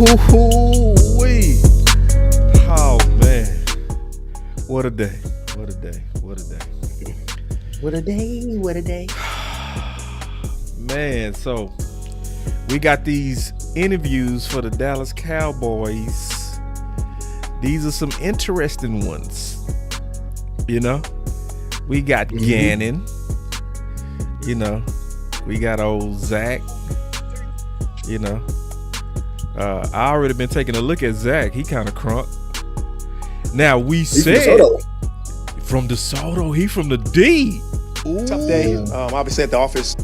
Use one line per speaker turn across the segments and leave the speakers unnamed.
Wee. Oh man, what a day! What a day! What a day!
What a day! What a day!
Man, so we got these interviews for the Dallas Cowboys. These are some interesting ones. You know, we got Gannon. You know, we got old Zach. You know, I already been taking a look at Zach. He kind of crunk. Now
He's
from DeSoto. He from the D.
Ooh. Tough day. Obviously at the office.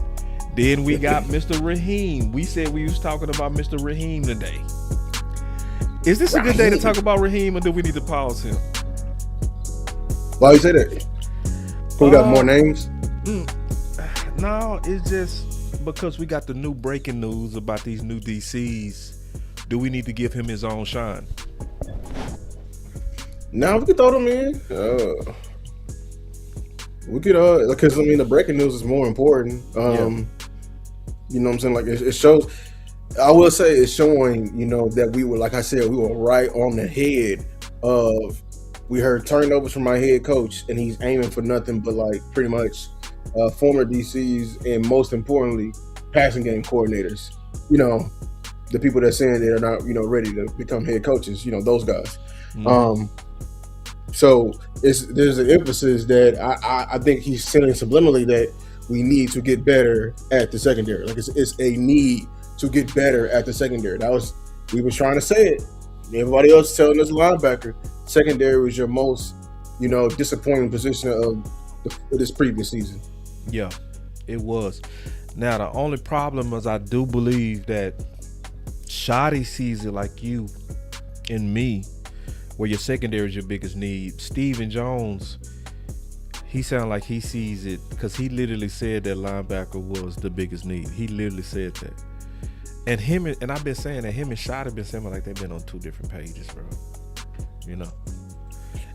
Then we got Mr. Raheem. We said we was talking about Mr. Raheem today. Is this a good day to talk about Raheem, or do we need to pause him?
Why you say that? We got more names?
No, it's just because we got the new breaking news about these new DCs. Do we need to give him his own shine?
Now we could throw them in. We could, because I mean, the breaking news is more important. You know what I'm saying? Like it shows. I will say it's showing. You know that we were, like I said, we were right on the head of. We heard turnovers from our head coach, and he's aiming for nothing but like pretty much former DCs and most importantly, passing game coordinators. You know, the people that saying they're not ready to become head coaches. You know, those guys. So there's an emphasis that I think he's sending subliminally that we need to get better at the secondary. Like it's a need to get better at the secondary. We were trying to say it. Everybody else telling us linebacker. Secondary was your most, disappointing position of this previous season.
Yeah, it was. Now the only problem is I do believe that Shoddy sees it like you and me, where your secondary is your biggest need. Steven Jones, he sounds like he sees it because he literally said that linebacker was the biggest need. He literally said that. And I've been saying that him and Shoddy been saying like they've been on two different pages, bro. You know.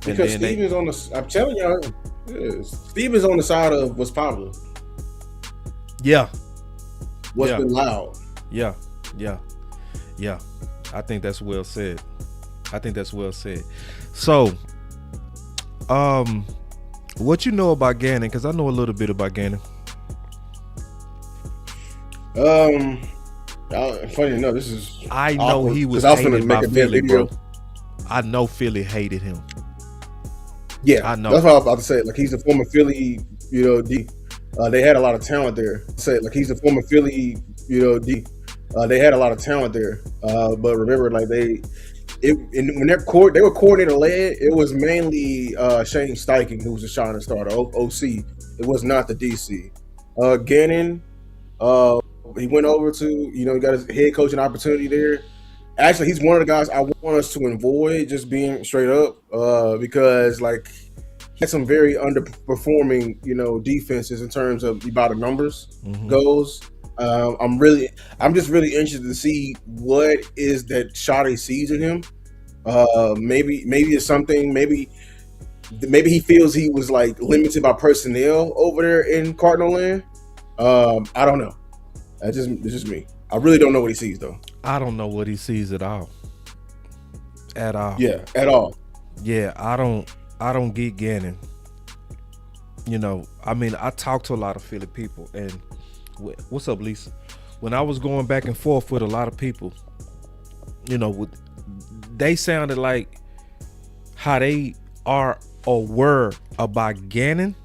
Because Steven's on I'm telling y'all, Steven's on the side of what's popular.
Yeah.
What's been loud.
Yeah. I think that's well said. So, what you know about Gannon? Because I know a little bit about Gannon.
Funny enough, this is.
I know
awkward,
he was
hated
hated by Philly,
video.
bro. I know Philly hated him.
Yeah,
I know.
That's what I was about to say. Like he's a former Philly, D. They had a lot of talent there. He's a former Philly, D. They had a lot of talent there. But remember, like when they were coordinator led, it was mainly Shane Steichen who was the shining star, the OC. It was not the DC. Gannon, he went over to, he got his head coaching opportunity there. Actually, he's one of the guys I want us to avoid, just being straight up, because like he had some very underperforming, defenses in terms of about the numbers goes. I'm just really interested to see what is that Shoddy sees in him. Maybe it's something. Maybe he feels he was like limited by personnel over there in Cardinal Land. I don't know. It's just me. I really don't know what he sees though.
I don't know what he sees at all.
Yeah, at all.
Yeah, I don't get Gannon. I mean, I talk to a lot of Philly people, and what's up, Lisa? When I was going back and forth with a lot of people, they sounded like how they are or were about Gannon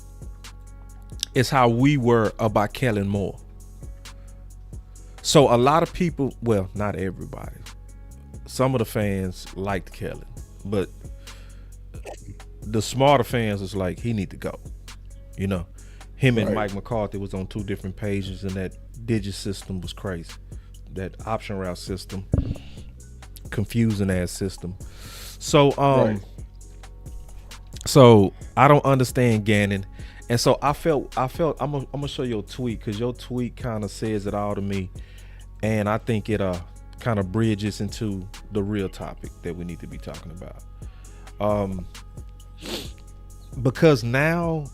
is how we were about Kellen Moore. So a lot of people, well, not everybody, some of the fans liked Kellen, but the smarter fans was like, he need to go. Him and Mike McCarthy was on two different pages, and that digit system was crazy. That option route system, confusing ass system. So, so I don't understand Gannon. And so I felt I'm gonna show you a tweet, because your tweet kind of says it all to me, and I think it kind of bridges into the real topic that we need to be talking about. Because now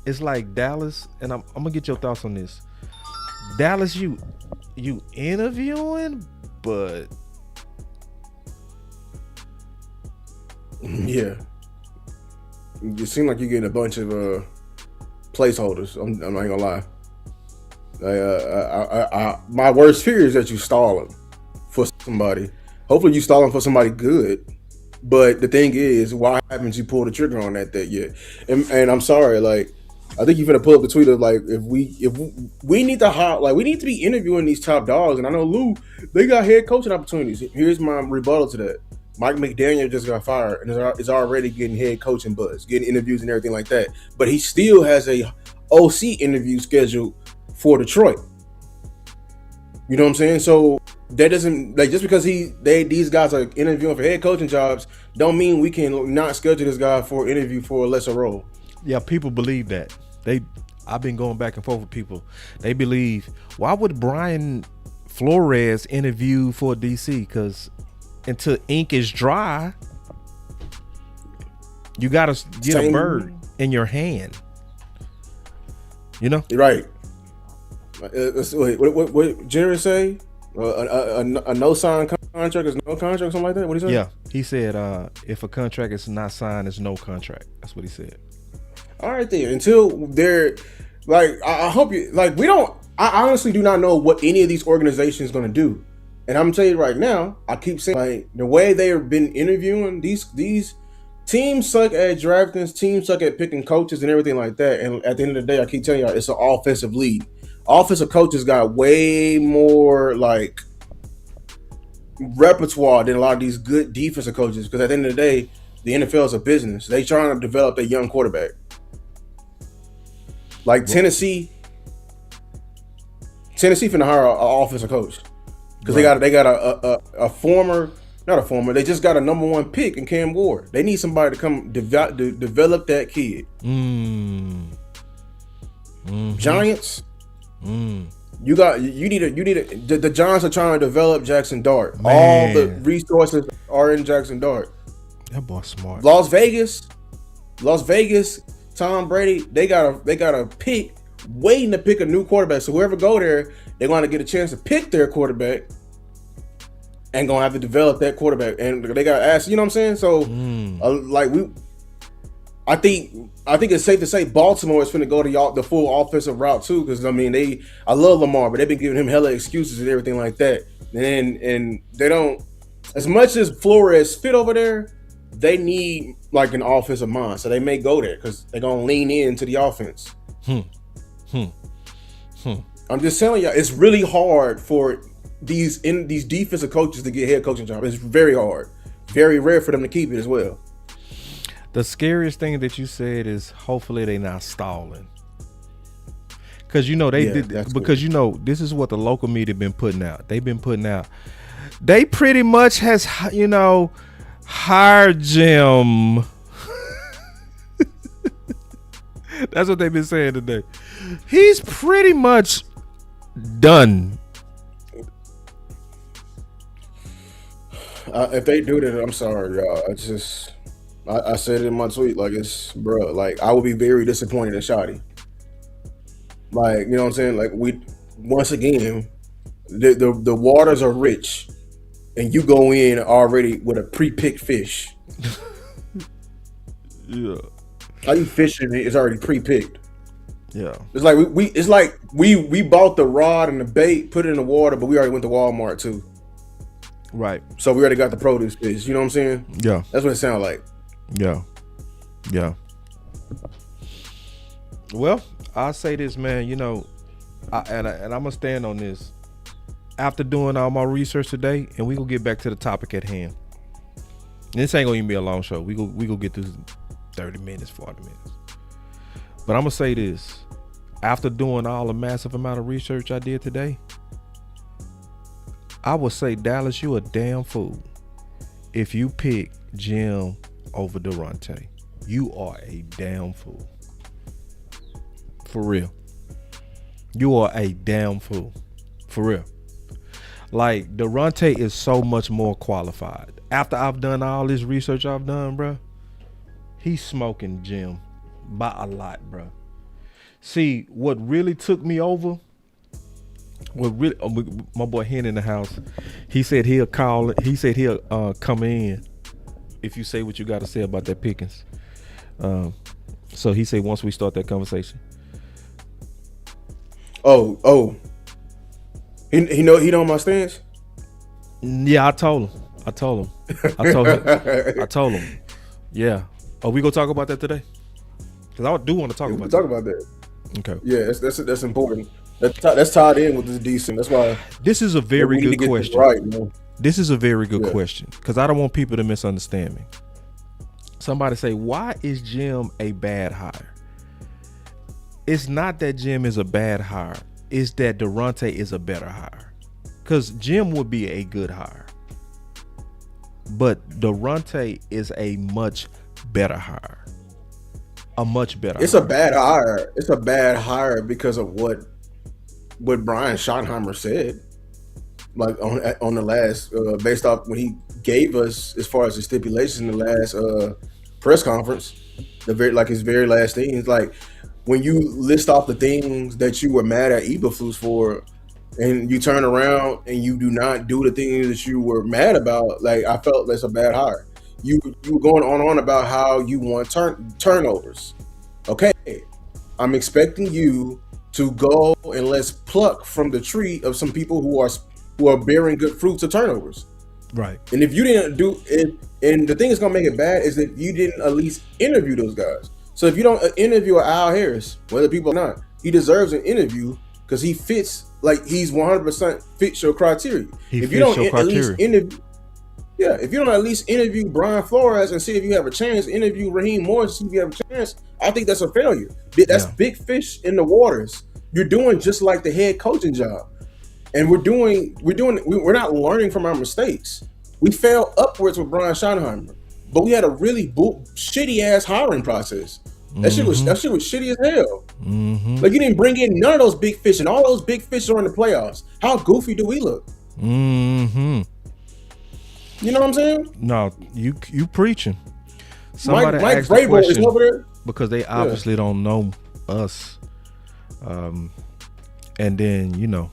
it's like Dallas, and I'm gonna get your thoughts on this. Dallas, you interviewing, but
Yeah. You seem like you're getting a bunch of placeholders. I'm not gonna lie. My worst fear is that you stalling for somebody. Hopefully, you stalling for somebody good. But the thing is, why haven't you pulled the trigger on that yet? And I'm sorry, like I think you're gonna pull up the tweet of like if we need to hire, like we need to be interviewing these top dogs. And I know Lou, they got head coaching opportunities. Here's my rebuttal to that. Mike McDaniel just got fired and is already getting head coaching buzz, getting interviews and everything like that. But he still has a OC interview scheduled for Detroit. You know what I'm saying? So that doesn't, like, just because these guys are interviewing for head coaching jobs don't mean we can not schedule this guy for an interview for a lesser role.
Yeah, people believe that. I've been going back and forth with people. They believe, why would Brian Flores interview for DC? Because until ink is dry, you gotta get a bird in your hand. You know,
right? What Jerry say? A no sign contract is no contract, something like that. What he said?
Yeah, he said if a contract is not signed, it's no contract. That's what he said.
All right, then. Until they're like, I hope you like. We don't. I honestly do not know what any of these organizations going to do. And I'm telling you right now, I keep saying, like, the way they have been interviewing these teams suck at drafting, teams suck at picking coaches and everything like that. And at the end of the day, I keep telling y'all, it's an offensive league. Offensive coaches got way more like repertoire than a lot of these good defensive coaches. Because at the end of the day, the NFL is a business. They trying to develop a young quarterback. Like Tennessee finna hire an offensive coach. Because they got a former, not a former, they just got a number 1 pick in Cam Ward. They need somebody to come develop that kid.
Mm-hmm.
Giants, you need the Giants are trying to develop Jackson Dart. Man. All the resources are in Jackson Dart.
That boy's smart.
Las Vegas, Tom Brady, they got a pick waiting to pick a new quarterback. So whoever go there, they're going to get a chance to pick their quarterback and going to have to develop that quarterback. And they got to ask, you know what I'm saying? So, I think it's safe to say Baltimore is going to go the full offensive route too. Because I mean, I love Lamar, but they've been giving him hella excuses and everything like that. And they don't, as much as Flores fit over there, they need like an offensive mind. So they may go there because they're going to lean into the offense. I'm just telling y'all, it's really hard for these defensive coaches to get head coaching jobs. It's very hard. Very rare for them to keep it as well.
The scariest thing that you said is hopefully they not stalling. Because this is what the local media been putting out. They've been putting out. They pretty much has, hired Jim. That's what they've been saying today. He's pretty much done.
If they do that, I'm sorry, y'all. I said it in my tweet, like, it's, bro, like, I would be very disappointed in Shotty. Like, you know what I'm saying? Like, once again, the waters are rich, and you go in already with a pre-picked fish.
Yeah.
How you fishing it is already pre-picked.
Yeah.
It's like we bought the rod and the bait, put it in the water, but we already went to Walmart too.
Right.
So we already got the produce fish. You know what I'm saying?
Yeah.
That's what it sounds like.
Yeah. Well, I'll say this, man. And I'm gonna stand on this. After doing all my research today, and we gonna get back to the topic at hand. And this ain't gonna even be a long show. We gonna get through 30 minutes, 40 minutes. But I'm gonna say this. After doing all the massive amount of research I did today, I would say, Dallas, you a damn fool if you pick Jim over Durante. You are a damn fool. For real. You are a damn fool. For real. Like, Durante is so much more qualified. After I've done all this research I've done, bro, he's smoking Jim by a lot, bro. See, what really took me over, my boy Hen in the house, he said he'll come in if you say what you got to say about that Pickens. So he said once we start that conversation.
He know my stance.
Yeah, I told him. I told him. Yeah. Oh, we gonna talk about that today? Because I do want to talk about
that.
Okay.
Yeah, that's important. That's tied in with this decent. That's why
this is a very good question.
Right, man.
This is a very good question because I don't want people to misunderstand me. Somebody say, why is Jim a bad hire? It's not that Jim is a bad hire. It's that Durante is a better hire. Because Jim would be a good hire. But Durante is a much better hire. A much better
It's
hire.
a bad hire. It's a bad hire because of what Brian Schottenheimer said. Like on the last, based off when he gave us as far as the stipulations in the last press conference, his very last thing. It's like when you list off the things that you were mad at Eberflus for, and you turn around and you do not do the things that you were mad about. Like I felt that's a bad hire. You were going on about how you want turnovers. Okay, I'm expecting you to go and let's pluck from the tree of some people who are bearing good fruits of turnovers.
Right.
And if you didn't do it, and the thing that's gonna make it bad is that you didn't at least interview those guys. So if you don't interview Al Harris, whether people or not, he deserves an interview because he fits, like he's 100% fits your criteria. If you don't at least interview Brian Flores and see if you have a chance, interview Raheem Morris and see if you have a chance, I think that's a failure. That's big fish in the waters. You're doing just like the head coaching job. And we're not learning from our mistakes. We fell upwards with Brian Schottenheimer, but we had a really shitty ass hiring process. That shit was shitty as hell.
Mm-hmm.
Like you didn't bring in none of those big fish, and all those big fish are in the playoffs. How goofy do we look?
Mm-hmm.
You know what I'm saying?
No, you preaching. Somebody
Mike
asked the
Vrabel is
question
over there
because they obviously don't know us. And then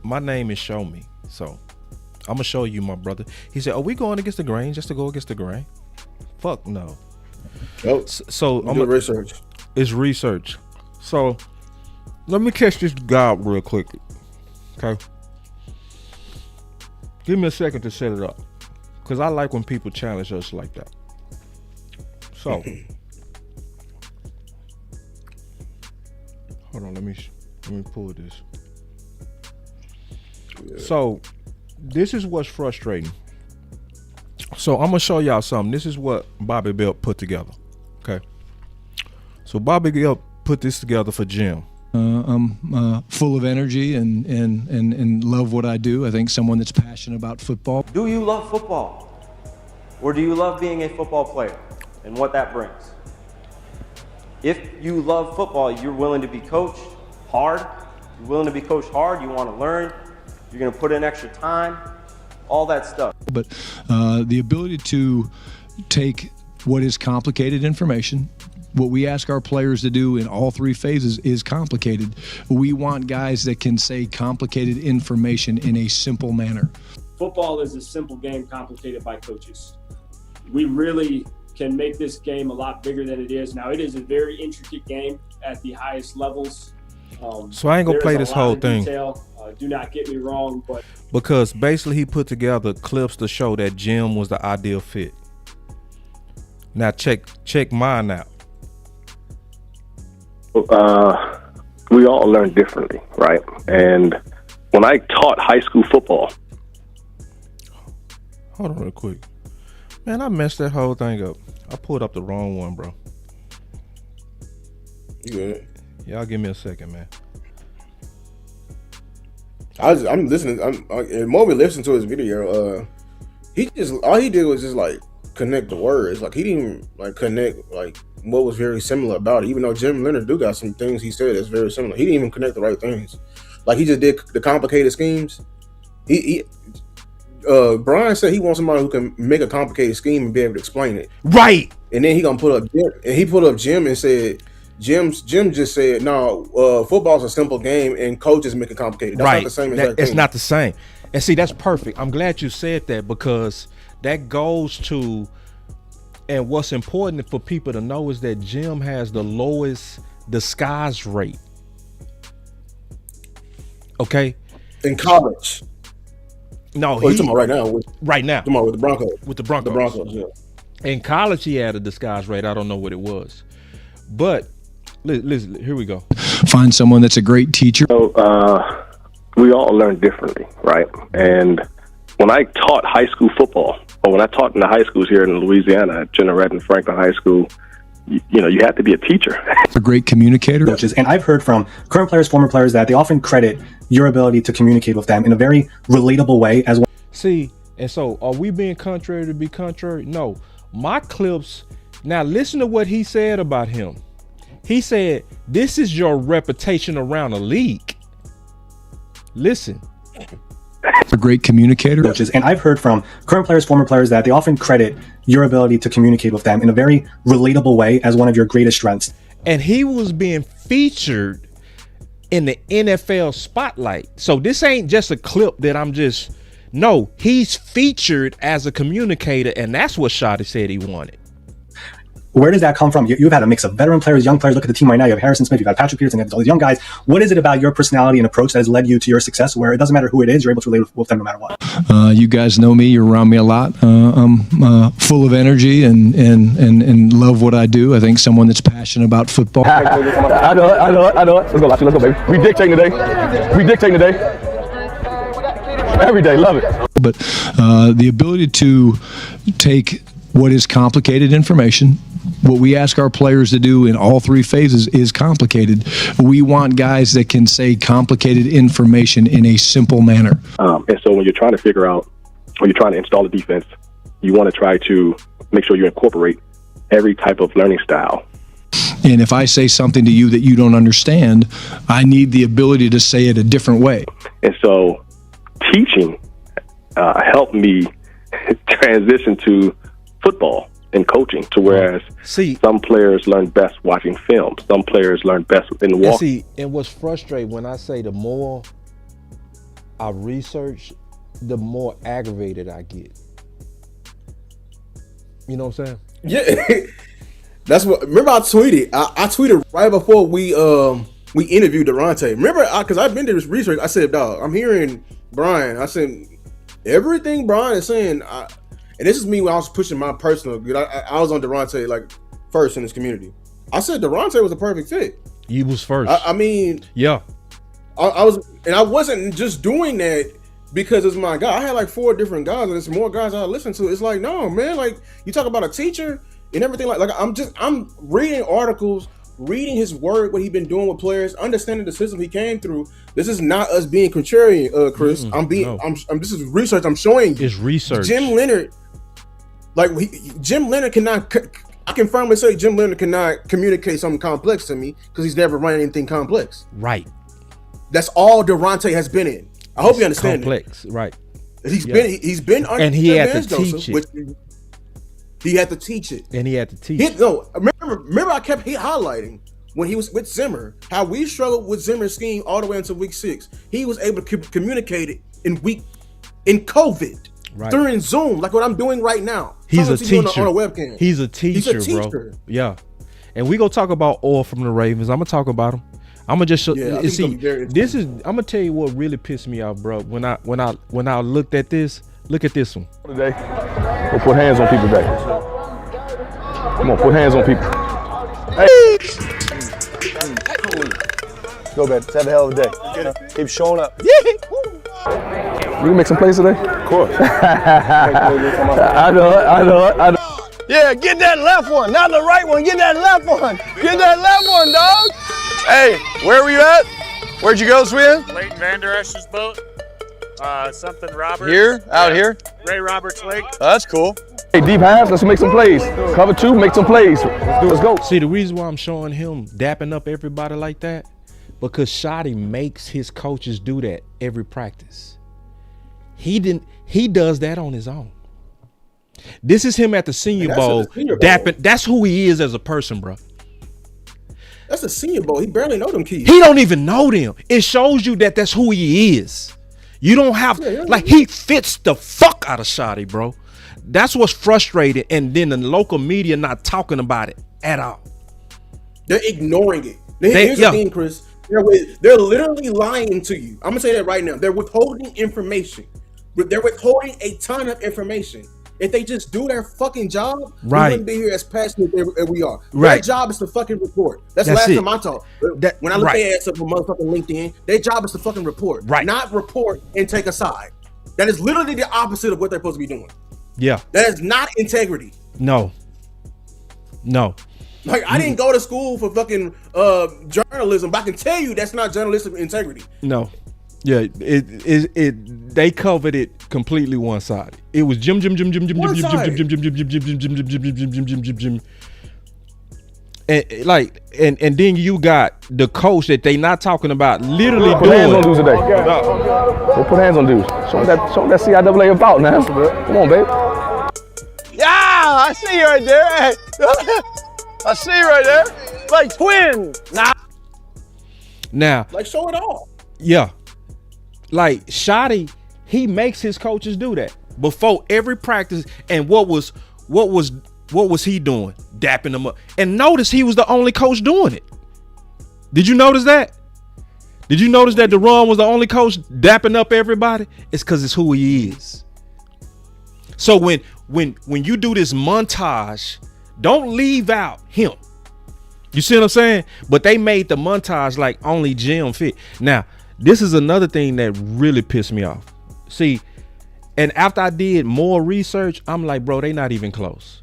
my name is Show Me, so I'm gonna show you, my brother. He said, "Are we going against the grain just to go against the grain?" Fuck no.
Oh,
So I'm
do research.
It's research. So let me catch this guy up real quick. Okay. Give me a second to set it up, because I like when people challenge us like that. So, hold on. Let me pull this. Yeah. So, this is what's frustrating. So, I'm gonna show y'all something. This is what Bobby Belt put together. Okay. So, Bobby Belt put this together for Jim.
I'm full of energy and love what I do. I think someone that's passionate about football.
Do you love football? Or do you love being a football player and what that brings? If you love football, you're willing to be coached hard. You're willing to be coached hard. You want to learn. You're going to put in extra time. All that stuff.
But the ability to take what is complicated information, what we ask our players to do in all three phases is complicated. We want guys that can say complicated information in a simple manner.
Football is a simple game complicated by coaches. We really can make this game a lot bigger than it is. Now, it is a very intricate game at the highest levels.
So I ain't gonna play this whole thing.
Do not get me wrong, but
because basically he put together clips to show that Jim was the ideal fit. Now check mine out.
We all learn differently, right? And when I taught high school football,
hold on real quick, man, I messed that whole thing up. I pulled up the wrong one, bro.
You good?
Y'all give me a second, man.
I'm listening. The more we listen to his video, all he did was just like connect the words. Like he didn't like connect like what was very similar about it. Even though Jim Leonard do got some things he said that's very similar, he didn't even connect the right things. Like he just did the complicated schemes. Brian said he wants somebody who can make a complicated scheme and be able to explain it.
Right.
And then he gonna put up Jim, and he put up Jim and said, Jim just said, no, football's a simple game and coaches make it complicated. That's
right.
Not the same exact thing.
It's not the same. And see, that's perfect. I'm glad you said that because that goes to, and what's important for people to know is that Jim has the lowest disguise rate. Okay.
In college.
No,
He's talking about right now.
Right now.
Talking about with the Broncos.
With the Broncos.
The Broncos, yeah.
In college, he had a disguise rate. I don't know what it was. But listen, here we go.
Find someone that's a great teacher.
So we all learn differently, right? And when I taught high school football, or when I taught in the high schools here in Louisiana at Jeanneret and Franklin High School, you know, you have to be a teacher.
A great communicator.
Coaches, and I've heard from current players, former players, that they often credit your ability to communicate with them in a very relatable way as well.
See, and so are we being contrary to be contrary? No. My clips, now listen to what he said about him. He said, this is your reputation around the league. Listen.
A great communicator.
Coaches, and I've heard from current players, former players, that they often credit your ability to communicate with them in a very relatable way as one of your greatest strengths.
And he was being featured in the NFL spotlight. So this ain't just a clip that I'm just, no, he's featured as a communicator, and that's what Shotty said he wanted.
Where does that come from? You've had a mix of veteran players, young players. Look at the team right now. You have Harrison Smith, you've got Patrick Peterson, you have all these young guys. What is it about your personality and approach that has led you to your success, where it doesn't matter who it is, you're able to relate with them no matter what?
You guys know me. You're around me a lot. I'm full of energy and love what I do. I think someone that's passionate about football.
I know it. Let's go, baby. We dictating today. Every day, love it.
But the ability to take what is complicated information, what we ask our players to do in all three phases is complicated. We want guys that can say complicated information in a simple manner.
And so when you're trying to figure out, when you're trying to install a defense, you want to try to make sure you incorporate every type of learning style.
And if I say something to you that you don't understand, I need the ability to say it a different way.
And so teaching helped me transition to football and coaching, to whereas some players learn best watching film, some players learn best in walking.
See, and what's frustrating when I say the more I research, the more aggravated I get. You know what I'm saying?
Yeah. That's what. Remember, I tweeted. I tweeted right before we interviewed Durante. Remember, because I've been to this research. I said, "Dog, I'm hearing Brian." I said, everything Brian is saying. And this is me when I was pushing my personal. I was on Durante like first in this community. I said Durante was a perfect fit.
You was first.
I mean,
yeah.
I was, and I wasn't just doing that because it's my guy. I had like 4 different guys, and there's more guys I listen to. It's like, no, man. Like, you talk about a teacher and everything. Like I'm reading articles, reading his word, what he's been doing with players, understanding the system he came through. This is not us being contrarian, Chris. This is research. I'm showing you.
It's research.
Jim Leonard. Jim Leonard cannot. I can firmly say Jim Leonard cannot communicate something complex to me because he's never run anything complex.
Right.
That's all Durante has been in. I hope you understand.
Complex, right?
He's been under,
and he had to teach it.
He had to teach it,
and he had to teach it.
No, remember, I kept highlighting when he was with Zimmer how we struggled with Zimmer's scheme all the way until week 6. He was able to communicate it in COVID. Right. During Zoom, like what I'm doing right now.
He's a teacher.
On a webcam.
He's a teacher, bro. Yeah. And we gonna talk about Orr from the Ravens. I'm gonna talk about him. I'm gonna just show. See, this is. I'm gonna tell you what really pissed me off, bro. When I looked at this, look at this one.
Today, we'll put hands on people today. Come on, put hands on people. Hey. Let's go, baby. Let's have a hell of a day. Keep showing up. Yeah. We can make some plays today? Of course. I know it. Yeah, get that left one, not the right one. Get that left one. Get that left one, dog. Hey, where were you at? Where'd you go, Swin?
Leighton Vander Esch's boat. Something Roberts.
Here? Out here?
Ray Roberts Lake.
Oh, that's cool. Hey, deep half, let's make some plays. Cover 2, make some plays. Let's go.
See, the reason why I'm showing him dapping up everybody like that, because Shotty makes his coaches do that every practice. He does that on his own. This is him at the Senior Bowl dapping. That's who he is as a person, bro.
That's the Senior Bowl. He barely know them kids.
He don't even know them. It shows you that that's who he is. You don't have like he fits the fuck out of Shotty, bro. That's what's frustrating. And then the local media not talking about it at all.
They're ignoring it. Here's the thing, Chris. They're literally lying to you. I'm gonna say that right now. They're withholding information. They're withholding a ton of information. If they just do their fucking job, we wouldn't be here as passionate as we are. Their job is to fucking report. That's the last time I talked. When I look their ass up on motherfucking LinkedIn, their job is to fucking report. Not report and take a side. That is literally the opposite of what they're supposed to be doing.
Yeah.
That is not integrity.
No.
Like, I didn't go to school for fucking journalism, but I can tell you that's not journalistic integrity.
No. Yeah, they covered it completely one-sided. It was Jim. And then you got the coach that they not talking about literally
put hands on dudes today. We'll put hands on dudes. Show them that CIAA about now. Come on, babe.
Yeah, I see you right there. Hey. I see you right there. Like twins.
Now.
Like, show it all.
Yeah. Like Shotty, he makes his coaches do that before every practice. And what was he doing? Dapping them up. And notice he was the only coach doing it. Did you notice that? Did you notice that DeRon was the only coach dapping up everybody? It's because it's who he is. So when you do this montage, don't leave out him. You see what I'm saying? But they made the montage like only Jim fit. Now, this is another thing that really pissed me off. See, and after I did more research, I'm like, bro, they not even close.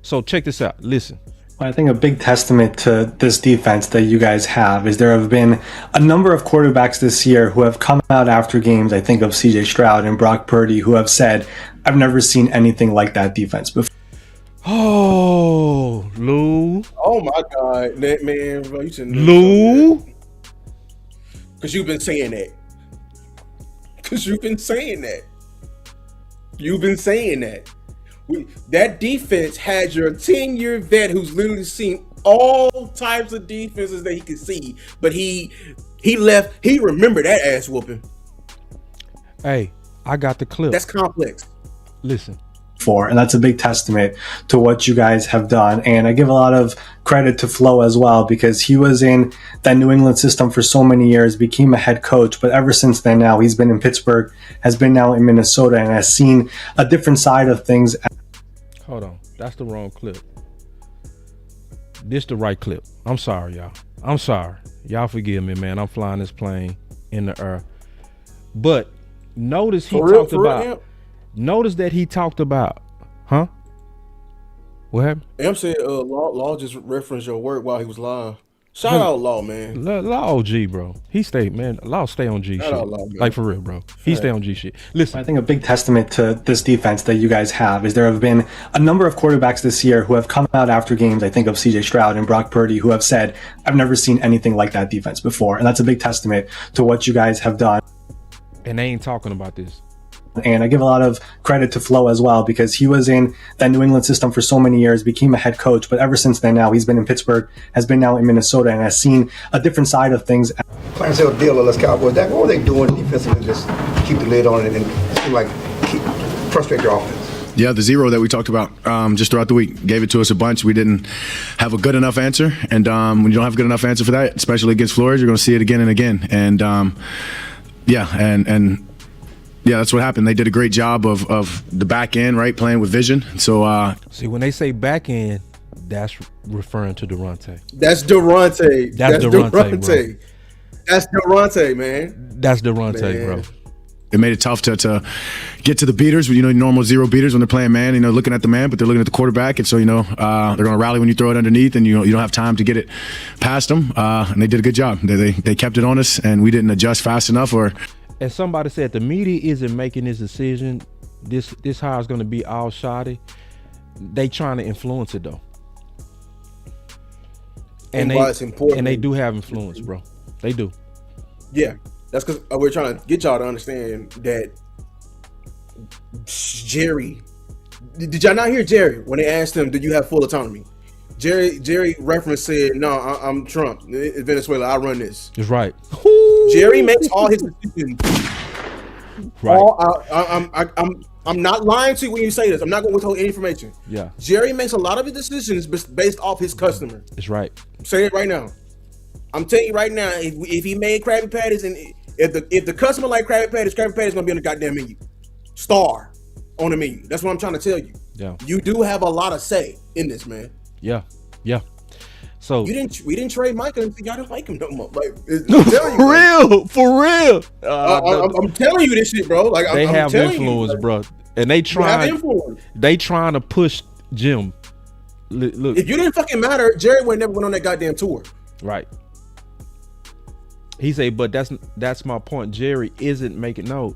So check this out. Listen.
Well, I think a big testament to this defense that you guys have is there have been a number of quarterbacks this year who have come out after games. I think of CJ Stroud and Brock Purdy, who have said, I've never seen anything like that defense before.
Oh, Lou.
Oh my God, that man, bro, you should
Lou.
Because you've been saying that. That defense had your 10-year vet who's literally seen all types of defenses that he could see, but he remembered that ass whooping.
Hey, I got the clip.
That's complex.
Listen.
And that's a big testament to what you guys have done. And I give a lot of credit to Flo as well, because he was in that New England system for so many years, became a head coach, but ever since then now he's been in Pittsburgh, has been now in Minnesota, and has seen a different side of things.
Hold on, that's the wrong clip. This the right clip. I'm sorry, y'all. I'm sorry. Y'all forgive me, man. I'm flying this plane in the air. But notice he talked about. Notice that he talked about, What happened?
I'm saying, Law just referenced your work while he was live. Shout out Law, man.
Law OG, bro. He stay, man. Law stay on G shit. Law, like for real, bro. He stay on G shit. Listen.
I think a big testament to this defense that you guys have is there have been a number of quarterbacks this year who have come out after games. I think of CJ Stroud and Brock Purdy, who have said, I've never seen anything like that defense before. And that's a big testament to what you guys have done.
And they ain't talking about this.
And I give a lot of credit to Flo as well, because he was in that New England system for so many years, became a head coach, but ever since then now he's been in Pittsburgh, has been now in Minnesota, and has seen a different side of things.
Clarence Hill deal Dallas Cowboys. What were they doing defensively? Just keep the lid on it and seem like frustrate your offense.
Yeah, the zero that we talked about just throughout the week gave it to us a bunch. We didn't have a good enough answer, and when you don't have a good enough answer for that, especially against Flores, you're going to see it again and again. And yeah, that's what happened. They did a great job of the back end, right, playing with vision. So
see, when they say back end, that's referring to Durante.
That's Durante.
That's Durante, bro.
That's Durante, man.
That's Durante, bro.
It made it tough to get to the beaters, normal zero beaters when they're playing man, looking at the man, but they're looking at the quarterback. And so, they're going to rally when you throw it underneath, and you don't have time to get it past them. And they did a good job. They kept it on us, and we didn't adjust fast enough.
As somebody said, the media isn't making this decision. This hire is going to be all shoddy. They trying to influence it though, and
it's important.
And they do have influence, bro. They do.
Yeah, that's because we're trying to get y'all to understand that Jerry. Did y'all not hear Jerry when they asked him, "Do you have full autonomy?" Jerry reference said, "No, I'm Trump. In Venezuela, I run this."
That's right.
Jerry makes all his decisions.
Right.
I'm not lying to you when you say this. I'm not going to withhold any information.
Yeah.
Jerry makes a lot of his decisions based off his customer.
It's right.
I'm saying it right now. I'm telling you right now, if he made Krabby Patties and if the customer like Krabby Patties gonna be on the goddamn menu. Star on the menu. That's what I'm trying to tell you.
Yeah.
You do have a lot of say in this, man.
Yeah. Yeah. So
we didn't trade Michael and y'all didn't like him no more. Like
for real.
I'm telling you this shit, bro. Like
they
I'm
have influence,
you,
bro, and they trying to push Jim. Look,
if you didn't fucking matter, Jerry would never went on that goddamn tour.
Right. He said, but that's my point. Jerry isn't making no.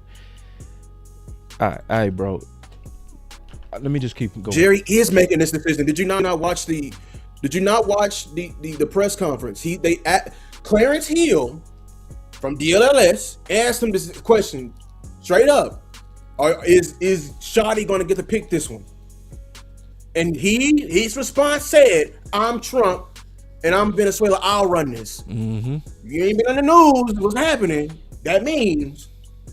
All right, bro. Let me just keep going.
Jerry is making this decision. Did you not watch the press conference? Clarence Hill from DLLS asked him this question straight up. Is Shotty going to get to pick this one? And his response said, "I'm Trump and I'm Venezuela. I'll run this."
Mm-hmm.
You ain't been on the news. What's happening? That means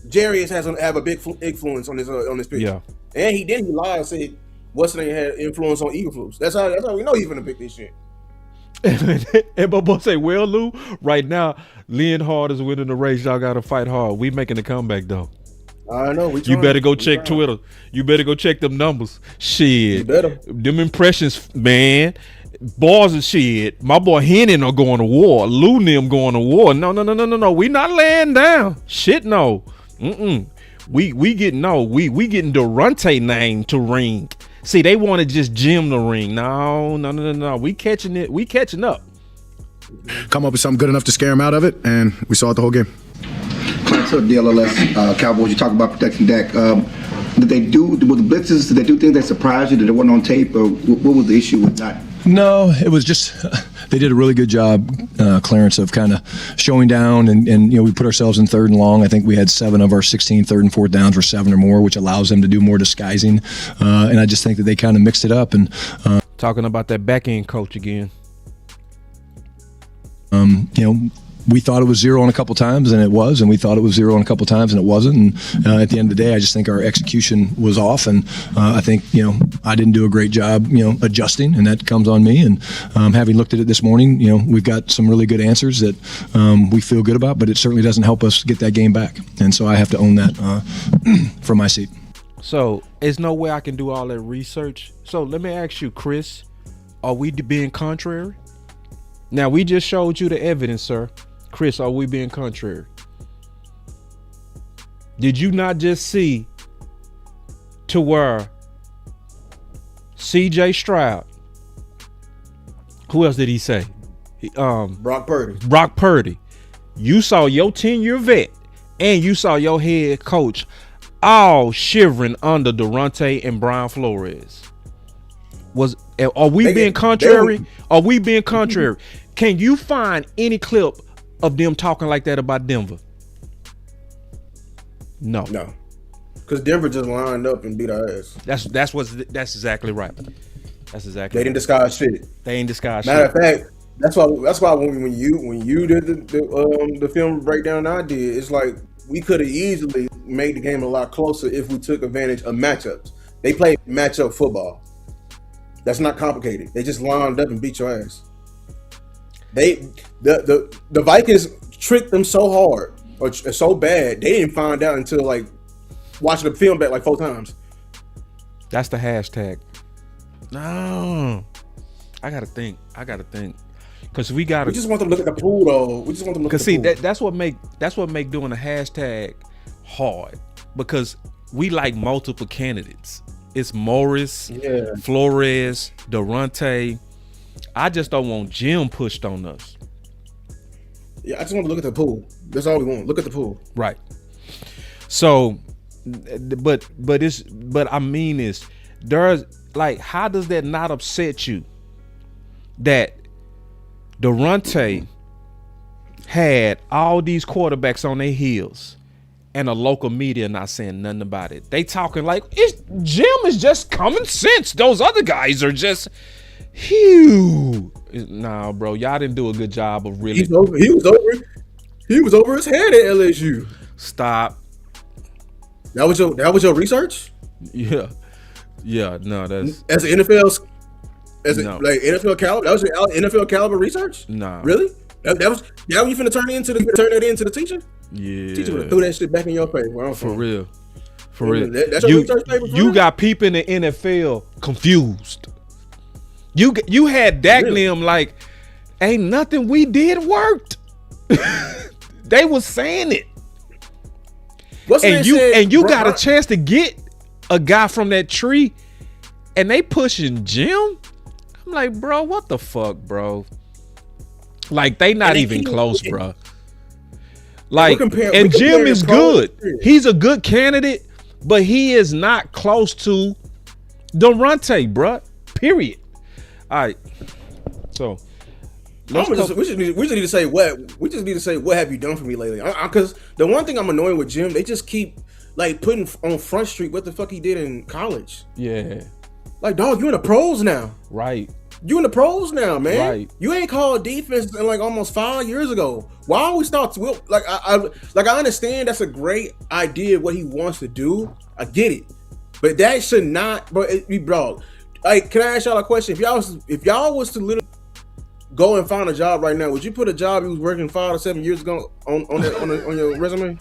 Jerry has have a big influence on this pick.
Yeah.
And he lied and said what's the name had influence on Eagleflus. That's how we know he's gonna pick this shit.
And my boy say, well, Lou, right now, Lean Hard is winning the race. Y'all gotta fight hard. We making the comeback though.
I know.
You better go check Twitter. You better go check them numbers. Shit. Them impressions, man. Bars and shit. My boy Hennon are going to war. Lou and them going to war. No. We not laying down. Shit, no. We getting Durante name to ring. See, they want to just Jim the ring. No. We catching it. We catching up.
Come up with something good enough to scare him out of it, and we saw it the whole game.
To the DLLS Cowboys, you talk about protecting Dak. Did they do with the blitzes? Did they do things that surprised you? That they weren't on tape, or what was the issue with that?
No, it was just they did a really good job, Clarence, of kind of showing down, and we put ourselves in 3rd and long. I think we had 7 of our 16 3rd and 4th downs were 7 or more, which allows them to do more disguising. And I just think that they kind of mixed it up. And
talking about that back end coach again.
We thought it was 0 on a couple times, and it was, and we thought it was 0 on a couple times, and it wasn't. And at the end of the day, I just think our execution was off, and I think I didn't do a great job, adjusting, and that comes on me. And having looked at it this morning, we've got some really good answers that we feel good about, but it certainly doesn't help us get that game back. And so I have to own that from my seat.
So there's no way I can do all that research. So let me ask you, Chris, are we being contrary? Now we just showed you the evidence, sir. Chris, are we being contrary? Did you not just see to where CJ Stroud, who else did he say?
Brock
Purdy. You saw your 10-year vet and you saw your head coach all shivering under Durante and Brian Flores. Are we being contrary? Are we being contrary? Can you find any clip of them talking like that about Denver? No,
because Denver just lined up and beat our ass.
That's exactly right. That's exactly.
They didn't disguise shit.
They ain't disguise
shit. Matter of fact, that's why when you did the film breakdown I did, it's like we could have easily made the game a lot closer if we took advantage of matchups. They played matchup football. That's not complicated. They just lined up and beat your ass. The Vikings tricked them so hard or so bad they didn't find out until like watching the film back like 4 times.
That's the hashtag. No, I gotta think. Because we just
want them to look at the pool though. We just want them to look at the pool.
That's what make doing a hashtag hard, because we like multiple candidates. It's Morris, Flores, Durante. I just don't want Jim pushed on us.
Yeah, I just want to look at the pool. That's all we want. Look at the pool.
Right. So, but I mean this. There's like, how does that not upset you that Durante had all these quarterbacks on their heels and the local media not saying nothing about it? They talking like Jim is just common sense. Those other guys are just huge. Nah, bro, y'all didn't do a good job of really.
He was over his head at LSU.
Stop.
That was your research?
Yeah. No, that's
as an NFL, like NFL caliber. That was your NFL caliber research?
Nah.
Really? That was you finna turn that into the teacher?
Yeah.
Teacher would have threw that shit back in your face.
For real.
That's your research paper.
You got people in the NFL confused. You had Dak Lim like, ain't nothing we did worked. They was saying it. And you got a chance to get a guy from that tree, and they pushing Jim. I'm like, bro, what the fuck, bro? Like, they not even close, bro. Like, and Jim is good. He's a good candidate, but he is not close to Durante, bro. Period. All right. So
we just need to say what have you done for me lately? Because the one thing I'm annoyed with Jim, they just keep like putting on Front Street what the fuck he did in college.
Yeah.
Like, dog, you in the pros now.
Right.
You in the pros now, man.
Right.
You ain't called defense in like almost 5 years ago. Why don't we start? Like I understand that's a great idea what he wants to do. I get it, but that should not. But bro, like, can I ask y'all a question? If y'all was to literally go and find a job right now, would you put a job you was working 5 to 7 years ago on your resume?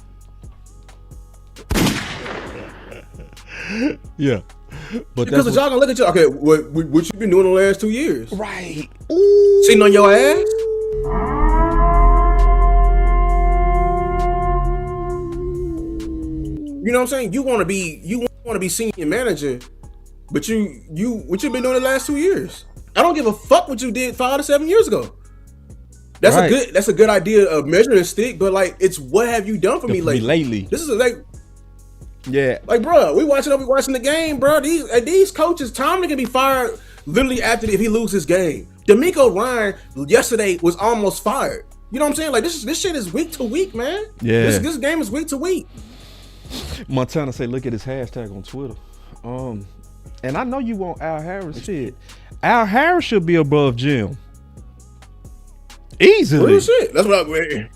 Yeah. But
because the job gonna look at you. Okay, what you been doing the last 2 years?
Right.
Sitting on your ass. You know what I'm saying? You want to be senior manager, but what you been doing the last 2 years? I don't give a fuck what you did 5 to 7 years ago. That's a good idea of measuring stick, but like, it's what have you done for me lately? This is like.
Yeah,
like, bro, we watching the game, bro. These coaches, Tomlin can be fired literally after if he loses game. D'Amico Ryan yesterday was almost fired. You know what I'm saying? Like, this shit is week to week, man.
Yeah,
this game is week to week.
Montana say, look at his hashtag on Twitter. And I know you want Al Harris shit. Al Harris should be above Jim. Easily.
Real shit. That's what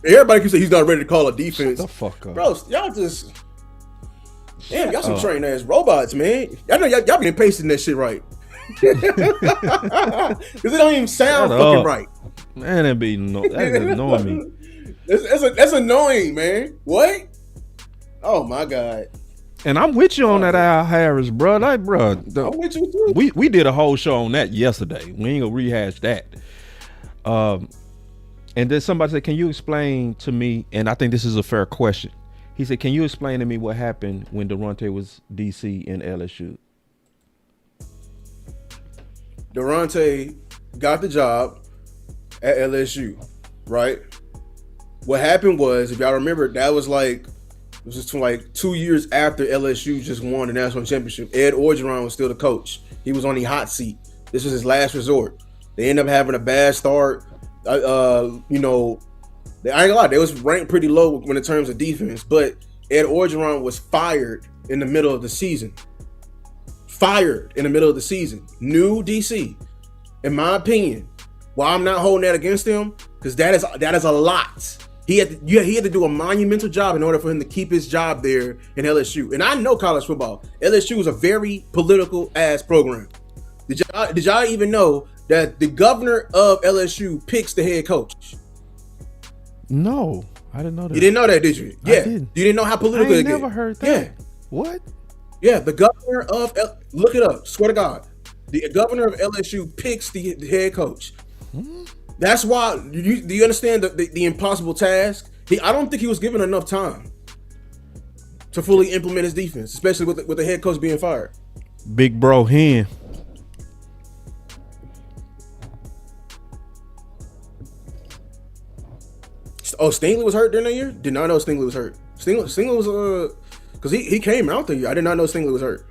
everybody can say he's not ready to call a defense.
Shut the fuck up,
bro. Y'all just. Damn, y'all some trained ass robots, man. I know y'all been pasting that shit right. Because it don't even sound fucking right.
Man, that's annoying me.
That's annoying, man. What? Oh my God.
And I'm with you on that Al Harris, bro. Like, bro,
I'm with you too.
We did a whole show on that yesterday. We ain't gonna rehash that. And then somebody said, can you explain to me, and I think this is a fair question. He said, can you explain to me what happened when Durante was DC and LSU?
Durante got the job at LSU, right? What happened was, if y'all remember, that was like, it was just like 2 years after LSU just won the national championship. Ed Orgeron was still the coach. He was on the hot seat. This was his last resort. They ended up having a bad start. I ain't gonna lie, they was ranked pretty low when in terms of defense, but Ed Orgeron was fired in the middle of the season. New DC. In my opinion, why I'm not holding that against him, because that is a lot. He had to do a monumental job in order for him to keep his job there in LSU. And I know college football. LSU is a very political ass program. Did y'all even know that the governor of LSU picks the head coach?
No, I didn't know that.
You didn't know that, did you? Yeah.
I didn't.
You didn't know how political it gets.
I never heard that.
Yeah.
What?
Yeah, the governor of look it up. Swear to God, the governor of LSU picks the head coach. That's why. Do you understand the impossible task? I don't think he was given enough time to fully implement his defense, especially with the head coach being fired.
Big bro hen.
Oh, Stingley was hurt during that year? Did not know Stingley was hurt. Stingley was because he came out the year. I did not know Stingley was hurt.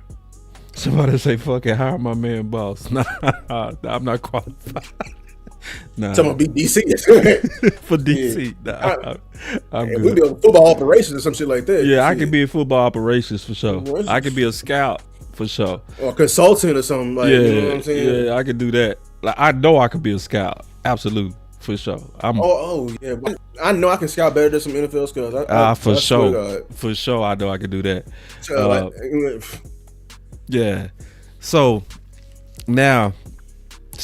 Somebody say fucking hire my man boss. Nah, I'm not qualified. Nah.
Talking about DC
for DC. Yeah. Nah, I'm good.
We be on football operations or some shit like that.
Yeah, I could be in football operations for sure. I could be a scout for sure.
Or consultant or something. Like,
yeah,
you know what I'm saying?
Yeah, I could do that. Like, I know I could be a scout. Absolutely. For sure.
Yeah. I know I can scout better than some NFL scouts.
For sure. For sure, I know I can do that. Yeah. So now,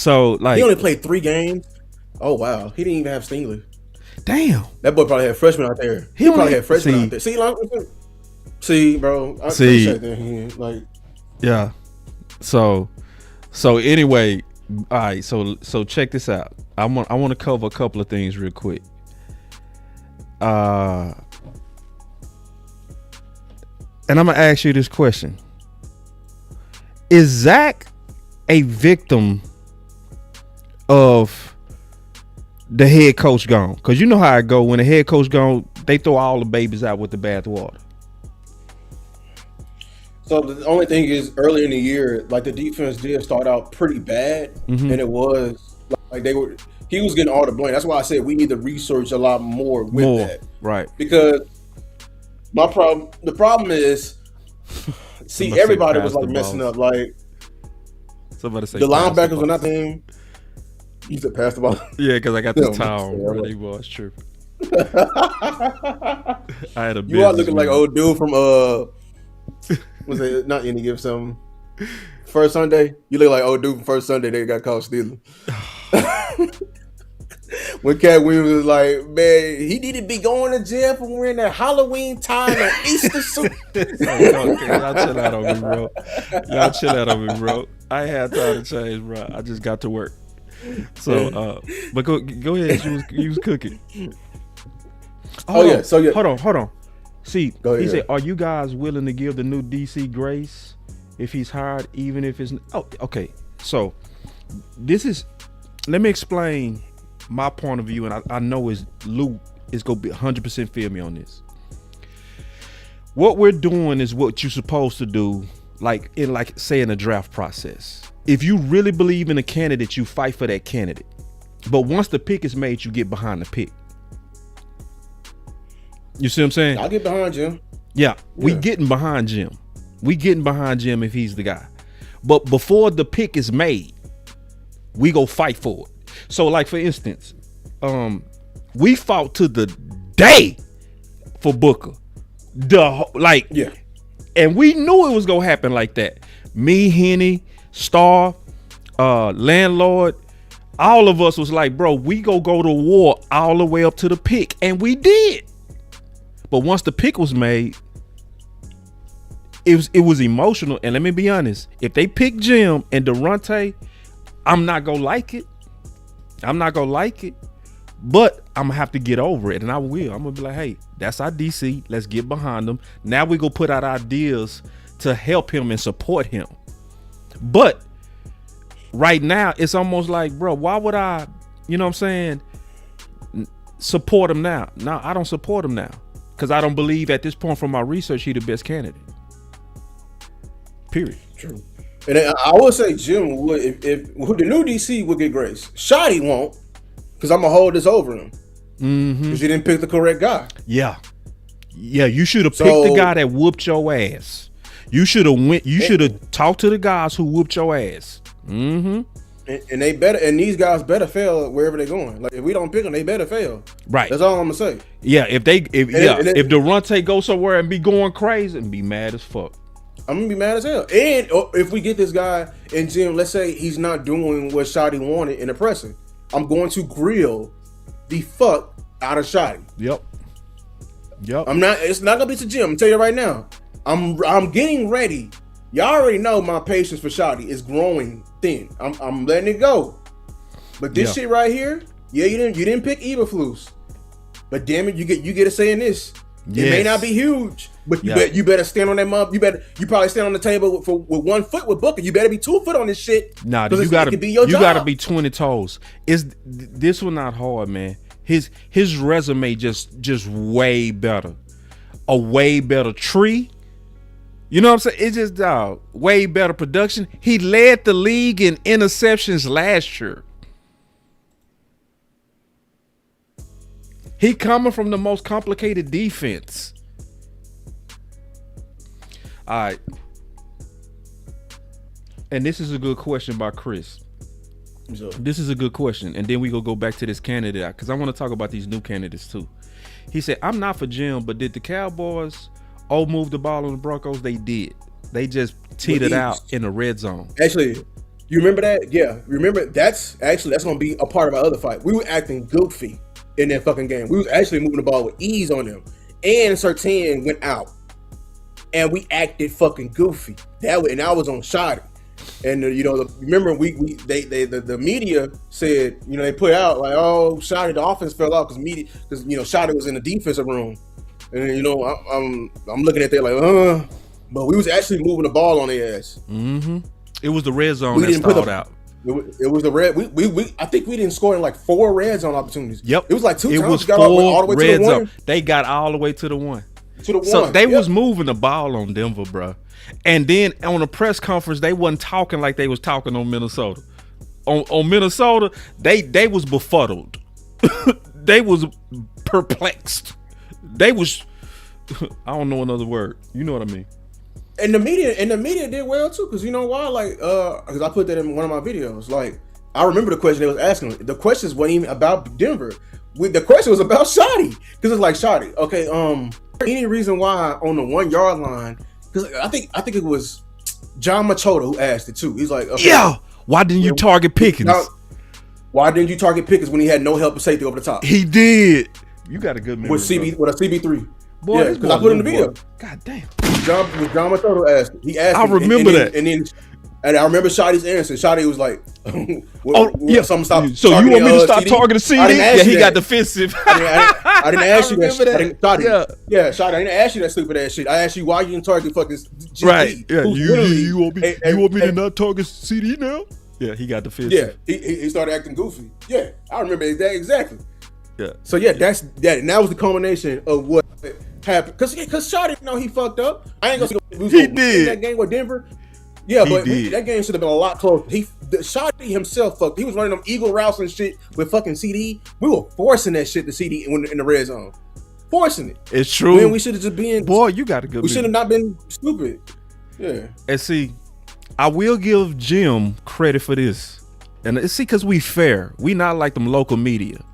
like
he only played 3 games. Oh wow, he didn't even have Stingley.
Damn,
that boy probably had freshmen out there. He probably had freshmen out there. See, bro. Like,
yeah. So anyway, all right. So check this out. I want to cover a couple of things real quick. And I'm gonna ask you this question: is Zach a victim of the head coach gone? Because you know how it go when the head coach gone, they throw all the babies out with the bathwater.
So the only thing is, early in the year, like the defense did start out pretty bad, and it was like he was getting all the blame. That's why I said we need to research a lot more with that,
right?
Because the problem is, see, everybody was like messing up. Like
somebody say
the linebackers were not the same. You said pass the ball.
Yeah, because I got this towel where he was tripping. I had a.
You are looking like old dude from was it not any give something? First Sunday, you look like old dude from First Sunday. They got caught stealing. When Cat Williams was like, man, he need to be going to jail for wearing that Halloween tie and Easter suit.
Y'all chill out on me, bro. I ain't had time to change, bro. I just got to work. So, but go ahead. You was cooking.
So yeah.
Hold on. See, he said, "Are you guys willing to give the new DC grace if he's hired, even if it's?" Oh, okay. So let me explain my point of view, and I know Lou is gonna be 100% feel me on this. What we're doing is what you're supposed to do, like in a draft process. If you really believe in a candidate, you fight for that candidate. But once the pick is made, you get behind the pick. You see what I'm saying?
I'll get behind Jim.
Yeah, we getting behind Jim. We getting behind Jim if he's the guy. But before the pick is made, we go fight for it. So, like for instance, we fought to the day for Booker. And we knew it was gonna happen like that. Me, Henny, Star, Landlord, all of us was like, bro, we go to war all the way up to the pick, and we did. But once the pick was made, it was emotional. And let me be honest, if they pick Jim and Durante, I'm not gonna like it. But I'm gonna have to get over it, and I will. I'm gonna be like, hey, that's our DC. Let's get behind them. Now we go put out ideas to help him and support him. But right now, it's almost like, bro, why would I, you know what I'm saying, support him now? No, I don't support him now. Because I don't believe at this point from my research he the best candidate. Period.
True. And I would say Jim would, if the new DC would get grace. Shotty won't, because I'm going to hold this over him. Because you didn't pick the correct guy.
Yeah, you should have picked the guy that whooped your ass. You should have talked to the guys who whooped your ass.
And they better, and these guys better fail wherever they're going. Like if we don't pick them, they better fail.
Right.
That's all I'm gonna say.
Yeah. If Durante goes somewhere and be going crazy and be mad as fuck,
I'm gonna be mad as hell. And if we get this guy in Jim, let's say he's not doing what Shotty wanted in the pressing, I'm going to grill the fuck out of Shotty.
Yep.
It's not gonna be to Jim. I'm tell you right now. I'm getting ready. Y'all already know my patience for Shotty is growing thin. I'm letting it go. But this shit right here, you didn't pick Eberflus. But damn it, you get a say in this. Yes. It may not be huge, but you better stand on that mug. You probably stand on the table with 1 foot with Booker. You better be 2 foot on this shit.
Nah, you gotta be 20 toes. This one not hard, man. His resume just way better. A way better tree. You know what I'm saying? It's just way better production. He led the league in interceptions last year. He coming from the most complicated defense. All right. And this is a good question by Chris.
So.
This is a good question, and then we go back to this candidate because I want to talk about these new candidates too. He said, "I'm not for Jim, but did the Cowboys move the ball on the Broncos? They did. They just teed it out in the red zone."
Actually, you remember that? Yeah, remember that's gonna be a part of our other fight. We were acting goofy in that fucking game. We was actually moving the ball with ease on them, and Surtain went out, and we acted fucking goofy. That was on Shoddy. And remember the media said, they put out like, oh, Shoddy, the offense fell off because Shoddy was in the defensive room, and I'm looking at that like, but we was actually moving the ball on their ass.
Mm-hmm. It was the red zone that stalled out.
It was the red. I think we didn't score in like 4 red zone opportunities.
Yep,
it was like 2 times.
It was
got
4
all the way
red
to the
zone.
one.
They got all the way to the one.
So
they was moving the ball on Denver, bro. And then on the press conference, they wasn't talking like they was talking on Minnesota. On Minnesota, they was befuddled. They was perplexed. They was, I don't know another word. You know what I mean?
And the media did well too, because you know why? Like, because I put that in one of my videos. Like, I remember the question they was asking. The questions wasn't even about Denver. The question was about Shoddy, because it's like, Shoddy, okay, any reason why on the 1 yard line? Because I think it was John Machota who asked it too. He's like, okay,
yeah, why didn't you target Pickens?
Why didn't you target Pickens when he had no help of safety over the top?
He did. You got a good memory.
With a CB3.
Boy,
yeah, because I put in the video.
God damn.
John Machota asked. He asked.
I remember that.
And I remember Shoddy's answer. Shoddy was like, something stop.
So you want me to stop targeting CD? Yeah, he got defensive.
I didn't ask you that shit. Shoddy.
Yeah,
Shoddy, I didn't ask you that stupid ass shit. I asked you why you didn't target fucking GD.
Right. Yeah. You want me to not target CD now? Yeah, he got defensive.
Yeah, he started acting goofy. Yeah, I remember that exactly.
Yeah.
So yeah, that's that. And that was the culmination of what happened. Cause Shoddy, he fucked up. I ain't gonna.
He did
that game with Denver. Yeah, but that game should have been a lot closer. Shoddy himself fucked. He was running them eagle routes and shit with fucking CD. We were forcing that shit to CD in the red zone, forcing it.
It's true.
When we should have just been.
Boy, you got a good.
We should have not been stupid. Yeah.
And see, I will give Jim credit for this, and see, cause we fair. We not like them local media.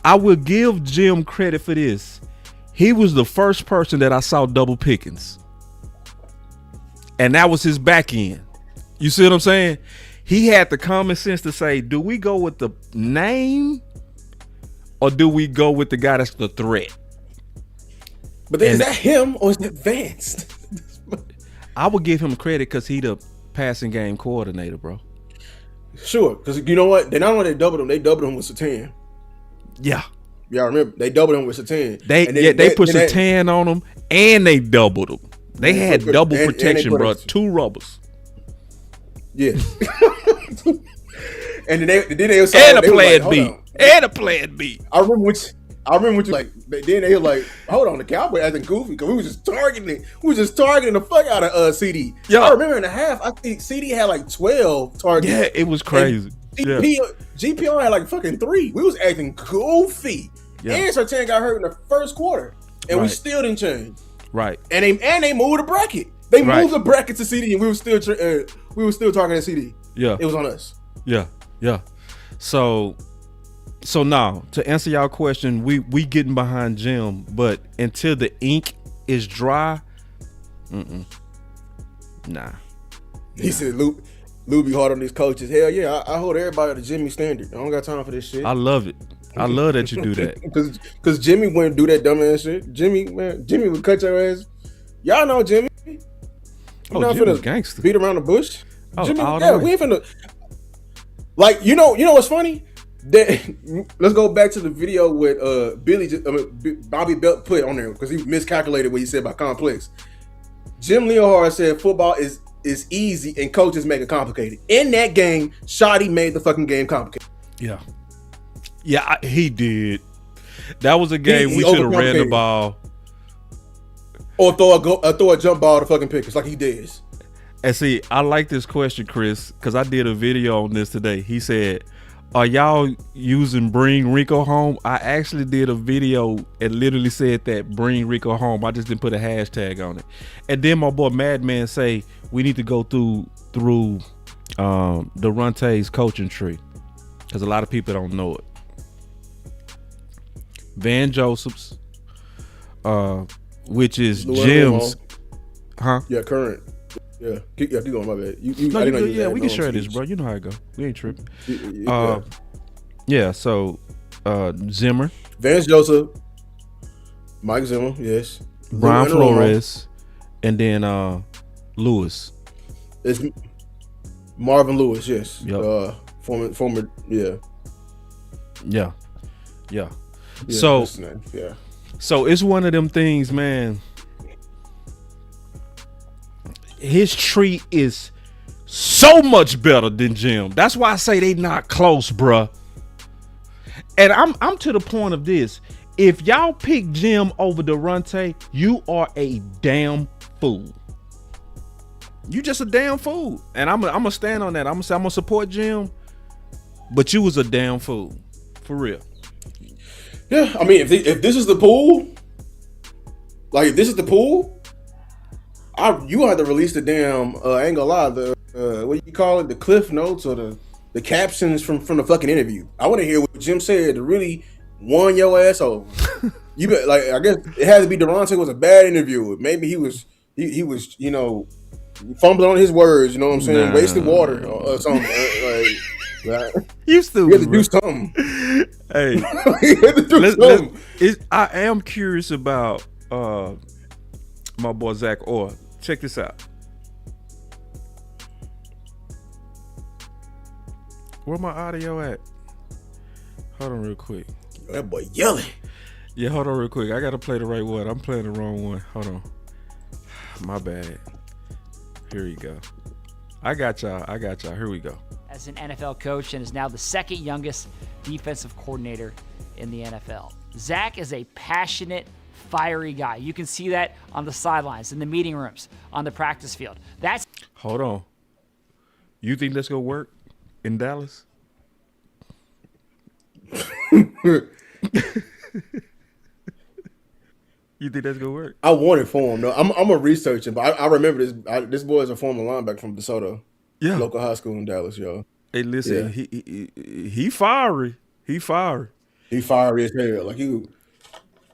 I will give Jim credit for this. He was the first person that I saw double Pickens. And that was his back end. You see what I'm saying? He had the common sense to say, do we go with the name or do we go with the guy that's the threat?
But then, is that him or is it Vance?
I would give him credit because he the passing game coordinator, bro.
Sure, because you know what? They not only doubled him, they doubled him with Surtain.
Yeah.
Yeah, I remember. They doubled him with Surtain.
They put Surtain on him and they doubled him. They had double protection, bro. 2 rubbers.
Yeah. and then they was
and a plan B. And a plan B.
I remember what you like. Then they were like, hold on, the Cowboys acting goofy because we was just targeting it. We was just targeting the fuck out of CD.
Yeah.
I remember in the half, I think CD had like 12 targets.
Yeah, it was crazy.
GPR had like fucking 3. We was acting goofy. Yeah. And Surtain got hurt in the first quarter, and we still didn't change.
Right.
And they moved the bracket. They moved the bracket to CD, and we were still targeting CD.
Yeah.
It was on us.
Yeah. Yeah. So now to answer y'all question, we getting behind Jim, but until the ink is dry, nah.
He said, Lou be hard on these coaches. Hell yeah, I hold everybody to Jimmy standard. I don't got time for this shit.
I love it. I love that you do that.
Because Jimmy wouldn't do that dumb ass shit. Jimmy would cut your ass. Y'all know Jimmy. You're not finna
gangster.
Beat around the bush.
Oh,
Jimmy, we ain't finna. Like, you know what's funny? Let's go back to the video with Bobby Belt put on there because he miscalculated what he said about complex. Jim Leonhard said football is easy and coaches make it complicated. In that game, Shoddy made the fucking game complicated.
Yeah. Yeah, he did. That was a game we should have ran the ball.
Or throw a jump ball to fucking Pickens like he did.
And see, I like this question, Chris, because I did a video on this today. He said, are y'all using Bring Rico Home? I actually did a video and literally said that, Bring Rico Home. I just didn't put a hashtag on it. And then my boy Madman say we need to go through the Runte's coaching tree. because a lot of people don't know it. Van Joseph's, which is Jim's, huh?
Yeah, current. Yeah, keep going. My bad.
We can share this, bro. You know how it go. We ain't tripping. So Zimmer,
Vance Joseph, Mike Zimmer, yes,
Brian Flores, and then Lewis.
It's Marvin Lewis, yes.
Yep.
Former, yeah.
So,
yeah.
So it's one of them things, man. His tree is so much better than Jim. That's why I say they not close, bruh. And I'm to the point of this. If y'all pick Jim over Durante, you are a damn fool. You just a damn fool. And I'm gonna stand on that. I'm gonna support Jim, but you was a damn fool. For real.
Yeah, I mean, if this is the pool, like if this is the pool, you have to release the damn I ain't gonna lie, the what do you call it, the cliff notes or the captions from the fucking interview. I want to hear what Jim said to really won your ass over. You bet, like, I guess it had to be Durante was a bad interviewer. Maybe he was you know, fumbling on his words. You know what I'm saying? Wasted water or something. Like,
you stupid.
You had to do something.
Hey, I am curious about my boy Zach Orr. Check this out. Where my audio at? Hold on real quick.
That boy yelling.
Yeah, hold on real quick. I gotta play the right one. I'm playing the wrong one. Hold on. My bad. Here we go. I got y'all. Here we go.
As an NFL coach and is now the second youngest defensive coordinator in the NFL. Zach is a passionate, fiery guy. You can see that on the sidelines, in the meeting rooms, on the practice field.
Hold on. You think that's gonna work in Dallas? You think that's gonna work?
I want it for him. No, I'm a researcher, but I remember this. This boy is a former linebacker from DeSoto, local high school in Dallas, y'all.
Hey, listen, he fiery. He fiery.
He fiery as hell. Like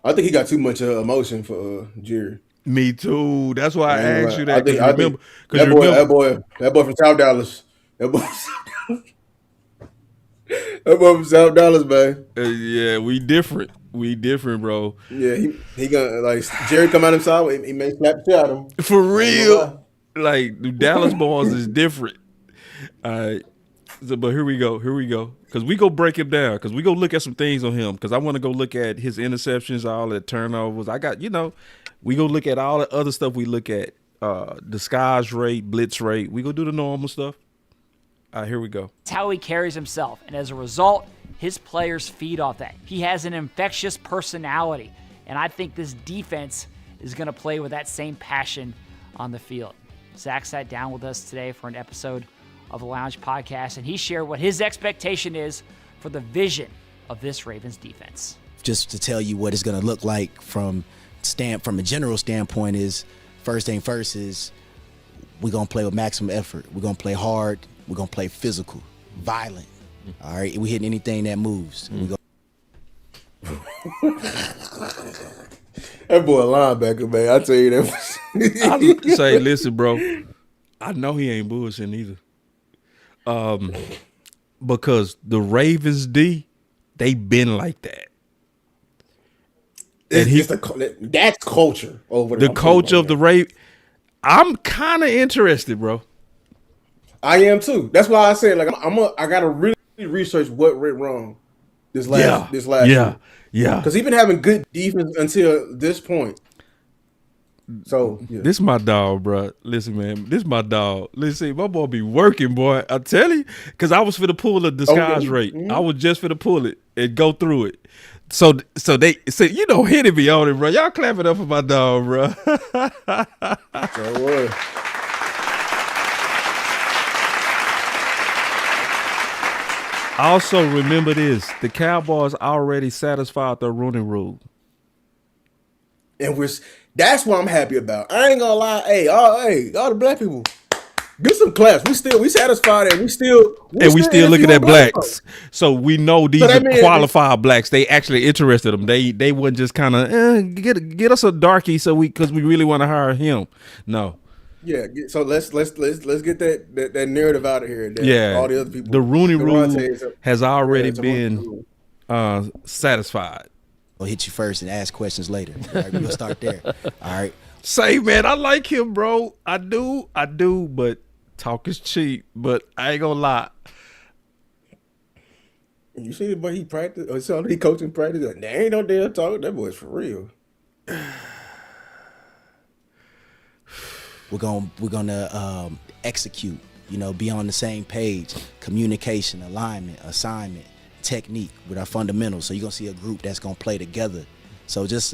I think he got too much emotion for Jerry.
Me too. That's why I asked you that.
That boy from South Dallas. That boy from South Dallas, man.
Yeah, we different. We different, bro.
Yeah, he gonna, like, Jerry come out inside. He may slap the shit out of him.
For real. Like, the Dallas boys is different. All right. So, but here we go. Because we go break him down. Because we go look at some things on him. Because I want to go look at his interceptions, all the turnovers. We go look at all the other stuff we look at. Disguise rate, blitz rate. We go do the normal stuff. All right, here we go.
It's how he carries himself. And as a result, his players feed off that. He has an infectious personality. And I think this defense is going to play with that same passion on the field. Zach sat down with us today for an episode of the Lounge Podcast, and he shared what his expectation is for the vision of this Ravens defense.
Just to tell you what it's going to look like from a general standpoint is, first thing first is we're going to play with maximum effort. We're going to play hard. We're going to play physical, violent. All right? We hitting anything that moves.
That boy a linebacker, man. I tell you that.
I say, listen, bro. I know he ain't bullshitting either. Because the Ravens D, they been like that.
That's culture over
the culture of the Ravens. I'm kind of interested, bro.
I am too. That's why I said, like, I gotta really research what went wrong this last year.
Yeah.
Because he's been having good defense until this point. So
This is my dog, bro. Listen, man. This is my dog. Listen, my boy be working, boy. I tell you, because I was finna pull the disguise rate. Mm-hmm. I was just finna pull it and go through it. So they say, hitting me on it, bro. Y'all clapping up for my dog, bro.
So what?
Also, remember this: the Cowboys already satisfied the running rule,
and that's what I'm happy about. I ain't gonna lie. Hey, all the black people, Get some class. We satisfied and we still
looking at blacks. So we know these are qualified blacks. They actually interested them. They wouldn't just kind of get us a darkie because we really want to hire him. No.
Yeah. So let's get that narrative out of here.
Yeah.
All the other people.
The Rooney Rule has already been satisfied.
I'll hit you first and ask questions later. All right, we'll start there. All right.
Say, man, I like him, bro. I do, but talk is cheap. But I ain't gonna lie.
You see the boy he practice or so he coaching practice? There ain't no damn talk. That boy's for real.
We're gonna execute. Be on the same page. Communication, alignment, assignment, technique with our fundamentals. So you're gonna see a group that's gonna play together. So just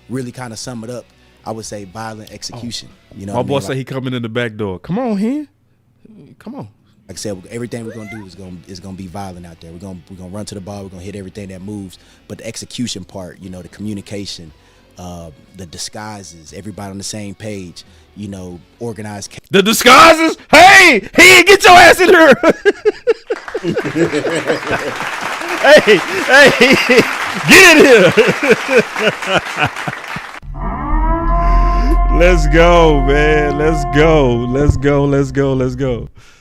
really kind of sum it up, I would say violent execution.
My boy said he coming in the back door. Come on, here. Come on.
Like I said, everything we're gonna do is gonna be violent out there. We're gonna run to the ball. We're gonna hit everything that moves. But the execution part, the communication, the disguises, everybody on the same page. Organized.
The disguises. Hey, get your ass in here. hey, get in here. Let's go, man. Let's go.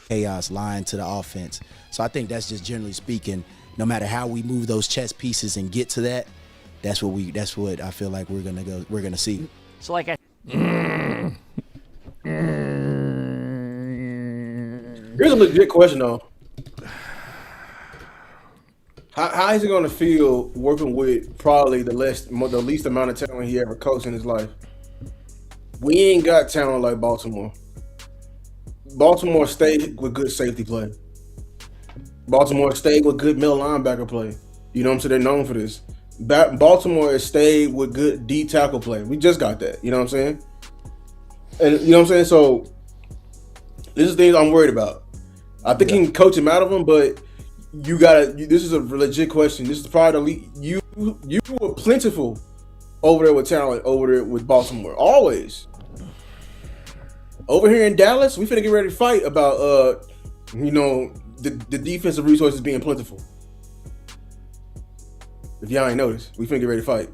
Chaos, lying to the offense. So I think that's just generally speaking, no matter how we move those chess pieces and get to that, that's what I feel like we're gonna see.
So like
Here's a legit question though. How is he gonna feel working with probably the least amount of talent he ever coached in his life? We ain't got talent like Baltimore. Baltimore stayed with good safety play. Baltimore stayed with good middle linebacker play. You know what I'm saying? They're known for this. Baltimore has stayed with good D tackle play. We just got that. You know what I'm saying? And you know what I'm saying? So this is things I'm worried about. I think he can coach him out of them, but this is a legit question. This is probably you were plentiful over there with talent, over there with Baltimore. Always. Over here in Dallas, we finna get ready to fight about the defensive resources being plentiful. If y'all ain't noticed, we finna get ready to fight.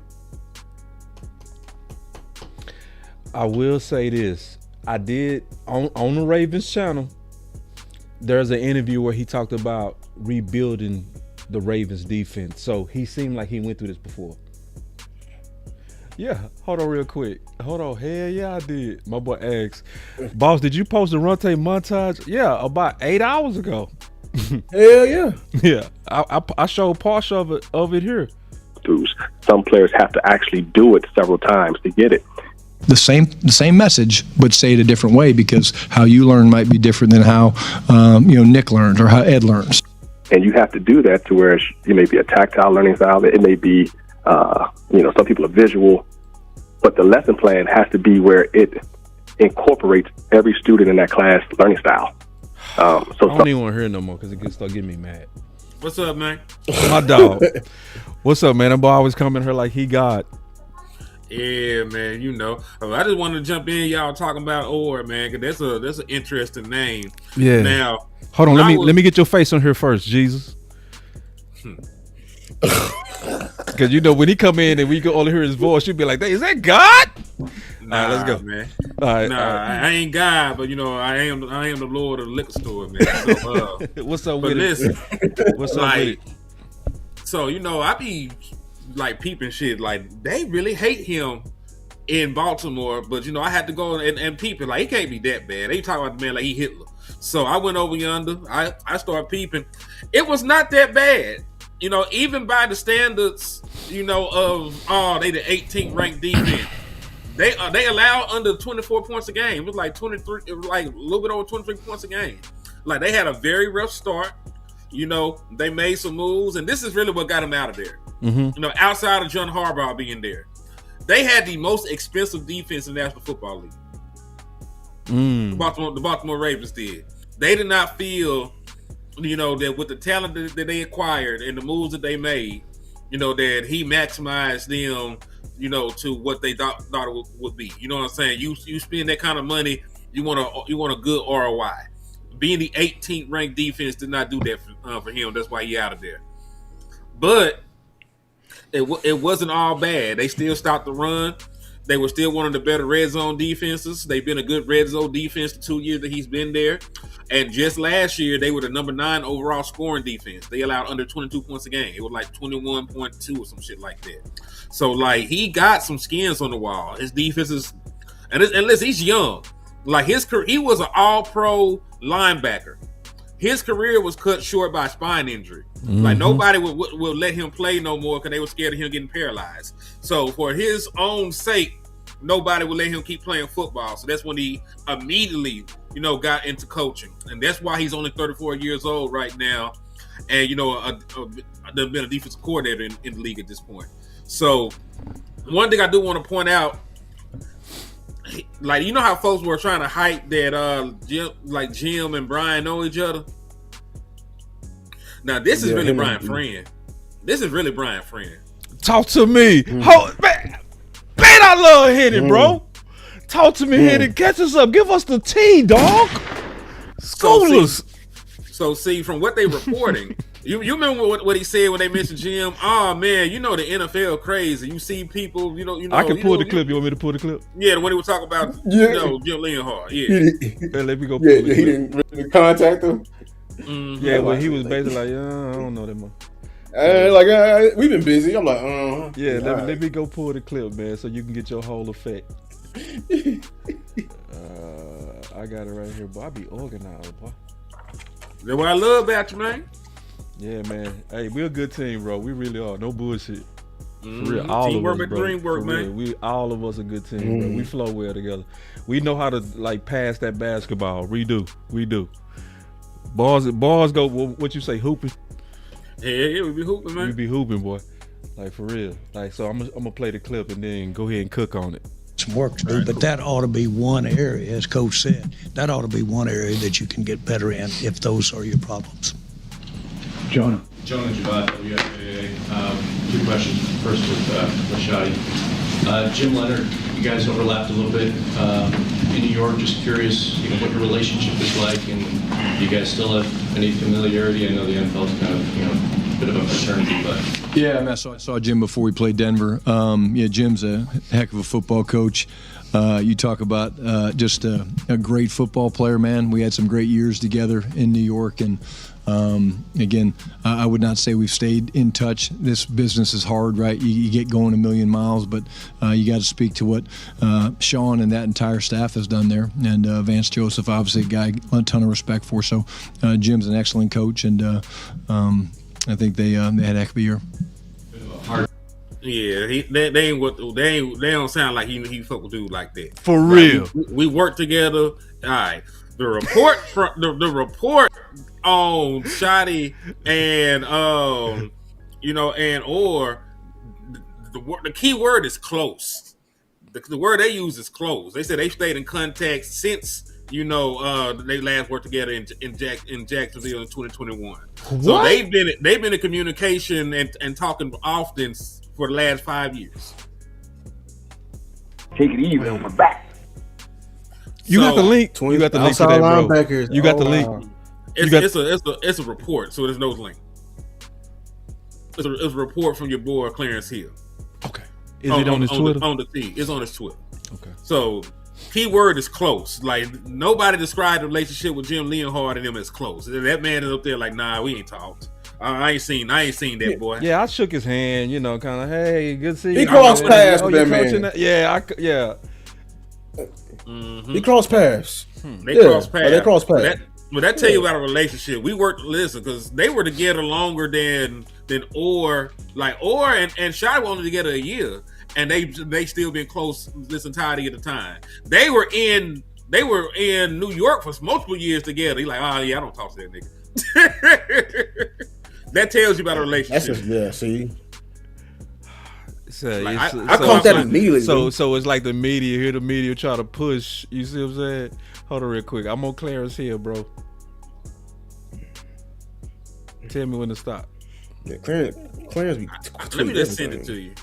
I will say this. I did on the Ravens channel, there's an interview where he talked about rebuilding the Ravens defense. So he seemed like he went through this before. Yeah, hold on real quick. Hold on. Hell yeah, I did. My boy asks, boss, did you post a Runte montage? Yeah, about 8 hours ago.
Hell yeah.
Yeah, I showed part of it here.
Some players have to actually do it several times to get it.
The same message, but say it a different way, because how you learn might be different than how Nick learns or how Ed learns.
And you have to do that to where it may be a tactile learning style. It may be, some people are visual, but the lesson plan has to be where it incorporates every student in that class learning style.
I don't even want to hear it no more because it can start getting me mad.
What's up, man?
My dog. What's up, man? That boy always coming here like he God.
Yeah, man. I just wanted to jump in. Y'all talking about Orr, man, because that's an interesting name.
Yeah.
Now,
hold on. Let me get your face on here first, Jesus. Because when he come in and we can only hear his voice, you'd be like, "Is that God?"
Nah,
all right, let's go,
man.
All right,
I ain't God, but I am the Lord of the liquor store, man. So,
what's up with
it?
What's up with it?
So I be like peeping shit. Like they really hate him in Baltimore, but I had to go and peep it. Like he can't be that bad. They talking about the man like he Hitler. So I went over yonder. I started peeping. It was not that bad. Even by the standards, they the 18th ranked defense. They allow under 24 points a game. It was like 23. It was like a little bit over 23 points a game. Like they had a very rough start. They made some moves, and this is really what got them out of there.
Mm-hmm.
Outside of John Harbaugh being there, they had the most expensive defense in the National Football League. The Baltimore Ravens did. They did not feel, that with the talent that they acquired and the moves that they made, that he maximized them, to what they thought it would be. You know what I'm saying? You spend that kind of money, you want a good ROI. being the 18th ranked defense did not do that for him. That's why he out of there. But it wasn't all bad. They still stopped the run. They were still one of the better red zone defenses. They've been a good red zone defense the 2 years that he's been there. And just last year, they were the number 9 overall scoring defense. They allowed under 22 points a game. It was like 21.2 or some shit like that. So, like, he got some skins on the wall. His defense is, and listen, he's young. Like, he was an all-pro linebacker. His career was cut short by a spine injury. Mm-hmm. Like, nobody would let him play no more because they were scared of him getting paralyzed. So, for his own sake, nobody would let him keep playing football. So that's when he immediately, got into coaching. And that's why he's only 34 years old right now. And, been a defensive coordinator in the league at this point. So, one thing I do want to point out, like, how folks were trying to hype that Jim and Brian know each other? Now, this is really Brian Friend. This is really Brian Friend.
Talk to me. Man, I love hitting, bro. Talk to me, hitting. Catch us up. Give us the tea, dog. School us.
So, see, from what they reporting, you remember what he said when they mentioned Jim? Oh, man, the NFL crazy. You see people,
I can pull the clip. You want me to pull the clip?
Yeah, when he was talking about, Jim Leonhard. Yeah.
Let me go pull the clip.
He didn't really contact him.
Mm-hmm.
Yeah, when he was basically like, I don't know that much.
We've been busy. I'm like,
Yeah, let me go pull the clip, man, so you can get your whole effect. I got it right here, boy. I be organized, boy.
That's what I love about you, man.
Yeah, man. Hey, we're a good team, bro. We really are. No bullshit. For real.
Teamwork and dream work, man.
We all of us a good team, bro. We flow well together. We know how to pass that basketball. We do. Balls go. What you say? Hooping.
Yeah, we be hooping, man.
We be hooping, boy. Like, for real. Like, so I'm gonna play the clip and then go ahead and cook on it.
Some work to do, but that ought to be one area, as Coach said. That ought to be one area that you can get better in if those are your problems.
Jonah Javad, WFAA. Two questions. First with Shadi. Jim Leonard, you guys overlapped a little bit in New York. Just curious, what your relationship is like, and do you guys still have any familiarity? I know the NFL's kind of, a bit of a fraternity, but
yeah, I saw Jim before we played Denver. Jim's a heck of a football coach. You talk about just a great football player, man. We had some great years together in New York, and again, I would not say we've stayed in touch. This business is hard, right? You get going a million miles, but you got to speak to what Sean and that entire staff has done there. And Vance Joseph, obviously a guy a ton of respect for. So Jim's an excellent coach, and I think they had a heck of a year.
Yeah, they don't sound like he fuck with dude like that.
For real,
we work together. All right, the report from the report on Shadi and and Orr, the key word is close. The word they use is close. They said they stayed in contact since they last worked together in Jacksonville in 2021. What? So they've been in communication and talking often for the last 5 years.
Take it easy on my back.
You got the link. You got the link to that, bro.
Linebackers.
You got the link.
It's a report, so there's no link. It's a report from your boy Clarence Hill.
Okay. Is it on his Twitter?
It's on his Twitter.
Okay.
So keyword is close. Like, nobody described the relationship with Jim Leonhard and them as close. That man is up there like, nah, we ain't talked. I ain't seen that boy.
Yeah, I shook his hand. Kind of, hey, good to see you.
He crossed paths with that man.
Yeah.
Mm-hmm.
He crossed paths.
They crossed paths.
They crossed paths.
But that tell you about a relationship. We worked, because they were together longer than Orr. Like, Orr and Shadi were only together a year, and they still been close this entirety of the time. They were in New York for multiple years together. He's like, oh yeah, I don't talk to that nigga. That tells you about a relationship.
See.
I
caught that immediately.
So it's like the media. Here the media try to push. You see what I'm saying? Hold on real quick. I'm on Clarence here, bro. Tell me when to stop.
Yeah, Clarence be
let me just send it to you.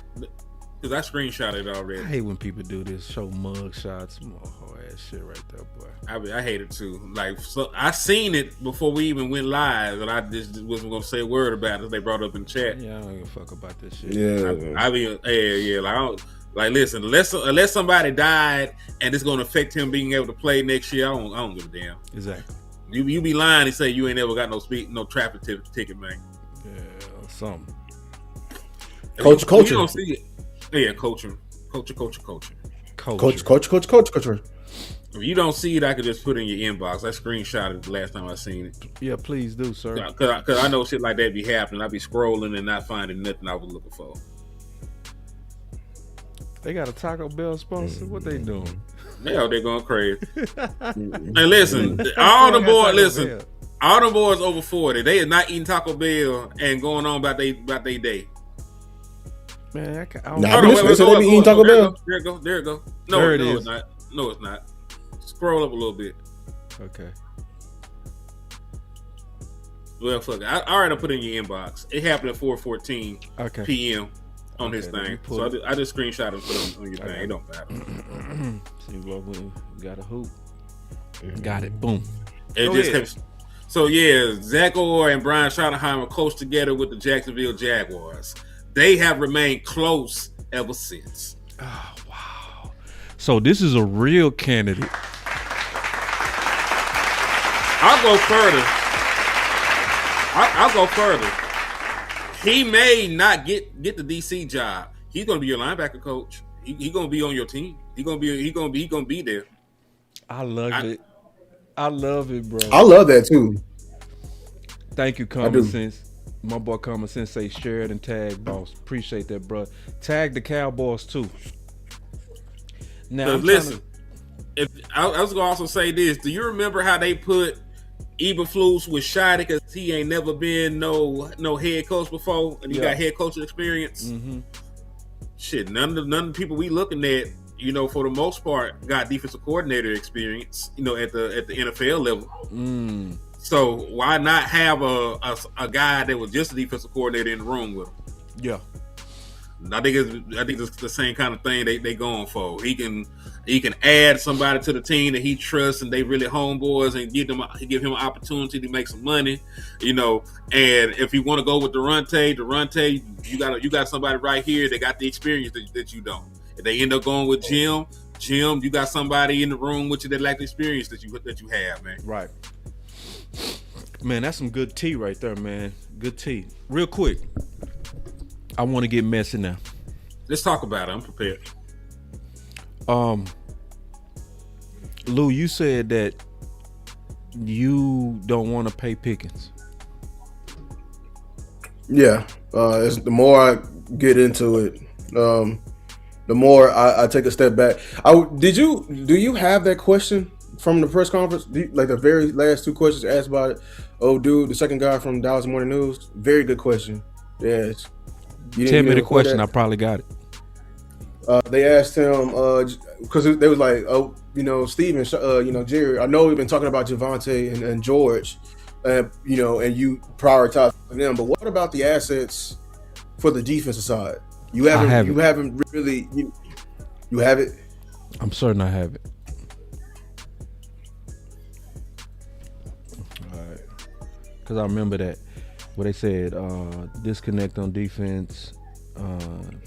Because I screenshotted it already.
I hate when people do this, show mug shots, some whole ass shit right there, boy.
I hate it too. Like, so I seen it before we even went live, and I just wasn't gonna say a word about it. They brought it up in the chat.
Yeah, I don't give a fuck about this shit.
Yeah,
I mean, yeah. Like, I don't, like, listen, unless somebody died and it's gonna affect him being able to play next year, I don't give a damn.
Exactly.
You be lying and say you ain't ever got no traffic ticket, man.
Yeah, something.
Culture.
You don't see it. Yeah, culture.
Coach.
If you don't see it, I could just put it in your inbox. I screenshotted the last time I seen it.
Yeah, please do, sir.
Because I know shit like that be happening. I be scrolling and not finding nothing I was looking for.
They got a Taco Bell sponsor. What they doing?
Yeah, they're going crazy. And listen, all the boys over 40. They are not eating Taco Bell and going on about they day.
Man,
they be eating Taco Bell.
There it go.
No,
it's not. No, it's not. Scroll up a little bit.
Okay.
Well, fuck it. I already put it in your inbox. It happened at 4:14 p.m. on his thing. So I just screenshot and put it on your thing. It don't matter.
See what we got a hoop. Got it. Boom.
So yeah, Zach Orr and Brian Schottenheimer coached together with the Jacksonville Jaguars. They have remained close ever since.
Oh, wow. So this is a real candidate.
I'll go further. He may not get the DC job. He's gonna be your linebacker coach. He gonna be on your team. He gonna be there.
I love it. I love it, bro.
I love that too.
Thank you, Common Sense. My boy Common Sense say share it and tag boss. Appreciate that, bro. Tag the Cowboys too. Now
listen, if I was gonna also say this, do you remember how they put Eberflus with Shotty because he ain't never been no head coach before and he got head coaching experience?
Mm-hmm.
Shit, none of the people we looking at, for the most part, got defensive coordinator experience, at the NFL level. So why not have a guy that was just a defensive coordinator in the room with him?
Yeah,
I think it's the same kind of thing they going for. He can add somebody to the team that he trusts and they really homeboys and give him an opportunity to make some money, And if you want to go with Durante, you got somebody right here that got the experience that you don't. If they end up going with Jim, you got somebody in the room with you that lack the experience that you have, man.
Right. Man, that's some good tea right there, man. Good tea. Real quick, I want to get messy now.
Let's talk about it. I'm prepared.
Lou, you said that you don't want to pay Pickens.
Yeah. The more I get into it, the more I take a step back. Do you have that question from the press conference? Like the very last two questions asked about it. Oh, dude, the second guy from Dallas Morning News. Very good question. Yes.
Tell me the question. I probably got it.
They asked him because they was like, oh, Steven, Jerry, I know we've been talking about Javonte and George, and you prioritize them, but what about the assets for the defensive side? You haven't really you have it.
I'm certain I have it. All right, because I remember that what they said, disconnect on defense.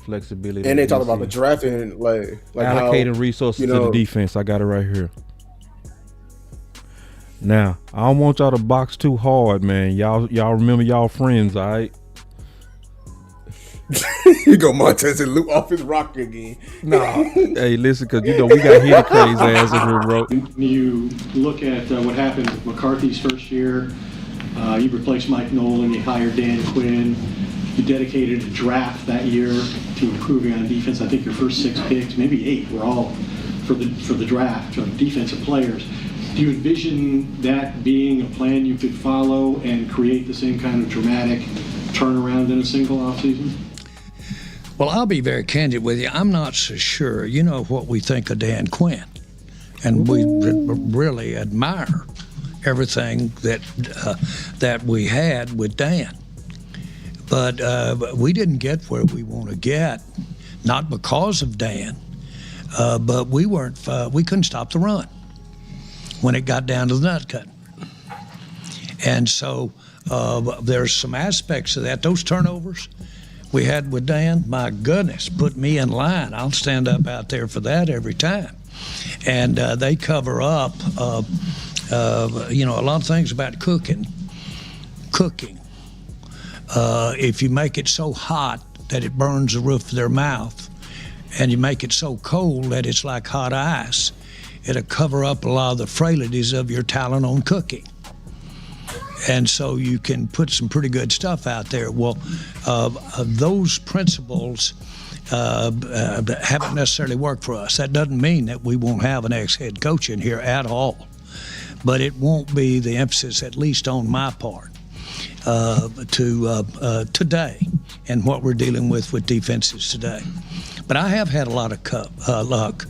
Flexibility,
and they talk about the drafting, like
allocating
how,
resources to the defense. I got it right here. Now, I don't want y'all to box too hard, man. Y'all remember y'all friends, all right?
You go Montez and Luke off his rock again.
Nah, hey, listen, because we got hit crazy ass in here, bro.
You look at what happened with McCarthy's first year. You replaced Mike Nolan. You hired Dan Quinn. You dedicated a draft that year to improving on defense. I think your first 6 picks, maybe 8, were all for the draft of defensive players. Do you envision that being a plan you could follow and create the same kind of dramatic turnaround in a single offseason?
Well, I'll be very candid with you. I'm not so sure. You know what we think of Dan Quinn, and we really admire everything that we had with Dan. But we didn't get where we want to get not because of Dan, but we couldn't stop the run when it got down to the nut cutting. And so there's some aspects of that. Those turnovers we had with Dan, my goodness, put me in line. I'll stand up out there for that every time. And they cover up, a lot of things about cooking. If you make it so hot that it burns the roof of their mouth, and you make it so cold that it's like hot ice, it'll cover up a lot of the frailties of your talent on cooking. And so you can put some pretty good stuff out there. Well, those principles haven't necessarily worked for us. That doesn't mean that we won't have an ex-head coach in here at all. But it won't be the emphasis, at least on my part, today and what we're dealing with defenses today. But I have had a lot of luck,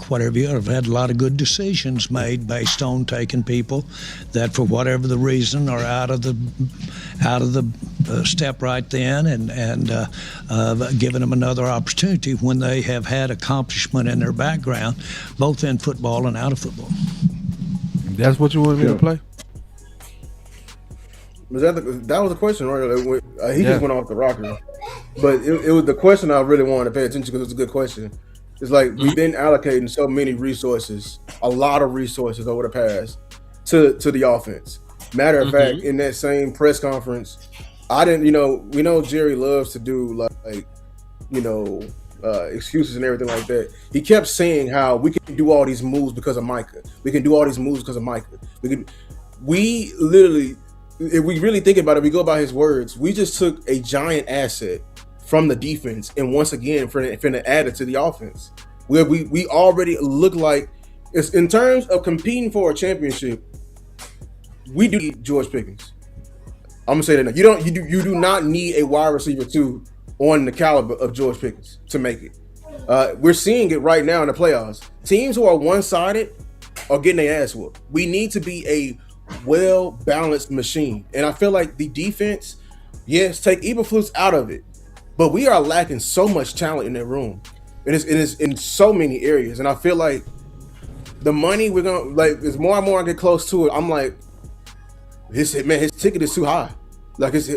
whatever you. I've had a lot of good decisions made based on taking people that, for whatever the reason, are out of the step right then, and giving them another opportunity when they have had accomplishment in their background, both in football and out of football.
That's what you wanted me to play?
Was that was the question, right? He just went off the rocker. But it was the question I really wanted to pay attention to because it was a good question. It's like we've been allocating so many resources, a lot of resources over the past to the offense. Matter of fact, in that same press conference, I didn't, we know Jerry loves to do excuses and everything like that. He kept saying how we can do all these moves because of Micah. We can do all these moves because of Micah. We literally, if we really think about it, we go by his words. We just took a giant asset from the defense and once again finna add it to the offense. Where we already look like, it's in terms of competing for a championship, we do need George Pickens. I'm gonna say that now. You do not need a wide receiver 2 on the caliber of George Pickens to make it. We're seeing it right now in the playoffs. Teams who are one-sided are getting their ass whooped. We need to be a well-balanced machine. And I feel like the defense, yes, take Eberflus out of it, but we are lacking so much talent in that room. It is in so many areas. And I feel like the money we're going to, as more and more I get close to it, I'm like, his ticket is too high. Like, it's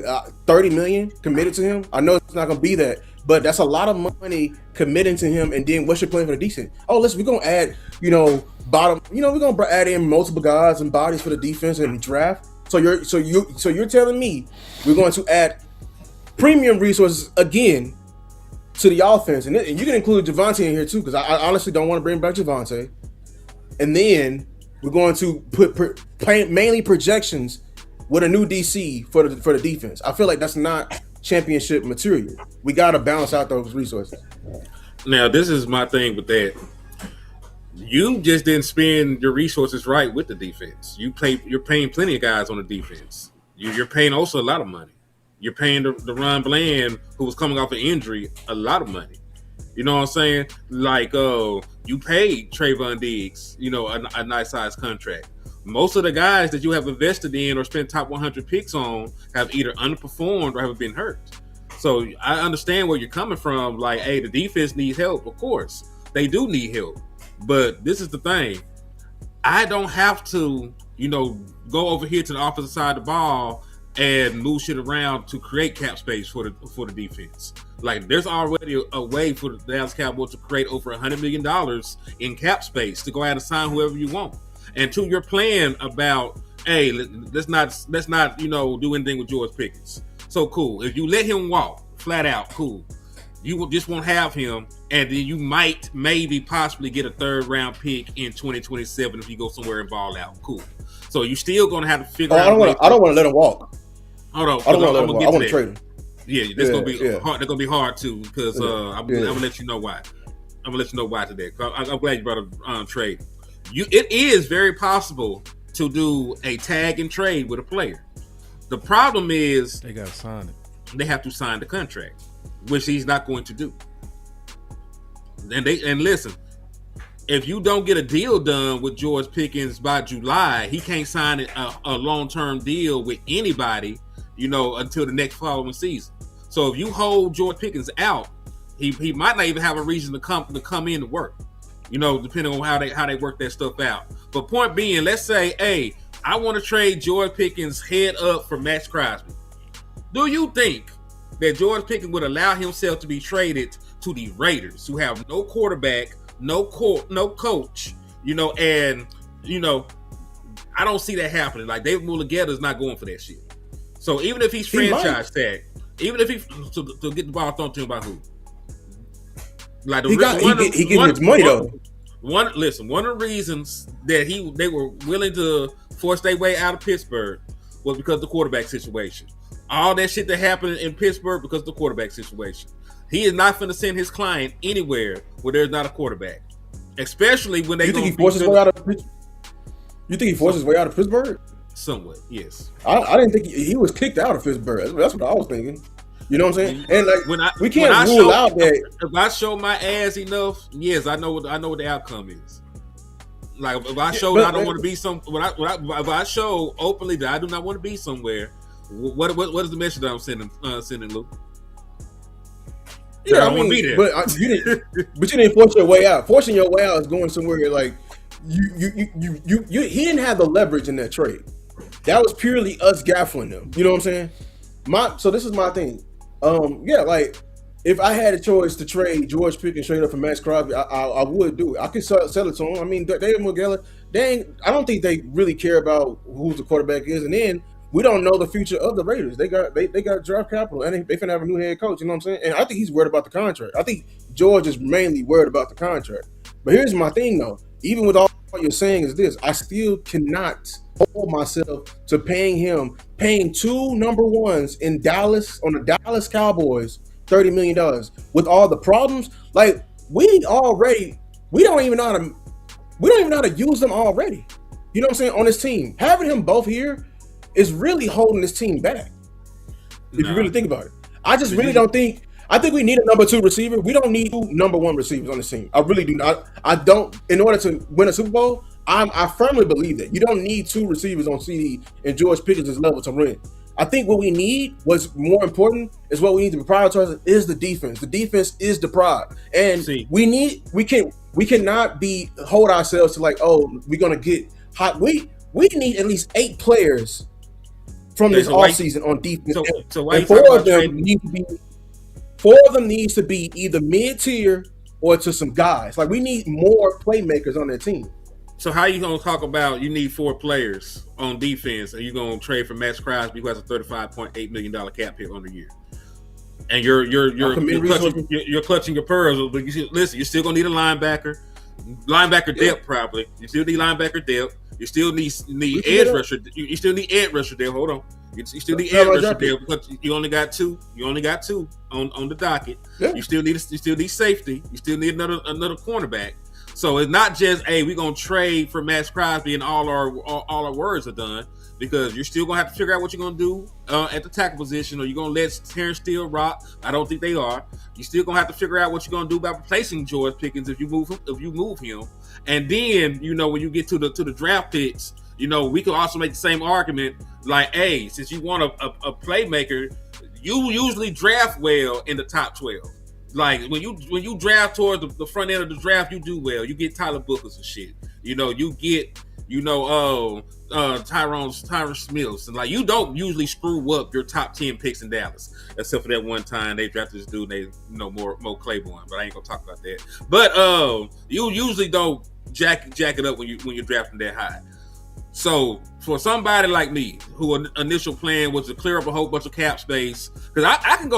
30 million committed to him. I know it's not going to be that, but that's a lot of money committing to him. And then what's your plan for the decent? Oh, listen, we're going to add, we're going to add in multiple guys and bodies for the defense and draft. So you're telling me we're going to add premium resources again to the offense, and you can include Javonte in here too, because I honestly don't want to bring back Javonte. And then we're going to put mainly projections with a new DC for the defense. I feel like that's not championship material. We got to balance out those resources.
Now, this is my thing with that. You just didn't spend your resources right with the defense. You're paying plenty of guys on the defense. You're paying also a lot of money. You're paying the Ron Bland, who was coming off an injury, a lot of money. You know what I'm saying? Like, you paid Trayvon Diggs, a nice size contract. Most of the guys that you have invested in or spent top 100 picks on have either underperformed or have been hurt. So I understand where you're coming from. Like, hey, the defense needs help. Of course, they do need help. But this is the thing. I don't have to, go over here to the offensive side of the ball and move shit around to create cap space for the defense. Like, there's already a way for the Dallas Cowboys to create over $100 million in cap space to go out and sign whoever you want. And to your plan about, hey, let's not do anything with George Pickens. So cool. If you let him walk flat out, cool. You just won't have him, and then you might possibly get a 3rd round pick in 2027 if you go somewhere and ball out. Cool. So you're still gonna have to figure out.
I don't want to let him walk.
Hold on.
I don't want to let him walk. I want to trade him.
Yeah, that's gonna be hard. That's gonna be hard too, because I'm gonna let you know why. I'm gonna let you know why today. I'm glad you brought up trade. It is very possible to do a tag and trade with a player. The problem is
they got to sign it.
They have to sign the contract, which he's not going to do. And listen, if you don't get a deal done with George Pickens by July, he can't sign a long-term deal with anybody, until the next following season. So if you hold George Pickens out, He might not even have a reason to come in to work. You know, depending on how they work that stuff out. But point being, let's say, hey, I want to trade George Pickens head up for Max Crosby. Do you think that George Pickens would allow himself to be traded to the Raiders, who have no quarterback, no coach, you know, and you know, I don't see that happening. Like David Mulugeta is not going for that shit. So even if he's franchise tag, even if he to get the ball thrown to him by who? Like
he getting his money though.
One of the reasons that they were willing to force their way out of Pittsburgh was because of the quarterback situation. All that shit that happened in Pittsburgh because of the quarterback situation. He is not finna send his client anywhere where there's not a quarterback, especially when they.
You think he forced his way out of? You think he forced his way out of Pittsburgh?
Somewhat, yes.
I didn't think he was kicked out of Pittsburgh. That's what I was thinking. You know what I'm saying? And like
we can't rule out that if I show my ass enough, yes, I know what the outcome is. Like if I show that I don't want to be if I show openly that I do not want to be somewhere, what is the message that I'm sending, Luke?
Yeah, I mean, be there. But you didn't force your way out. Forcing your way out is going somewhere like you he didn't have the leverage in that trade. That was purely us gaffling them. You know what I'm saying? So this is my thing. Like if I had a choice to trade George Pickens straight up for Max Crosby, I would do it. I could sell it to him. I mean, David Mulugeta, I don't think they really care about who the quarterback is, and then we don't know the future of the Raiders. They got draft capital, and they finna have a new head coach. You know what I'm saying? And I think he's worried about the contract. I think George is mainly worried about the contract. But here's my thing, though. Even with all you're saying is this, I still cannot hold myself to paying two number ones in Dallas on the Dallas Cowboys $30 million with all the problems. Like we don't even know how to use them already. You know what I'm saying? On this team, having him both here is really holding this team back. If you really think about it, I just really don't think. I think we need a number 2 receiver. We don't need 2 number 1 receivers on this team. I really do not. I don't. In order to win a Super Bowl, I firmly believe that you don't need 2 receivers on CD and George Pickens' level to win. I think what we need, what's more important, is what we need to prioritize is the defense. The defense is the pride, and we cannot hold ourselves to like, oh, we're gonna get hot. We need at least 8 players from this offseason on defense. And 4 of them needs to be either mid-tier or to some guys. Like we need more playmakers on that team.
So how you gonna talk about you need 4 players on defense and you gonna trade for Max Crosby, who has a $35.8 million cap hit on the year, and you're clutching your pearls, but you're still gonna need a linebacker depth probably. You still need linebacker depth. You still need edge rusher. You still need edge rusher depth. Hold on. You still need edge rusher depth because you only got 2. You only got 2 on the docket. Yeah. You still need safety. You still need another cornerback. So it's not just, hey, we're gonna trade for Max Crosby and all our words are done, because you're still gonna have to figure out what you're gonna do at the tackle position, or you're gonna let Terrence Steele rock. I don't think they are. You're still gonna have to figure out what you're gonna do about replacing George Pickens if you move him. And then when you get to the draft picks, we can also make the same argument like, hey, since you want a playmaker, you usually draft well in the top 12. Like when you draft towards the front end of the draft, you do well. You get Tyler Bookers and shit. You get Tyron Smith, and like you don't usually screw up your top 10 picks in Dallas, except for that one time they drafted this dude named Mo Claiborne, but I ain't gonna talk about that. But you usually don't jack it up when you're drafting that high. So for somebody like me, who initial plan was to clear up a whole bunch of cap space, because I can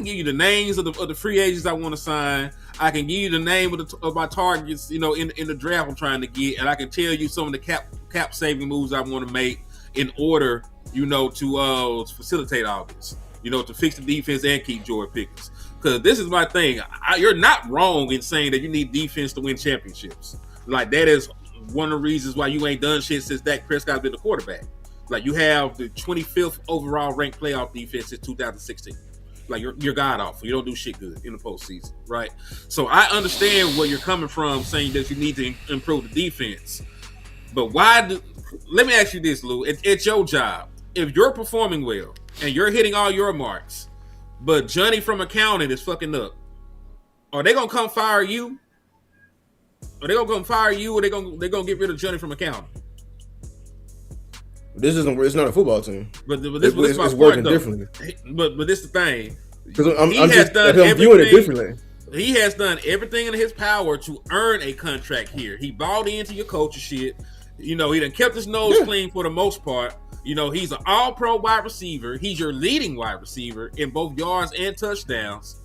give you the names of the free agents I want to sign. I can give you the name of my targets, in the draft I'm trying to get, and I can tell you some of the cap saving moves I want to make in order, to facilitate all this, to fix the defense and keep George Pickens. Because this is my thing. You're not wrong in saying that you need defense to win championships. Like that is one of the reasons why you ain't done shit since Dak Prescott's been the quarterback. Like you have the 25th overall ranked playoff defense since 2016. Like you're god awful. You don't do shit good in the postseason, right? So I understand where you're coming from, saying that you need to improve the defense. But let me ask you this, Lou. It's your job. If you're performing well and you're hitting all your marks, but Johnny from accounting is fucking up, Are they gonna come fire you? Are they gonna come fire you, or they gonna get rid of Johnny from accounting?
It's not a football team.
But this is
it's working differently.
But this is the thing.
Because I'm viewing it differently.
He has done everything in his power to earn a contract here. He bought into your culture shit. You know, he done kept his nose clean for the most part. You know, he's an all-pro wide receiver. He's your leading wide receiver in both yards and touchdowns.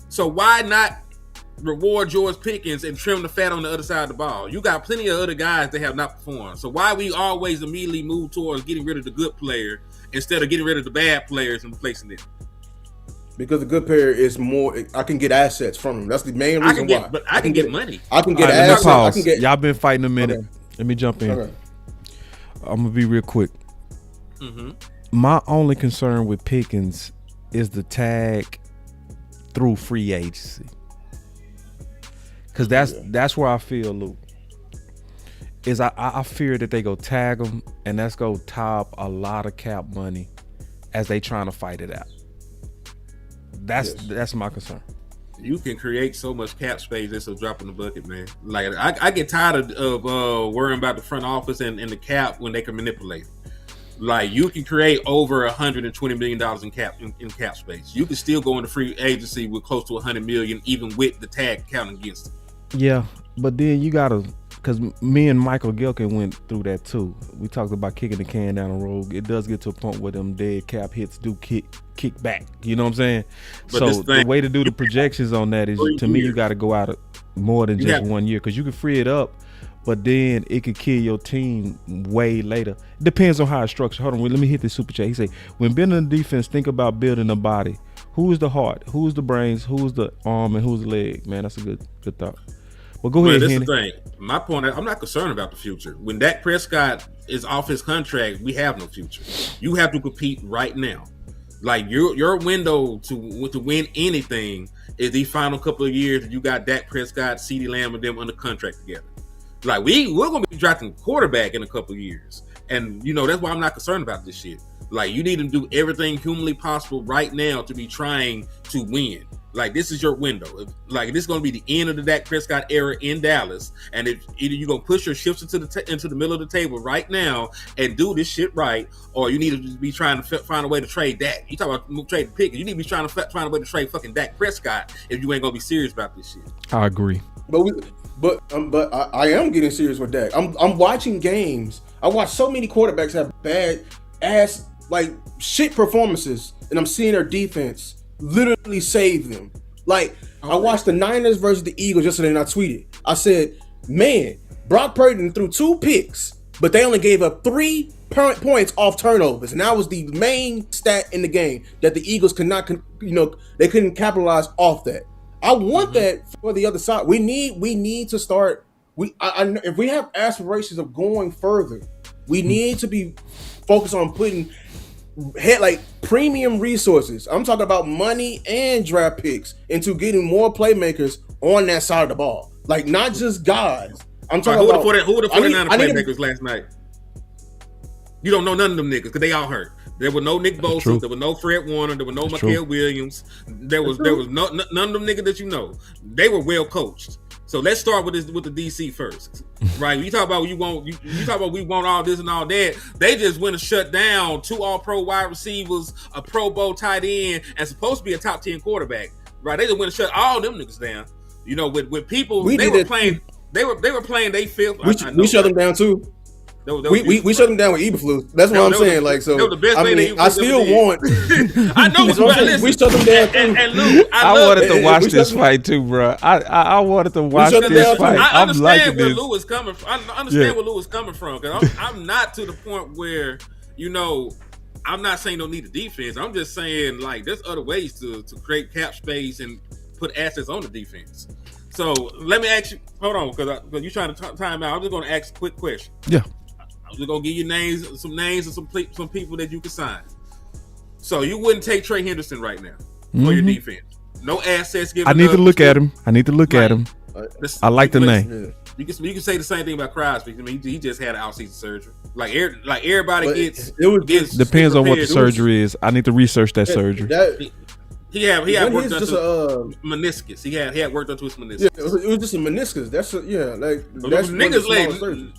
So why not reward George Pickens and trim the fat on the other side of the ball? You got plenty of other guys that have not performed. So why we always immediately move towards getting rid of the good player instead of getting rid of the bad players and replacing them?
Because the good player is more. I can get assets from him. That's the main reason why.
But I can get money.
I can get assets. I can get.
Y'all been fighting a minute.
Okay.
Let me jump in.
Okay.
I'm gonna be real quick.
Mm-hmm.
My only concern with Pickens is the tag through free agency, because that's where I feel, Luke. Is I fear that they go tag him, and that's go top a lot of cap money as they trying to fight it out. That's my concern.
You can create so much cap space just a drop in the bucket, man. Like I get tired of worrying about the front office and the cap when they can manipulate. Like you can create over $120 million in cap space. You can still go into free agency with close to $100 million, even with the tag counting against it.
Yeah, but then you gotta, because me and Michael Gilkin went through that too. We talked about kicking the can down the road. It does get to a point where them dead cap hits do kick back. You know what I'm saying?
But
so the way to do the projections on that is, to me, you got to go out more than just 1 year, because you can free it up, but then it could kill your team way later. It depends on how it's structured. Hold on, let me hit this super chat. He say, when building the defense, think about building the body. Who is the heart? Who's the brains? Who's the arm? And who's the leg? Man, that's a good thought. Well, go ahead,
This is
Henny.
the thing. My point, I'm not concerned about the future. When Dak Prescott is off his contract, we have no future. You have to compete right now. Like your window to win anything is these final couple of years that you got Dak Prescott, CeeDee Lamb, and them under contract together. Like we're gonna be drafting a quarterback in a couple of years, and you know that's why I'm not concerned about this shit. Like you need to do everything humanly possible right now to be trying to win. Like this is your window. Like this is going to be the end of the Dak Prescott era in Dallas, and if either you're going to push your chips into the middle of the table right now and do this shit right, or you need to be trying to find a way to trade Dak. You talk about trading Pickens. You need to be trying to find a way to trade fucking Dak Prescott if you ain't going to be serious about this shit.
I agree.
But I am getting serious with Dak. I'm watching games. I watch so many quarterbacks have bad ass like shit performances, and I'm seeing their defense literally save them. Like I watched the Niners versus the Eagles yesterday, and I tweeted. I said, "Man, Brock Purdy threw 2 picks, but they only gave up 3 points off turnovers, and that was the main stat in the game that the Eagles could not, they couldn't capitalize off that. I want that for the other side. We need to start. If we have aspirations of going further, we need to be focused on putting premium resources. I'm talking about money and draft picks into getting more playmakers on that side of the ball. Like not just guys. I'm talking about
who were the 49ers playmakers last night? You don't know none of them niggas because they all hurt. There were no Nick Bosa. There was no Fred Warner. There was no Mikael Williams. There was none of them niggas that you know. They were well coached. So let's start with the DC first, right? You talk about we want all this and all that. They just went and shut down 2 All-Pro wide receivers, a Pro Bowl tight end, and supposed to be a top 10 quarterback, right? They just went and shut all them niggas down. You know, with people they were playing they feel.
We shut them down too. We shut them down with Eberflus. That's what I'm saying. Like so, I still want.
I know.
We shut them down too.
And Lou,
I wanted to watch this fight too, bro. I wanted to watch this fight.
I
I'm liking
where
this.
Lou is coming from. I understand where Lou is coming from because I'm not to the point where I'm not saying don't need a defense. I'm just saying like there's other ways to create cap space and put assets on the defense. So let me ask you. Hold on, because you're trying to time out. I'm just going to ask a quick question.
Yeah.
I'm just gonna give you some names of some people that you can sign. So you wouldn't take Trey Henderson right now for your defense. No assets given.
I need to look at him. I like the name.
You can say the same thing about Crosby. I mean, he just had an outseason surgery. Like everybody gets.
Depends on what the surgery is. I need to research that surgery.
He had worked
just
onto meniscus. He had worked onto his meniscus.
Yeah, it was just a meniscus. That's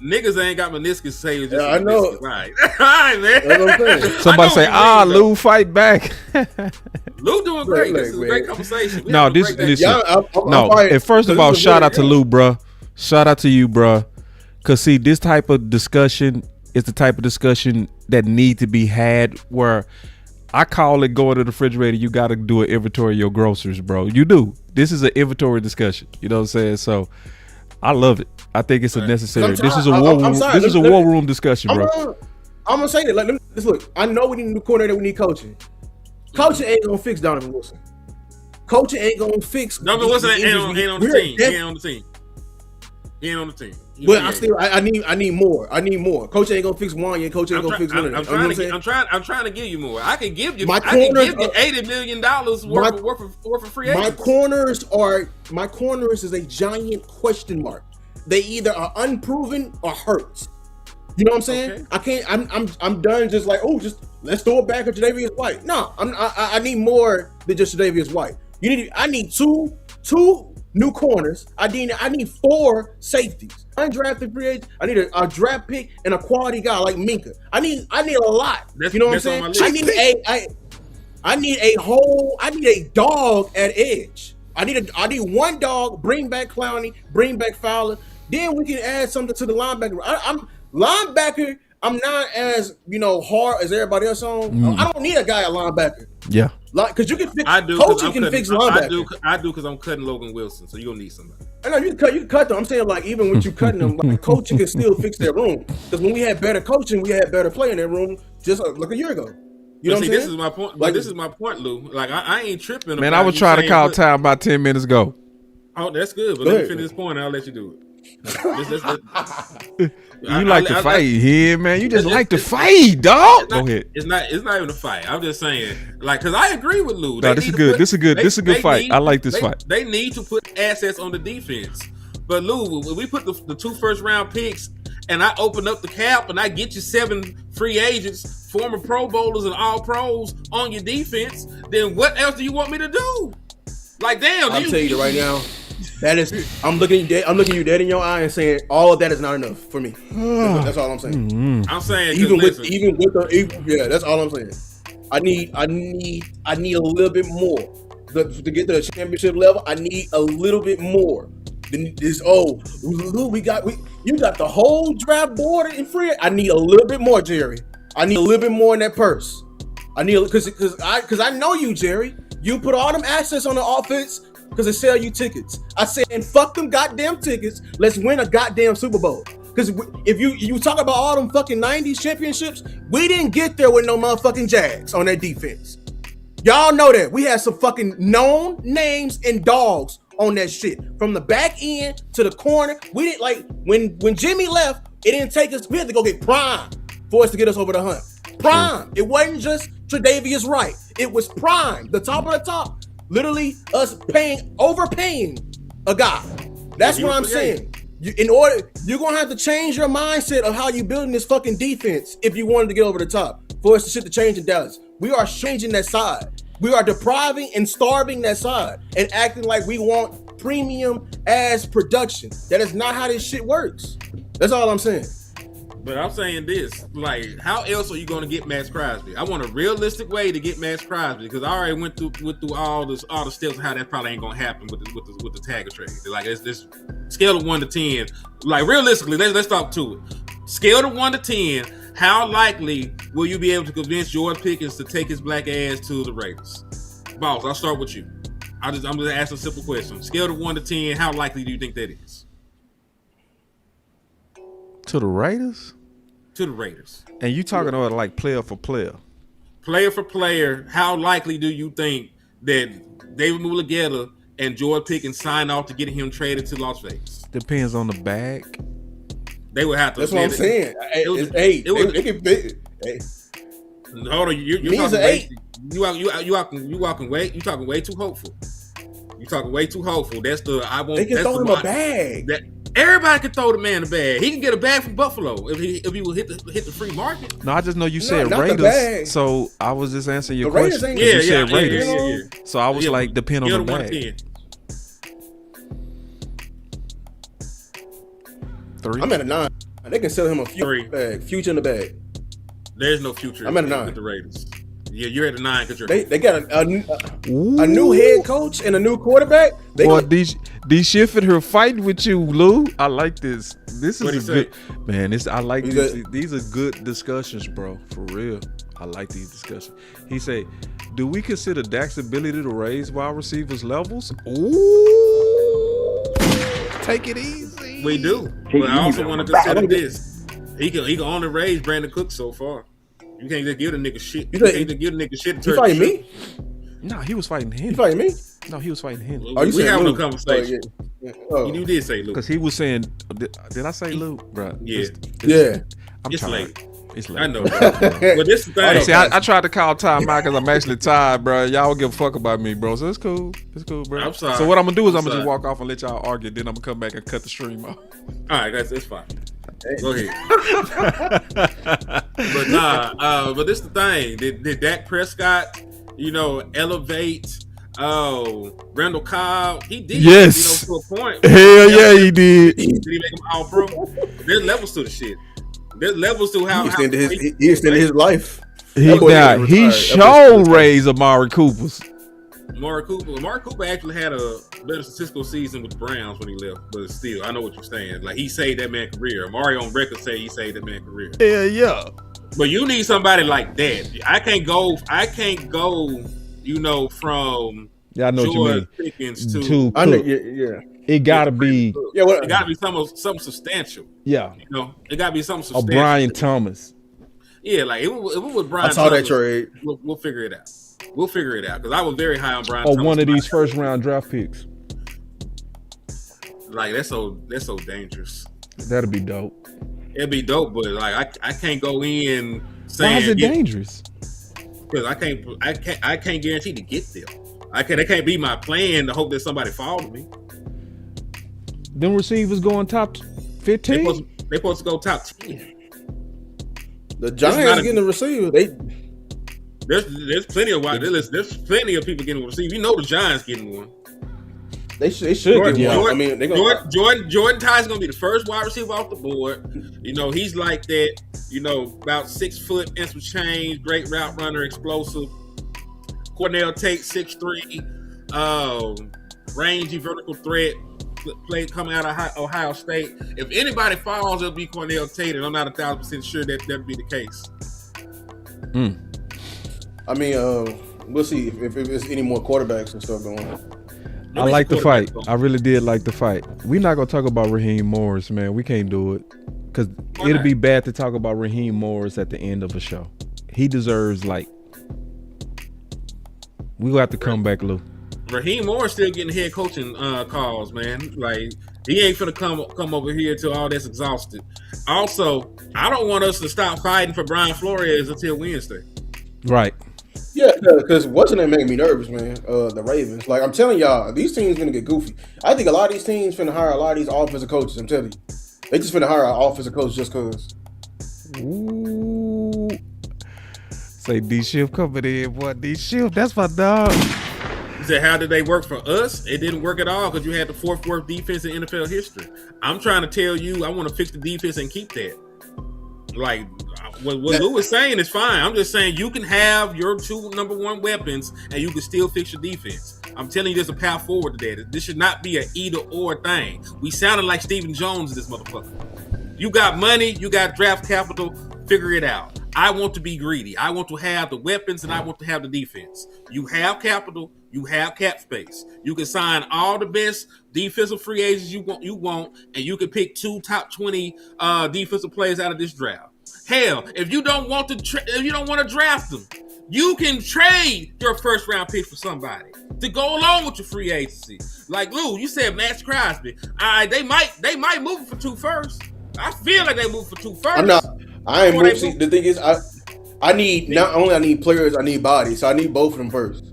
Niggas ain't got meniscus. Say it's just
I know.
Meniscus. Right, all right, man.
That's what I'm saying.
Somebody say, Lou, fight back.
Lou doing great. This is a great conversation.
No, and first of all, shout out to Lou, bro. Shout out to you, bro. Cause see, this type of discussion is the type of discussion that need to be had. Where I call it going to the refrigerator. You got to do an inventory of your groceries, bro. You do. This is an inventory discussion. You know what I'm saying? So I love it. I think it's a necessary. This is a war room. This is a war room discussion, bro.
I'm gonna say that. Let's look. I know we need a new coordinator. We need coaching. Coaching ain't gonna fix Donovan Wilson. Coaching ain't gonna fix.
Donovan Wilson ain't on the team. He ain't on the team. He ain't on the team.
But I need more. I need more. Coach ain't gonna fix one. Coach ain't gonna fix one.
I'm trying to give you more. I can give you $80 million worth of free agents. My corners is a giant question mark. They either are unproven or hurt. You know what I'm saying? Okay. I'm done just like, let's throw it back at Tre'Davious White. No, I need more than just Tre'Davious White. I need two new corners. I need 4 safeties. Undrafted free agent. I need a draft pick and a quality guy like Minka. I need a lot. You know what I'm saying? I need a dog at edge. I need one dog. Bring back Clowney. Bring back Fowler. Then we can add something to the linebacker. Linebacker. I'm not as hard as everybody else on. I don't need a guy at linebacker.
Yeah.
Because you can fix. Coaching can fix linebacker.
I do because I'm cutting Logan Wilson, so you don't need somebody.
I know you can cut them. I'm saying even with you cutting them, coaching can still fix their room. Because when we had better coaching, we had better play in their room just like a year ago. You know what I'm saying?
This is my point. This is my point, Lou. I ain't tripping.
Man, I was trying to call time about 10 minutes ago.
Oh, that's good. But let me finish this point, and I'll let you do it.
You like to fight here, man. You just like to fight, dog. Go ahead.
It's not even a fight. I'm just saying, because I agree with Lou.
No, this is good. This is a good fight. I like this fight.
They need to put assets on the defense. But Lou, when we put the 2 first-round picks, and I open up the cap, and I get you 7 free agents, former Pro Bowlers and All Pros on your defense, then what else do you want me to do? Damn.
I'll tell you right now. That is, I'm looking you dead in your eye and saying all of that is not enough for me. That's all I'm saying.
Mm-hmm.
I'm saying
that's all I'm saying. I need a little bit more to get to the championship level. I need a little bit more than this. You got the whole draft board in free. I need a little bit more, Jerry. I need a little bit more in that purse. I need because I know you, Jerry. You put all them assets on the offense. Because they sell you tickets. I said, and fuck them goddamn tickets. Let's win a goddamn Super Bowl. Because if you talk about all them fucking 90s championships, we didn't get there with no motherfucking Jags on that defense. Y'all know that. We had some fucking known names and dogs on that shit. From the back end to the corner. We didn't when Jimmy left, it didn't take us. We had to go get Prime for us to get us over the hump. Prime. It wasn't just Tre'Davious White. It was Prime. The top of the top. Literally us overpaying a guy. That's what I'm saying. You're gonna have to change your mindset of how you building this fucking defense if you wanted to get over the top. For us to change in Dallas, we are changing that side. We are depriving and starving that side and acting like we want premium ass production. That is not how this shit works. That's all I'm saying.
But I'm saying this, how else are you going to get Max Crosby? I want a realistic way to get Max Crosby because I already went through all the steps of how that probably ain't going to happen with the Taggart trade. It's this scale of 1 to 10. Realistically, let's talk to it. Scale of 1 to 10. How likely will you be able to convince George Pickens to take his black ass to the Raiders? Boss, I'll start with you. I'm just asking a simple question. Scale of 1 to 10. How likely do you think that is?
To the Raiders?
To the Raiders.
And you talking about player for player?
Player for player, how likely do you think that David Mulugeta and George Pickens sign off to getting him traded to Las Vegas?
Depends on the bag.
They would have to.
That's what I'm saying. It can fit.
Hold on, you're talking way. You talking way too hopeful. You talking way too hopeful. That's the I won't.
They can throw him a bag.
Everybody can throw the man a bag. He can get a bag from Buffalo if he will hit the free market.
No, I just know you said
not the
Raiders,
bag.
so I was just answering your
The Raiders
question.
ain't-
You said Raiders,
yeah.
so I was like, depend on
You're
the
the
bag. 3.
I'm at a 9. They can sell him a future in the bag.
There's no future.
I'm at a 9
with the Raiders. Yeah, you're at a 9 because
they got a new head coach and a new quarterback.
Boy, these Shifted here fighting with you, Lou. I like this. This
What'd
is
he
a good
say?
man. I like
He's
this.
good.
These are good discussions, bro. For real. I like these discussions. He said, "Do we consider Dak's ability to raise wide receivers levels?" Ooh, take it easy.
We do,
Take
but
it
I also
easy.
want to consider this. He can only raise Brandon Cooks so far. You can't just give the nigga shit. You can't just give the nigga shit.
You fighting me?
No, he was fighting him.
You fighting me?
No, he was fighting him.
Oh, you
we
said
having a
Luke.
conversation.
Oh, yeah. Oh.
You did say Luke.
Because he was saying, did I say Lou, bro?
Yeah.
I'm
It's
tired.
late.
It's late.
I know. But this is the thing.
See, I tried to call time out because I'm actually tired, bro. Y'all don't give a fuck about me, bro. So it's cool. It's cool, bro.
I'm sorry.
So what I'm gonna do is
I'm
I'm gonna just
sorry.
walk off and let y'all argue. Then I'm gonna come back and cut the stream off.
All right, that's fine. Go ahead. But nah, but this is the thing. Did Dak Prescott, elevate Randall Cobb? He did.
Yes.
To a point.
Hell yeah, he did.
Did he make him all pro? There's levels to the shit. There's levels to how
He extended his life.
He
That boy
died.
retired.
He
That
showed raised Amari Cooper's.
Amari Cooper actually had a better statistical season with the Browns when he left, but still, I know what you're saying. Like, he saved that man's career. Amari on record say he saved that man's career.
Yeah, yeah.
But you need somebody like that. I can't go, from
Yeah, I know what you
George
mean.
Pickens to
Cook. It gotta be.
it gotta be something substantial.
Yeah.
It gotta be something
A
substantial.
Brian Thomas.
Yeah, like if it was Brian
I saw that
Thomas,
trade.
We'll figure it out. We'll figure it out because I was very high on Brian
Or
Thomas.
one of these first round draft picks.
Like that's so dangerous.
That'd be dope.
It'd be dope, but like I can't go in saying
Why is it dangerous?
because I can't guarantee to get there. That can't be my plan to hope that somebody follow me.
Them receivers going top 15.
They supposed to go top 10.
The Giants getting the receiver.
There's plenty of there's plenty of people getting a receiver. You know the Giants getting one.
They should get one. I mean, they gonna
Jordan Ty's gonna be the first wide receiver off the board. He's like that. About 6 foot and some change. Great route runner, explosive. Cornell Tate 6'3", rangy vertical threat. Played coming out of Ohio State. If anybody falls, it'll be Cornell Tate, and I'm not 1,000% sure that'd be the case.
I mean, we'll see if there's any more quarterbacks and stuff going on.
I like the fight. I really did like the fight. We're not gonna talk about Raheem Morris, man. We can't do it because it'll be bad to talk about Raheem Morris at the end of a show. He deserves we gonna have to come back, Lou.
Raheem Morris still getting head coaching calls, man. Like he ain't finna come over here till all that's exhausted. Also, I don't want us to stop fighting for Brian Flores until Wednesday.
Right.
Yeah, because wasn't that making me nervous, man? The Ravens. Like I'm telling y'all, these teams gonna get goofy. I think a lot of these teams finna hire a lot of these offensive coaches. I'm telling you, they just finna hire an offensive coach just cause.
Ooh. Say D Shift coming in, boy. D Shift, that's my dog.
He said, how did they work for us? It didn't work at all because you had the fourth worst defense in NFL history. I'm trying to tell you, I want to fix the defense and keep that. Like, what Lou is saying is fine. I'm just saying you can have your 2 number 1 weapons and you can still fix your defense. I'm telling you, there's a path forward to that. This should not be an either or thing. We sounded like Stephen Jones in this motherfucker. You got money, you got draft capital, figure it out. I want to be greedy. I want to have the weapons and I want to have the defense. You have capital, you have cap space. You can sign all the best defensive free agents you want, and you can pick 2 top 20 defensive players out of this draft. Hell, if you don't want to draft them, you can trade your first round pick for somebody to go along with your free agency. Like Lou, you said Max Crosby. All right, they might move for 2 first. I feel like they move for 2 first.
I ain't moving. See, the thing is, I need not only I need players, I need bodies. So I need both of them first.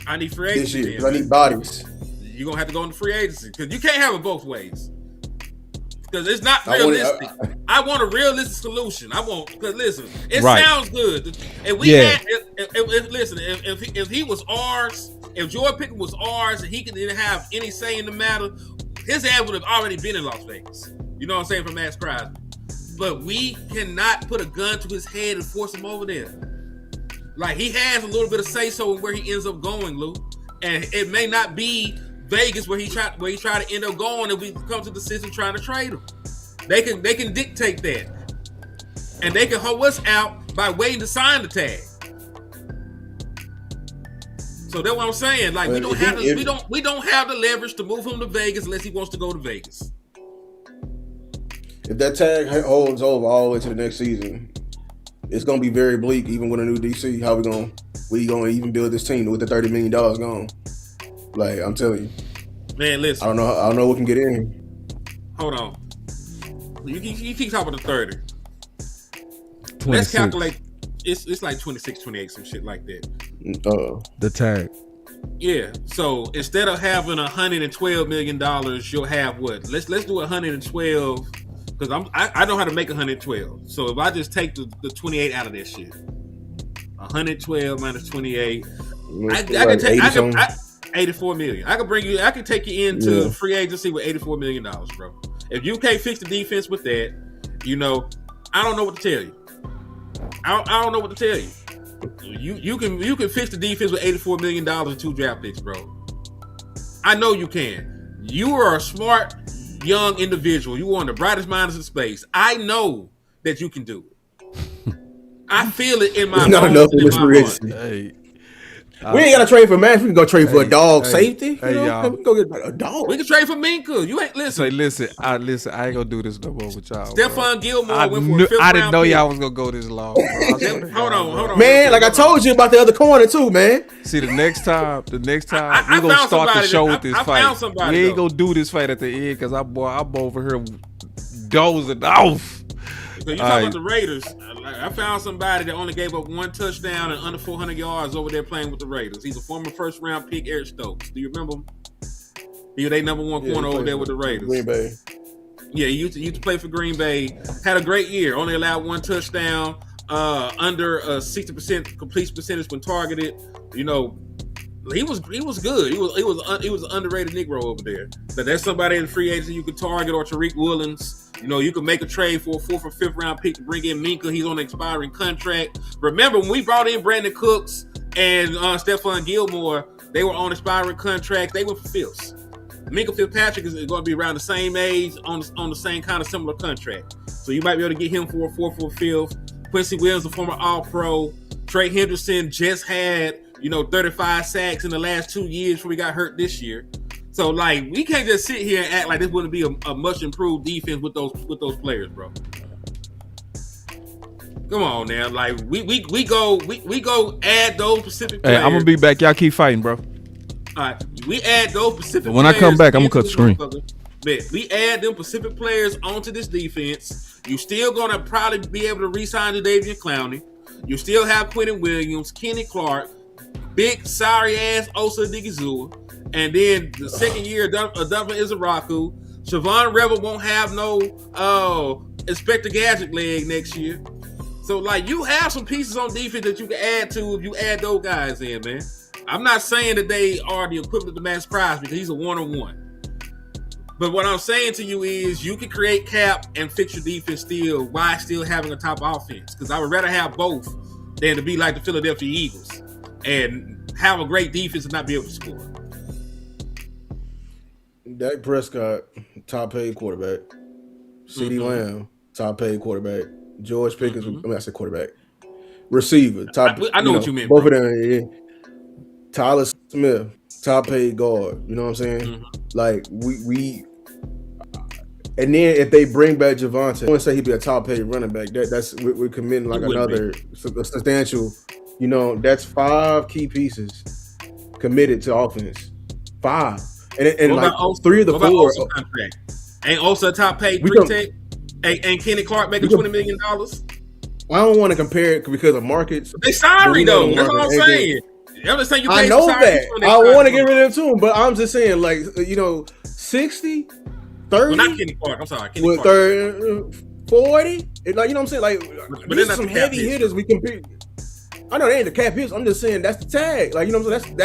I need free
this
agency.
year, I need bodies.
You're gonna have to go into free agency because you can't have it both ways. Because it's not realistic. I want a realistic solution. Because listen, it sounds good. If we had, if he was ours, if Jordan Pickens was ours, and he didn't have any say in the matter, his ass would have already been in Las Vegas. You know what I'm saying, for Max Crosby. But we cannot put a gun to his head and force him over there. Like, he has a little bit of say so in where he ends up going, Lou, and it may not be Vegas where he try to end up going if we come to the system trying to trade him. They can dictate that, and they can hold us out by waiting to sign the tag. So that's what I'm saying. Like, we don't have the leverage to move him to Vegas unless he wants to go to Vegas.
If that tag holds over all the way to the next season, it's gonna be very bleak. Even with a new DC, how we gonna even build this team with the $30 million gone? Like, I'm telling you,
man. Listen,
I don't know what can get in.
Hold on, you keep talking about the 30.
26.
Let's calculate. It's like 26, 28, some shit like that.
The tag.
Yeah. So instead of having $112 million, you'll have what? Let's do 112. Because I know how to make 112. So if I just take the 28 out of that shit, 112 minus 28, I can take 84 million. I can take you into free agency with $84 million, bro. If you can't fix the defense with that, I don't know what to tell you. I don't know what to tell you. You can fix the defense with $84 million and 2 draft picks, bro. I know you can. You are a smart young individual. You are one of the brightest minds in space. I know that you can do it. I feel it in my
not enough in this free agency. We ain't gotta trade for Max. We can go trade for a dog safety.
Y'all.
We can go get a dog.
We can trade for Minkah. You ain't listen.
I ain't gonna do this no more with y'all.
Stephon Gilmore
I
went for a 5th
didn't
round
know
pick.
y'all was gonna go this long. Bro.
Hold on.
Man, like I told you about the other corner too, man.
See, the next time we're gonna start the show with this fight. We ain't gonna do this fight at the end because I'm over here dozing off.
So you talking about the Raiders? I found somebody that only gave up 1 touchdown and under 400 yards over there playing with the Raiders. He's a former 1st round pick, Eric Stokes. Do you remember him? He was their number 1 corner over there with the Raiders.
Green Bay.
Yeah, he used to play for Green Bay. Had a great year. Only allowed 1 touchdown. Under a 60% completion percentage when targeted. He was good. He was an underrated Negro over there. But that's somebody in free agency you could target, or Tariq Woollens. You could make a trade for a 4th or 5th round pick to bring in Minkah. He's on an expiring contract. Remember when we brought in Brandon Cooks and Stephon Gilmore, they were on expiring contracts. They went for 5ths. Minkah Fitzpatrick is going to be around the same age on the same kind of similar contract. So you might be able to get him for a 4th or 5th. Quincy Williams, a former All-Pro. Trey Henderson just had 35 sacks in the last 2 years before he got hurt this year. So, like, we can't just sit here and act like this wouldn't be a much improved defense with those players, bro. Come on now, like we go add those specific players.
Hey, I'm gonna be back. Y'all keep fighting, bro.
All right, we add those specific.
When
players
I come back, I'm gonna cut the screen.
We add them Pacific players onto this defense. You still gonna probably be able to re-sign Jadeveon Clowney. You still have Quentin Williams, Kenny Clark, big sorry ass Osa Odigizua. And then the second year, Duncan Izaraku. Siobhan Rebel won't have no Inspector Gadget leg next year. So, like, you have some pieces on defense that you can add to if you add those guys in, man. I'm not saying that they are the equivalent to Max Crosby because he's a one-on-one. But what I'm saying to you is you can create cap and fix your defense still while still having a top offense. Because I would rather have both than to be like the Philadelphia Eagles and have a great defense and not be able to score.
Dak Prescott, top paid quarterback. CeeDee Lamb, top paid quarterback. George Pickens, I said quarterback. Receiver, top.
I know what you meant.
Both of them. Yeah. Tyler Smith, top paid guard. You know what I'm saying? Like we. And then if they bring back Javonte, I wouldn't say he'd be a top paid running back. That's we're committing like another substantial. That's 5 key pieces committed to offense. 5. And like
Osa?
3 of the 4.
Osa contract? Ain't Osa top paid 3 tech? Ain't Kenny Clark making $20 million?
I don't want to compare it because of markets.
They sorry though. That's what I'm saying. I'm just saying you
I know that. I want to get rid of them too, but I'm just saying, like, 60 30.
Well, not Kenny Clark. I'm sorry, Kenny
With
Clark.
40. Like, you know what I'm saying? Like,
But
these
they're
are some
not the cap
heavy
hits.
hitters we compete. I know they ain't the cap hits. I'm just saying that's the tag. Like, you know what I'm saying?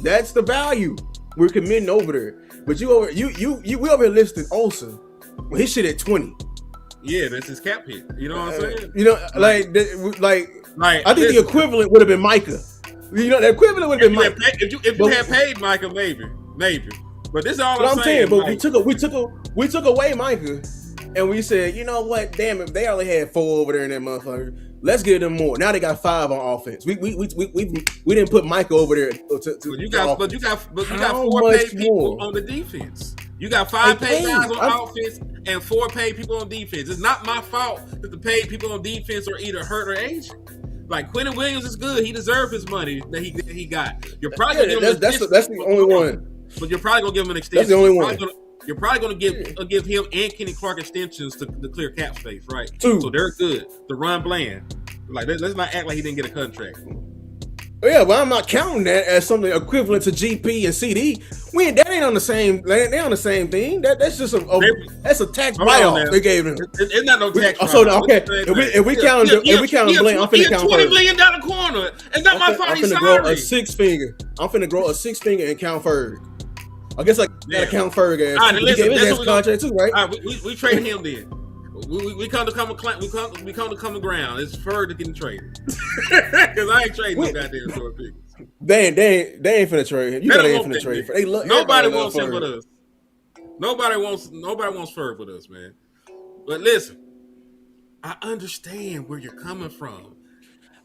That's the value we're committing over there. But we over here listing Olsen. Well, his shit at 20.
Yeah, that's his cap hit. You know what I'm saying?
You know, like I think the equivalent would have been Micah. You know, the equivalent would have been Micah.
If you had paid Micah, maybe. But this is all
But
I'm saying.
But
like,
we took away Micah, and we said, you know what? Damn it, they only had 4 over there in that motherfucker. Let's give them more. Now they got 5 on offense. We didn't put Micah over there.
But you got 4
much
paid people
more?
on the defense. You got 5
Hey,
paid guys on
I'm-
offense and 4 paid people on defense. It's not my fault that the paid people on defense are either hurt or aged. Like Quentin Williams is good. He deserved his money that he got. You're probably gonna give him
that's the only one.
But you're probably gonna give him an extension.
That's the only one.
You're probably gonna give him and Kenny Clark extensions to clear cap space, right?
2.
So they're good. The Ron Bland. Like let's not act like he didn't get a contract.
Yeah, but I'm not counting that as something equivalent to GP and CD. That ain't on the same. They on the same thing. That's just that's a tax write-off they gave him.
It's not no tax.
So okay, if we count Blank, I'm finna count
$20
Ferg.
million corner. It's not my fault.
I'm
He's
finna grow
sorry.
a 6 finger. I'm finna grow a 6 finger and count Ferg. I guess I gotta count Ferg as.
All right,
He
listen,
gave his
that's
ass
what
contract too, right?
All right, we traded him then. We come to common ground. It's Ferg to getting traded because I ain't trading no goddamn short pick.
They ain't finna trade him. You know they ain't finna trade him. They love
Nobody
everybody
wants him with us. Nobody wants Ferg with us, man. But listen, I understand where you're coming from.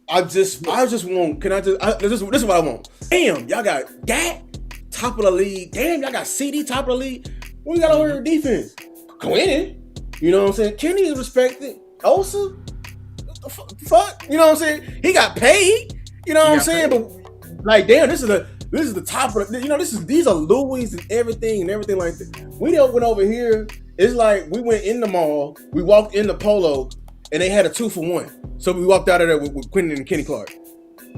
I just want. This is what I want. Damn, y'all got Dak top of the league. Damn, y'all got CD top of the league. What we got over here defense? Quentin, you know what I'm saying? Kenny is respected. Osa, what the fuck? You know what I'm saying? He got paid. You know what I'm saying? But like, damn, this is the top of the. You know, these are Louis and everything like that. We went over here. It's like we went in the mall. We walked in the Polo, and they had a 2-for-1. So we walked out of there with Quentin and Kenny Clark.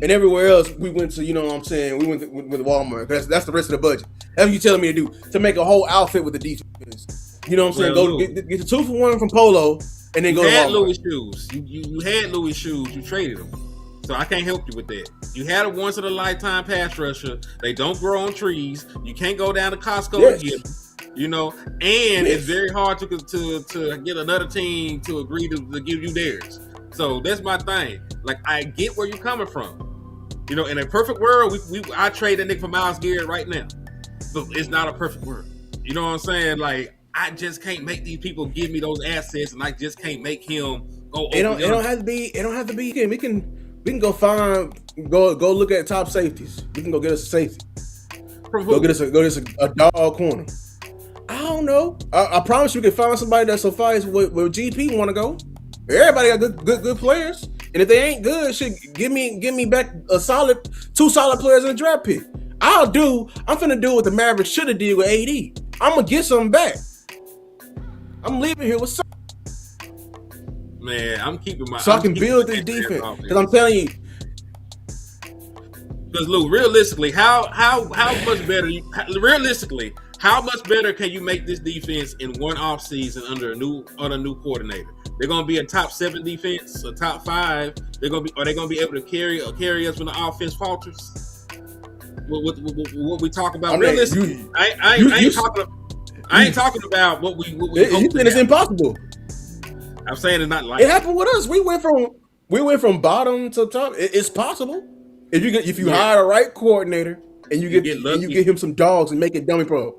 And everywhere else, we went to, you know what I'm saying, we went with Walmart. That's the rest of the budget. That's what you telling me to do, to make a whole outfit with the defense. You know what I'm saying? Go get the 2-for-1 from Polo, and then go to Walmart.
Louis shoes. You had Louis shoes. You traded them. So I can't help you with that. You had a once-in-a-lifetime pass rusher. They don't grow on trees. You can't go down to Costco to get them. You know, and it's very hard to get another team to agree to give you theirs. So that's my thing. Like, I get where you're coming from. You know, in a perfect world, I trade that nigga for Myles Garrett right now. But it's not a perfect world. You know what I'm saying? Like, I just can't make these people give me those assets, and I just can't make him go.
It don't have to be. It don't have to be. We can go look at top safeties. We can go get us a safety.
From who?
Go get us a dog corner. I don't know. I promise you can find somebody that suffice where GP want to go. Everybody got good players, and if they ain't good, give me back two solid players in the draft pick. I'm finna do what the Mavericks should have did with AD. I'm gonna get something back. I'm leaving here with something.
Man, I'm keeping my.
So I can build this defense, because I'm telling you.
Because Lou, realistically, how much better? How much better can you make this defense in one off season under a new coordinator? They're gonna be a top 7 defense, a top 5. Are they gonna be able to carry us when the offense falters? What we talk about realistically? I ain't talking about what we.
You think it's impossible?
I'm saying it's not like
it happened with us. We went from bottom to top. It's possible if you hire the right coordinator and you get him some dogs and make it dummy pro.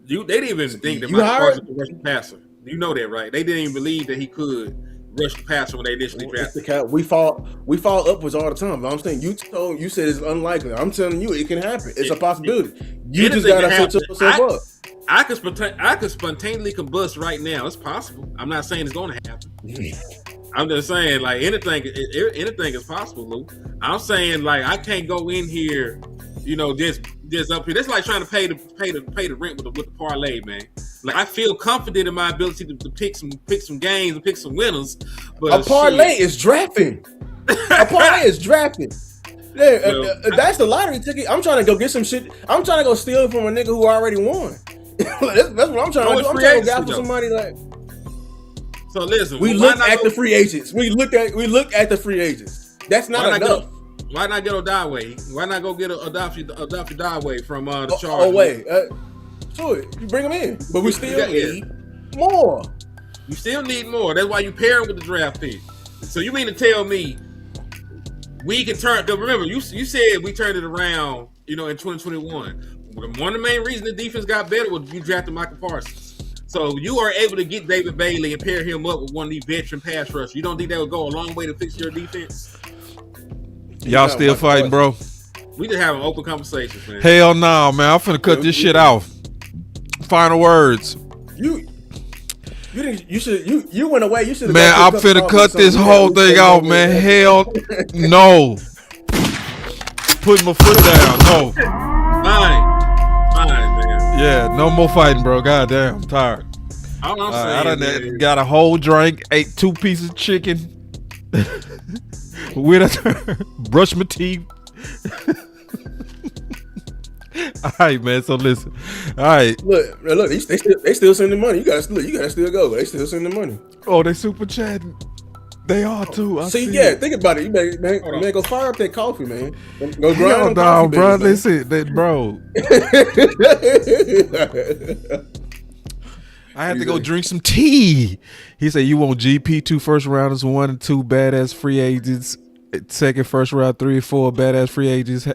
They didn't even think that Mike Parsons could rush the passer. You know that, right? They didn't even believe that he could rush the passer when they initially drafted.
We fall upwards all the time. I'm saying you said it's unlikely. I'm telling you it can happen. It's a possibility. You just gotta set yourself up.
I could spontaneously combust right now. It's possible. I'm not saying it's going to happen. I'm just saying, like, anything is possible, Lou. I'm saying, like, I can't go in here, you know, just up here. That's like trying to pay the rent with the parlay, man. Like, I feel confident in my ability to pick some games and pick some winners. But
a parlay is drafting. A parlay is drafting. Yeah, that's the lottery ticket. I'm trying to go get some shit. I'm trying to go steal from a nigga who already won. That's what I'm trying to do. I'm trying to go after somebody like.
So listen,
we look at the free agents. We look at the free agents. That's not enough.
Why not get Odaway? Why not go get Odaway from the Chargers?
Oh wait, sure, you bring him in, but we still need more.
You still need more. That's why you pair him with the draft pick. So you mean to tell me we can turn? Because remember, you said we turned it around, in 2021. One of the main reasons the defense got better was you drafted Michael Parsons. So you are able to get David Bailey and pair him up with one of these veteran pass rushers. You don't think that would go a long way to fix your defense?
Y'all still fighting, bro?
We just having open conversations, man.
Hell no, man. I'm finna cut this shit off. Final words.
You went away. You should.
Man, I'm finna cut this whole thing off, man. Hell no. Put my foot down. No.
Fine, man.
Yeah, no more fighting, bro. Goddamn, I'm tired.
All I'm saying,
I done got a whole drink, ate 2 pieces of chicken, brushed my teeth. All right, man. So listen. All right.
Look. They still sending money. You gotta still go. They still sending money.
Oh, they super chatting. They are too.
Think about it. You better go fire up that coffee, man. Go grind on
down,
coffee,
bro.
baby,
Bro. I had to go drink some tea. He said, "You want GP 2 first rounders, 1 and 2 badass free agents, 2nd first round, 3 or 4 badass free agents."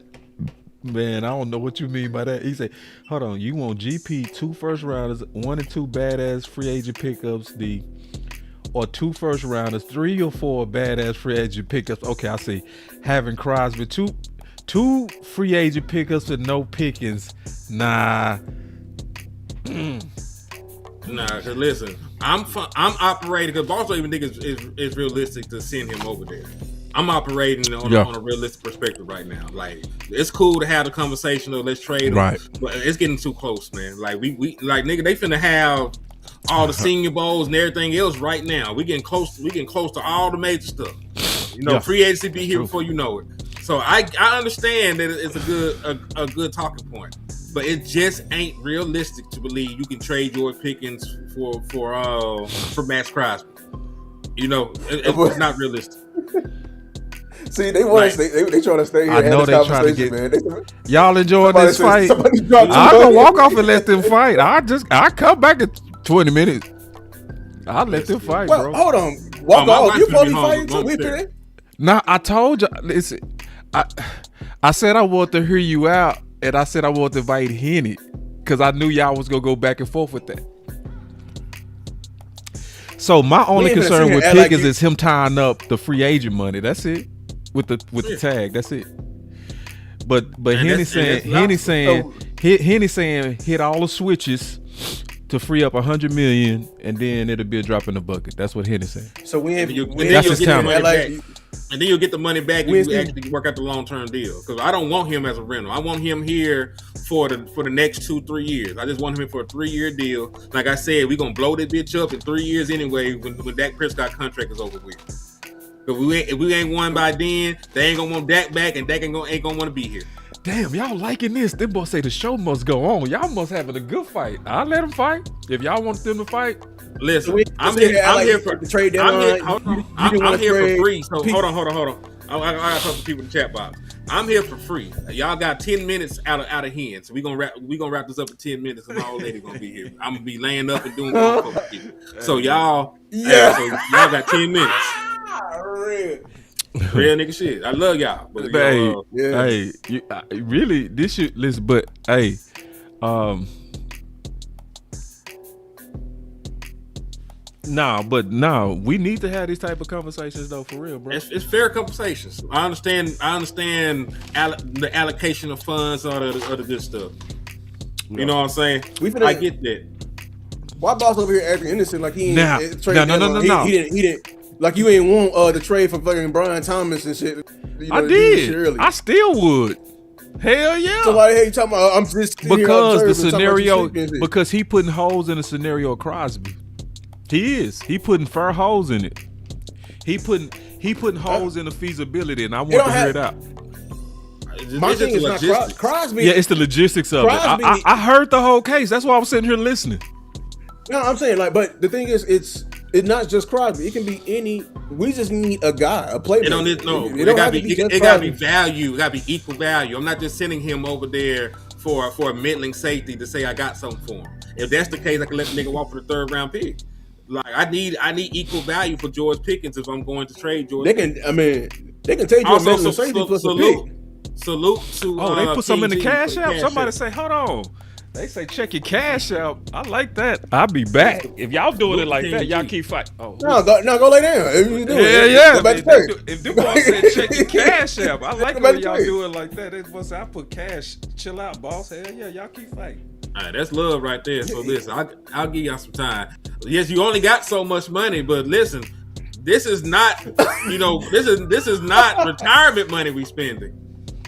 Man, I don't know what you mean by that. He said, "Hold on, you want GP 2 first rounders, 1 and 2 badass free agent pickups, or 2 first rounders, 3 or 4 badass free agent pickups." Okay, I see. Having Crosby, two free agent pickups with no pickings. Nah.
Nah, cause listen, I'm operating because Boss don't even think it's realistic to send him over there. I'm operating on a realistic perspective right now. Like, it's cool to have the conversation of let's trade him,
right?
But it's getting too close, man. Like we like nigga, they finna have all the Senior Bowls and everything else right now. We getting close to all the major stuff. Free agency be here before you know it. So I understand that it's a good talking point, but it just ain't realistic to believe you can trade George Pickens for Max Crosby. It's not realistic.
See, they want to stay. They trying to stay here.
I know they trying to get. Y'all enjoying this fight? I'm gonna walk off and let them fight. I come back in 20 minutes. I'll let them fight, bro.
Hold on, walk off. You probably fighting too with it.
Nah, I told you. Listen, I said I want to hear you out, and I said I want to invite Henny because I knew y'all was gonna go back and forth with that. So my only concern with Pickens is him tying up the free agent money. That's it. With the tag, that's it. But Henny saying hit all the switches to free up $100 million, and then it'll be a drop in the bucket. That's what Henny saying.
So
that's his time. And then you'll get the money back and you actually work out the long-term deal. Because I don't want him as a rental. I want him here for the next 2-3 years. I just want him for a 3-year deal. Like I said, we're gonna blow that bitch up in 3 years anyway when Dak Prescott contract is over with. If we ain't won by then, they ain't gonna want Dak back, and Dak ain't gonna want to be here.
Damn, y'all liking this? Them boys say the show must go on. Y'all must having a good fight. I'll let them fight. If y'all want them to fight,
listen. I'm here for the trade deadline. I'm here for free. So hold on. I got a couple people in the chat box. I'm here for free. Y'all got 10 minutes out of hand. So we gonna wrap this up in 10 minutes, and my old lady gonna be here. I'm gonna be laying up and doing stuff for people. So y'all got 10 minutes. Real nigga shit. I love y'all. But
really, this shit. Listen, but hey, we need to have these type of conversations though, for real, bro.
It's fair conversations. I understand the allocation of funds, all the good stuff. You know what I'm saying? I get that.
Why Boss over here acting innocent like he ain't
No.
He didn't. Like you ain't want the trade for fucking Brian Thomas and shit.
I did. I still would. Hell yeah.
So why the hell you talking about? I'm just
because the scenario. Because he putting holes in the scenario of Crosby. He is. He putting fair holes in it. He putting holes in the feasibility, and I want to hear it out.
My thing is not Crosby.
Yeah, it's the logistics of
Crosby,
it. I heard the whole case. That's why I'm sitting here listening.
No, I'm saying but the thing is, it's not just Crosby. It can be any. We just need a guy, a playmaker.
It gotta be value. It gotta be equal value. I'm not just sending him over there for a middling safety to say I got something for him. If that's the case, I can let the nigga walk for the 3rd round pick. Like I need equal value for George Pickens if I'm going to trade George.
They can take you a middling safety plus a pick.
Salute to.
Oh, they put something in the
PG
cash
for
app.
cash
Somebody
app.
say, hold on. They say check your cash out. I like that. I'll be back. If y'all doing it like that, y'all keep fighting. Oh,
No, go lay down. If you do
yeah.
Go back to church.
If them boys said check your cash app, I like when y'all do it like that. They must say I put cash. Chill out, boss. Hell yeah, y'all keep fighting.
All right, that's love right there. So listen, I'll give y'all some time. Yes, you only got so much money, but listen, this is not, this is not retirement money we spending.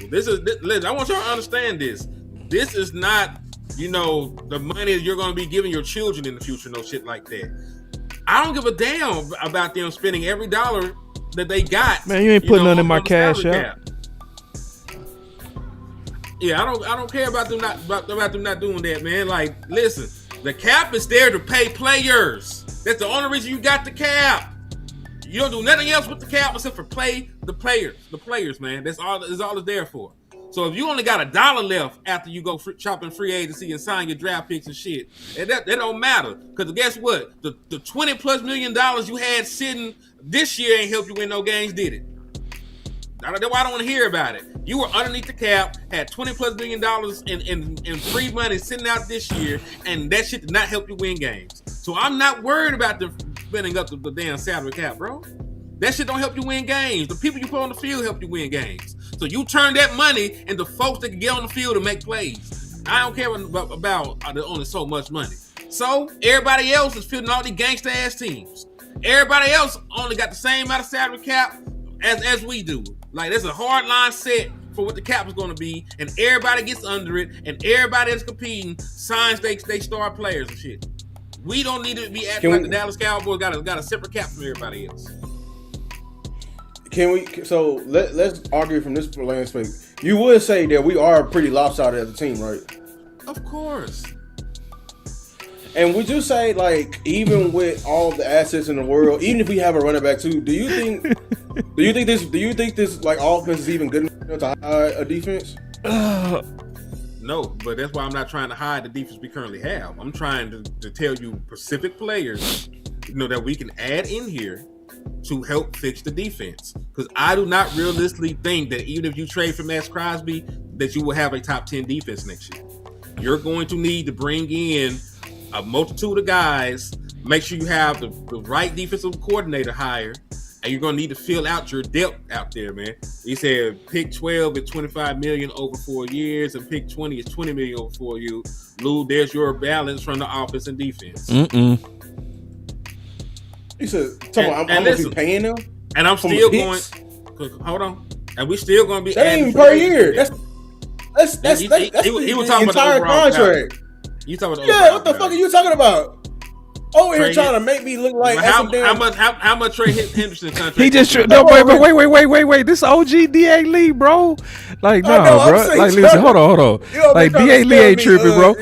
Listen, I want y'all to understand this. This is not, the money you're going to be giving your children in the future. No shit like that. I don't give a damn about them spending every dollar that they got.
Man, you ain't putting none in my cash app.
Yeah, I don't care about them not doing that, man. Like, listen, the cap is there to pay players. That's the only reason you got the cap. You don't do nothing else with the cap except for pay the players, man. That's all it's there for. So if you only got $1 left after you go shopping free agency and sign your draft picks and shit, that don't matter. Because guess what? The $20+ million you had sitting this year ain't helped you win no games, did it? That's why I don't want to hear about it. You were underneath the cap, had $20+ million in free money sitting out this year, and that shit did not help you win games. So I'm not worried about them spending up the damn salary cap, bro. That shit don't help you win games. The people you put on the field help you win games. So you turn that money into folks that can get on the field and make plays. I don't care about only so much money. So everybody else is fielding all these gangster ass teams. Everybody else only got the same amount of salary cap as we do. Like, there's a hard line set for what the cap is going to be, and everybody gets under it, and everybody that's competing signs they star players and shit. We don't need to be acting like the Dallas Cowboys got a separate cap from everybody else.
Let's argue from this landscape. You would say that we are pretty lopsided as a team, right?
Of course.
And would you say, like, even with all the assets in the world, even if we have a running back too, do you think this like offense is even good enough to hide a defense?
No, but that's why I'm not trying to hide the defense we currently have. I'm trying to tell you specific players, that we can add in here to help fix the defense. Because I do not realistically think that even if you trade for Max Crosby, that you will have a top 10 defense next year. You're going to need to bring in a multitude of guys, make sure you have the right defensive coordinator hired, and you're going to need to fill out your depth out there, man. He said pick 12 at $25 million over 4 years, and pick 20 is $20 million over 4 years. Lou, there's your balance from the offense and defense.
He said, I'm going to be paying them?
And I'm still going, hold on. And we still going to be
that ain't per year. That's
he was talking about the overall contract. You talking about the
what the fuck are you talking about? Over here trying to make me look like
how much Trey Henderson contract?
He just wait. This OG DA Lee, bro. Like, bro. Like, listen, hold on. Like, DA Lee ain't tripping, bro.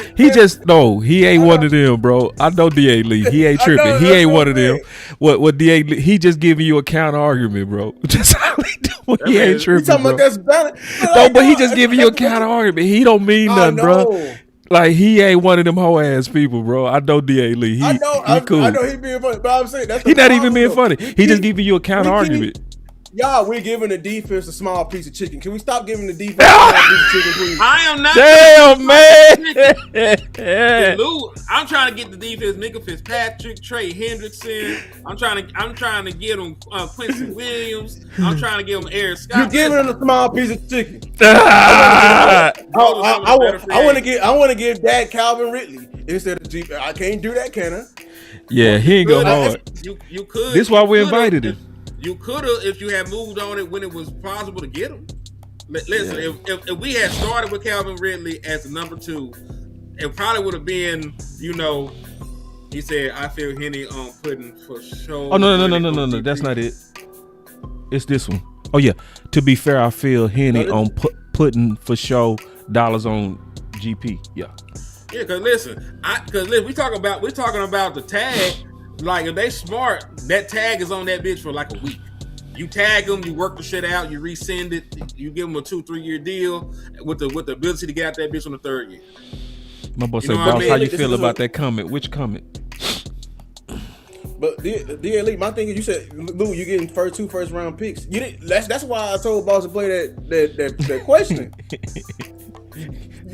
He ain't one of them, bro. I know DA Lee. He ain't tripping. He ain't one of them. What DA Lee? He just giving you a counter argument, bro. Just how he do. He ain't tripping,
talking about that's bad.
No, but he just giving you a counter argument. He don't mean nothing, bro. Like, he ain't one of them hoe ass people, bro. I know DA Lee. He cool.
I know he being funny, but I'm saying that's
he not even being funny. He just giving you a counter argument.
Y'all, we're giving the defense a small piece of chicken. Can we stop giving the defense a small piece of chicken, please?
I am not.
Damn, man.
Lou, I'm trying to get the defense. Mika Fitzpatrick, Trey Hendrickson. I'm trying to get him Quincy Williams. I'm trying to get him Eric Scott.
You're giving him a small piece of chicken. I want to give Dak Calvin Ridley instead of G. I can't do that, can I?
Yeah, he ain't going hard.
You could.
This is why we invited him.
You could have if you had moved on it when it was possible to get him. Listen, if we had started with Calvin Ridley as the number 2, it probably would have been, he said, I feel Henny on pudding for sure.
Oh, no. That's not it. It's this one. Oh, yeah. To be fair, I feel Henny on putting for show dollars on GP. Yeah.
Yeah, cause listen, we talking about the tag. Like if they smart, that tag is on that bitch for like a week. You tag them, you work the shit out, you resend it, you give them a 2-3 year deal with the ability to get out that bitch on the 3rd year.
My boy said, Boss, how you feel about that comment? Which comment?
But D.A. my thing is, you said, Lou, you getting two first round picks. You didn't. That's why I told Boss to play that question.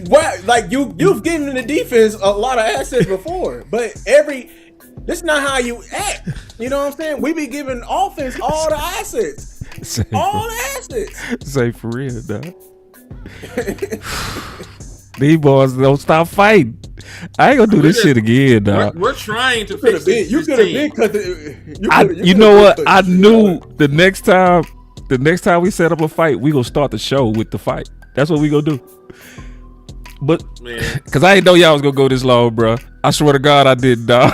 Why? Like you've given the defense a lot of assets before, but this is not how you act. You know what I'm saying? We be giving offense all the assets, all the assets.
Say for real, dog. These boys don't stop fighting. I ain't gonna do this shit again, dog.
We're trying to fix this.
You could have been cut.
You know what? I knew the next time we set up a fight, we gonna start the show with the fight. That's what we gonna do. But because I didn't know y'all was gonna go this long, bro. I swear to God, I did, dog.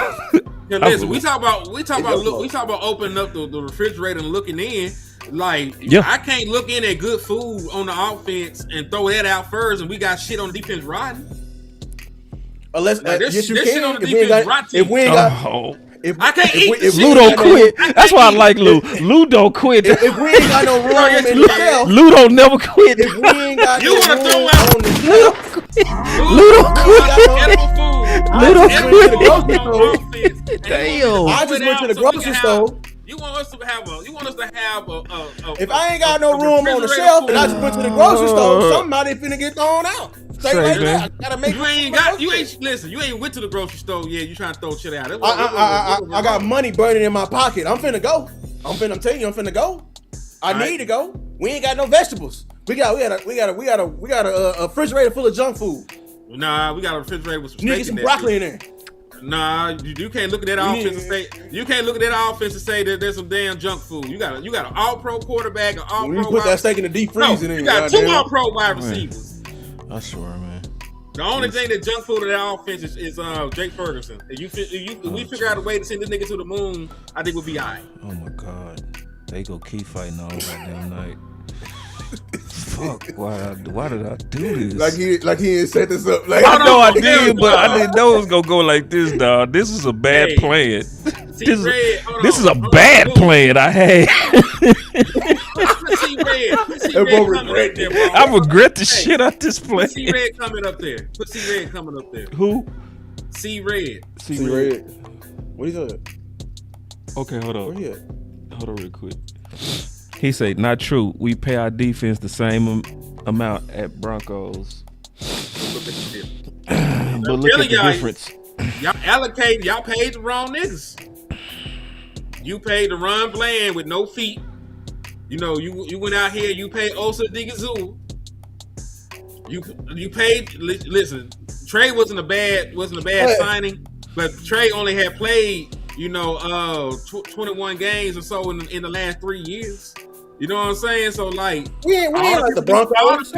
Yeah, listen, we talk about opening up the refrigerator and looking in. Like, I can't look in at good food on the offense and throw that out first, and we got shit on defense rotten.
Unless
this shit on the defense rotten.
If we ain't got,
I can't eat.
If Lou don't quit, that's why I like Lou. Lou don't quit.
If we ain't got no room in the shelf,
Lou don't never quit.
If we ain't got
you want to throw out
on the shelf,
Lou don't quit. Damn.
I just went to the grocery store.
You want us to have a
if I ain't got no room on the shelf and I just went to the grocery store, somebody finna get thrown out. Stay right there. I gotta make
you ain't went to the grocery store yet. You trying to throw shit out.
I got money burning in my pocket. I'm finna go. I'm telling you, I'm finna go. I need to go. We ain't got no vegetables. We got a refrigerator full of junk food.
Nah, we got a refrigerator with some steak
some broccoli in there.
Nah, you can't look at that offense and say that there's some damn junk food. You got an all-pro quarterback, an all-pro.
You put that steak in the deep freezer.
You got 2 all-pro wide receivers.
I swear, man.
The only thing that junk food in that offense is Jake Ferguson. If we figure out a way to send this nigga to the moon, I think we'll be all right.
Oh my God, they go keep fighting all goddamn night. Fuck! Why did I do this?
Like he ain't set this up. Like
I know I did, but I didn't know it was gonna go like this, dog. This is a bad plan. This is a bad plan I had. I regret the shit out this plan.
Put C-Red coming up there.
Who?
C-Red.
C-Red. What is that?
Okay, hold on.
Where he at?
Hold on real quick. He said, not true. We pay our defense the same amount at Broncos. But look at the difference.
Y'all paid the wrong niggas. You paid the run Bland with no feet. You know, you went out here, you paid Osa Digazoo. You paid, listen, Trey wasn't a bad signing, but Trey only had played, 21 games or so in the last 3 years. You know what I'm saying? So like,
we ain't like the Broncos.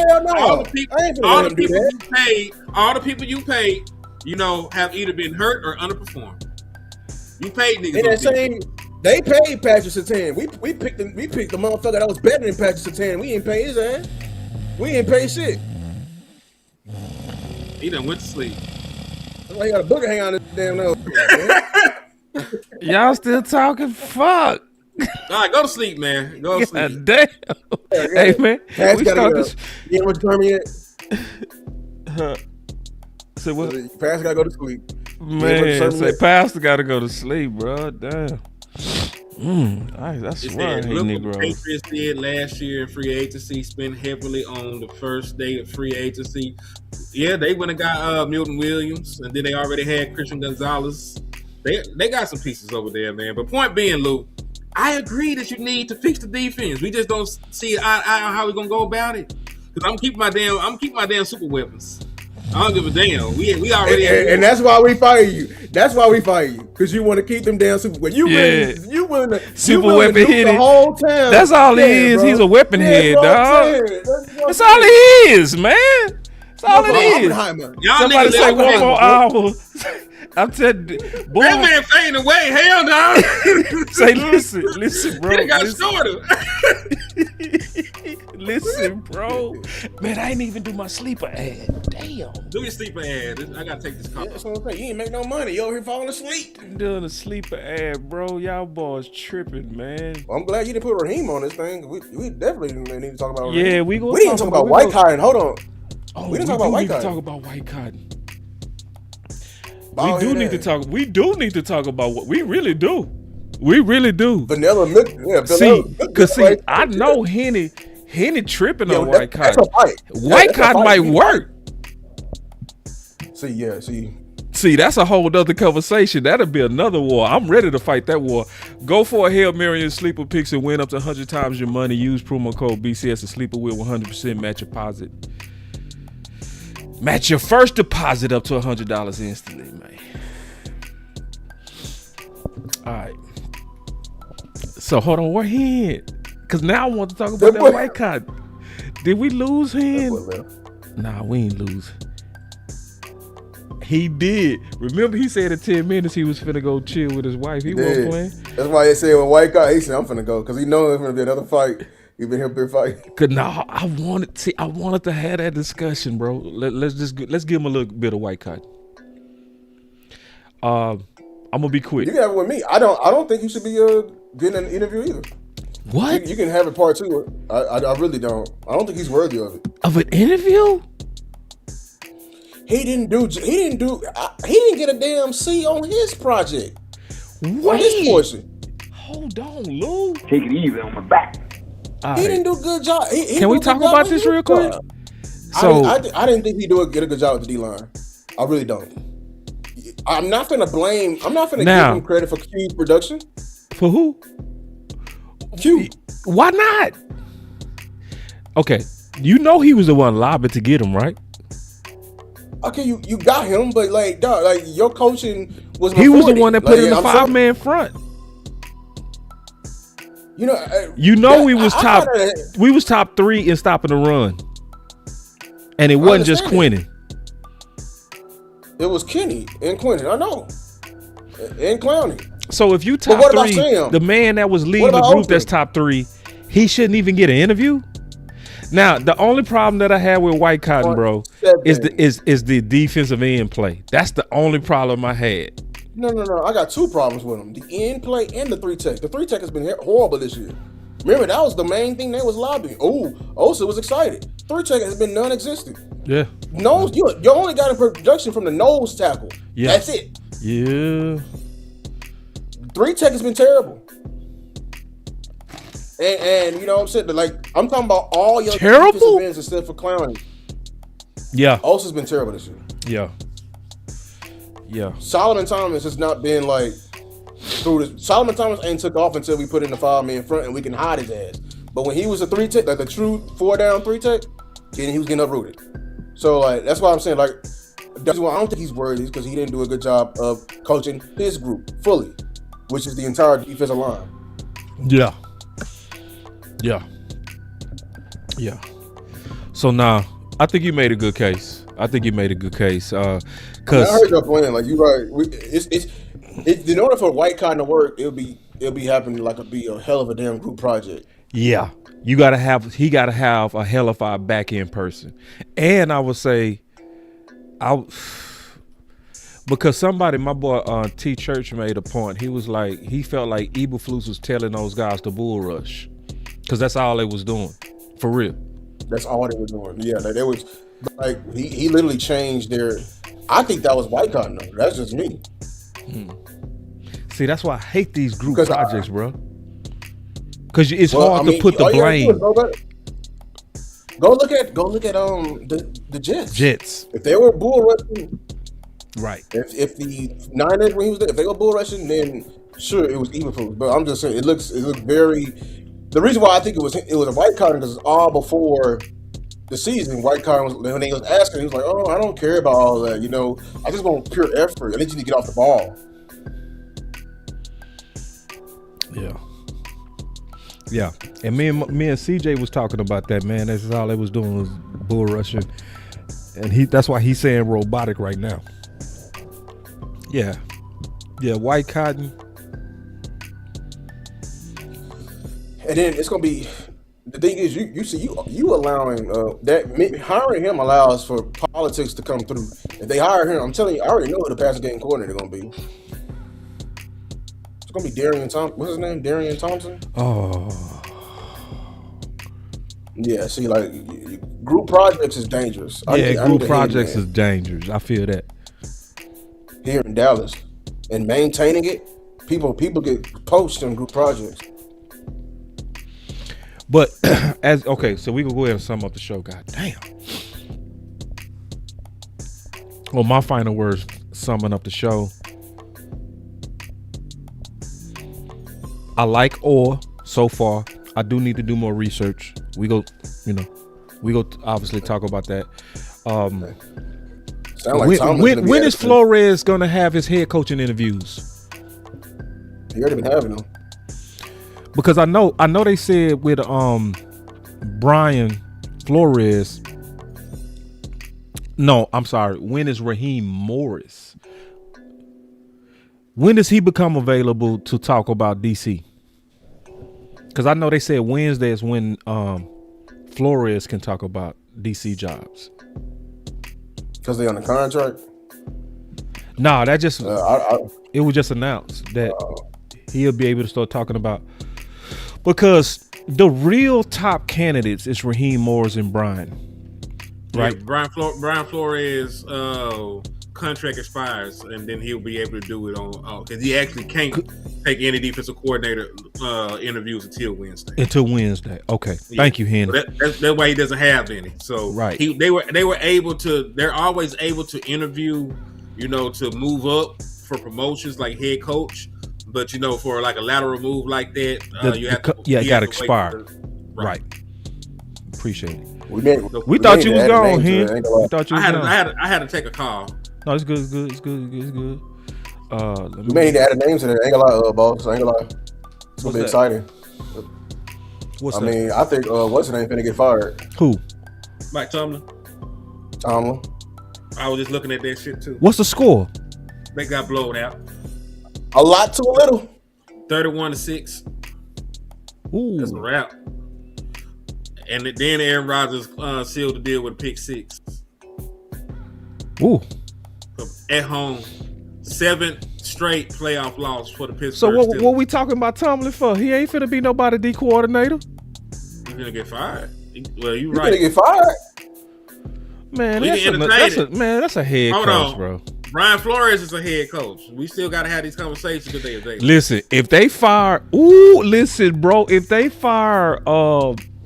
All the people you paid, have either been hurt or underperformed. You paid niggas.
They paid Patrick Surtain. We picked the motherfucker that was better than Patrick Surtain. We ain't pay his ass. We ain't pay shit.
He done went to sleep.
That's why he got a booger hang on his damn nose.
Y'all still talking? Fuck.
All right, go to sleep, man. Go to sleep.
Damn. Hey, man.
Pat's gotta go. You know what time yet?
Say what?
Pastor gotta go to sleep.
Man, say Pastor gotta go to sleep, bro. Damn. That's why I hate Negroes.
What the Patriots did last year in free agency, spent heavily on the first day of free agency. Yeah, they went and got Milton Williams, and then they already had Christian Gonzalez. They got some pieces over there, man. But point being, Luke, I agree that you need to fix the defense. We just don't see how we're gonna go about it. Because I'm keeping my damn super weapons. I don't give a damn. We already
and that's why we fire you. That's why we fire you, because you want to keep them damn super weapons. You willing to
super weapon hit
the whole time.
That's all he is. Bro. He's a weapon head, dog. That's all he is, man. That's all it is. Somebody say 1 more hour. I'm telling you, boy.
That man fading away. Hell no.
Say, listen, bro.
He got shorter.
Listen, bro. Man, I ain't even do my sleeper ad. Damn.
Do your sleeper ad. I gotta take this call.
That's what I'm saying. You ain't make no money. You over here falling asleep.
I'm doing a sleeper ad, bro. Y'all boys tripping, man.
Well, I'm glad you didn't put Raheem on this thing. We definitely need to talk about Raheem.
Yeah, we
didn't talk about White Cotton. Hold on.
Oh,
we didn't talk about White
Cotton.
Cotton.
Talk about White Cotton.
Ball
We do need to talk. We do need to talk about what we really do. We really do.
Vanilla milk. Yeah,
see, because I know Henny tripping on White Cotton. White Cotton might work. See, that's a whole other conversation. That'll be another war. I'm ready to fight that war. Go for a Hail Mary and sleeper picks and win up to 100 times your money. Use promo code BCS and sleeper will 100% match your deposit. Match your first deposit up to $100 instantly, man. All right. So hold on, where he at? Because now I want to talk about that White Cotton. Did we lose him? Nah, we ain't lose. He did. Remember, he said in 10 minutes he was finna go chill with his wife. He wasn't playing.
That's why they said when White Cotton, he said, I'm finna go. Because he knows there's gonna be another fight. He been here big fight.
Cause nah, I wanted to have that discussion, bro. Let's give him a little bit of White Cotton. I'm gonna be quick.
You can have it with me. I don't think you should be getting an interview either.
What?
You can have it part 2. I really don't. I don't think he's worthy of it.
Of an interview?
He didn't get a damn C on his project.
What?
On his portion.
Hold on, Lou.
Take it easy on my back. He didn't do a good job.
Can we talk about this real quick?
So I didn't think he'd get a good job with the D-line. I really don't. I'm not gonna give him credit for Q's production.
For who?
Q.
Why not? Okay, you know he was the one lobbying to get him, right?
Okay, you got him, but dog, your coaching was.
He was the one that put in the 5-man front. We was top 3 in stopping the run, and it wasn't just Quinnen.
It was Kenny and Quinnen. I know, and Clowney.
So if you top 3, the man that was leading the group that's top 3, he shouldn't even get an interview. Now, the only problem that I had with White Cotton, bro, is the defensive end play. That's the only problem I had.
No. I got 2 problems with him: the end play and the 3-tech. The 3-tech has been horrible this year. Remember, that was the main thing they was lobbying. Oh, Osa was excited. 3-tech has been non-existent.
Yeah.
Nose, you only got a production from the nose tackle.
Yeah.
That's it.
Yeah.
3-tech has been terrible. And you know what I'm saying? I'm talking about all your defensive ends except for Clowney.
Yeah.
Osa's been terrible this year.
Yeah.
Solomon Thomas has not been through this. Solomon Thomas ain't took off until we put in the 5-man front and we can hide his ass. But when he was a 3-tech, the true 4-down 3-tech, then he was getting uprooted. So that's why I'm saying that's why I don't think he's worthy, because he didn't do a good job of coaching his group fully, which is the entire defensive line.
Yeah. So now, I think you made a good case. Cause
I heard your plan. You right. In order for White Cotton to work, it'll be happening be a hell of a damn group project.
Yeah, he gotta have a hell of a back end person, and I would say, because my boy T Church made a point. He was he felt like Eberflus was telling those guys to bull rush, because that's all they was doing, for real.
That's all they were doing. Yeah, they was he literally changed their. I think that was White Cotton though. That's just me.
See, that's why I hate these group projects, bro. Because it's hard to put the blame.
Go look at the Jets.
Jets.
If they were bull rushing,
right?
If the Niners when he was there, if they were bull rushing, then sure it was Eberflus. But I'm just saying it looks very. The reason why I think it was a White Cotton because it's all before the season. White Cotton was when he was asking, he was like, "Oh, I don't care about all that. I just want pure effort. I need you to get off the ball."
Yeah, and me and CJ was talking about that, man. That's all they was doing was bull rushing, and that's why he's saying robotic right now. Yeah, White Cotton.
And then it's gonna be The thing is, you allowing that hiring him allows for politics to come through. If they hire him, I'm telling you, I already know who the passing game coordinator going to be. It's going to be Darian Thompson. What's his name? Darian Thompson.
Oh.
Yeah. See, like group projects is dangerous.
Group projects is dangerous. I feel that
here in Dallas, and maintaining it, people get poached in group projects.
But so we can go ahead and sum up the show. God damn. Well, my final words summing up the show. I like Orr so far. I do need to do more research. We go obviously talk about that. When is Flores gonna have his head coaching interviews?
He already been having them.
Because I know they said with Brian Flores. No, I'm sorry. When is Raheem Morris? When does he become available to talk about DC? Because I know they said Wednesday is when Flores can talk about DC jobs.
Because they on the contract?
Nah, that just it was just announced that he'll be able to start talking about, because the real top candidates is Raheem Morris and Brian. Right?
Yeah, Brian Flores contract expires, and then he'll be able to do it on because he actually can't take any defensive coordinator interviews until Wednesday. Okay, yeah. Thank you, Henry. So that's why he doesn't have any. So
right,
they were able to. They're always able to interview, to move up for promotions like head coach. But for like a lateral move like that,
it got expired. Right. Appreciate it.
We
thought you was gone, Henry. We thought you was gone.
I had to take a call.
No, it's good. It's good.
We may need to add a name to that. Ain't gonna lie, boss. Ain't gonna lie. It's gonna be exciting.
What's that?
I mean, I think what's his name finna get fired?
Who?
Mike Tomlin. I was just looking at that shit too.
What's the score?
They got blown out.
A lot too little.
31-6.
Ooh.
That's a wrap. And then Aaron Rodgers sealed the deal with a pick 6.
Ooh.
At home, 7 straight playoff loss for the Pittsburgh
So
Steelers.
what we talking about Tomlin for? He ain't finna be nobody D coordinator.
He's gonna get fired. Well, you
He's
right.
gonna get fired.
Man, that's a head coach, bro.
Brian Flores is a head coach. We still got to have these conversations if they available.
Listen, if they fire, if they fire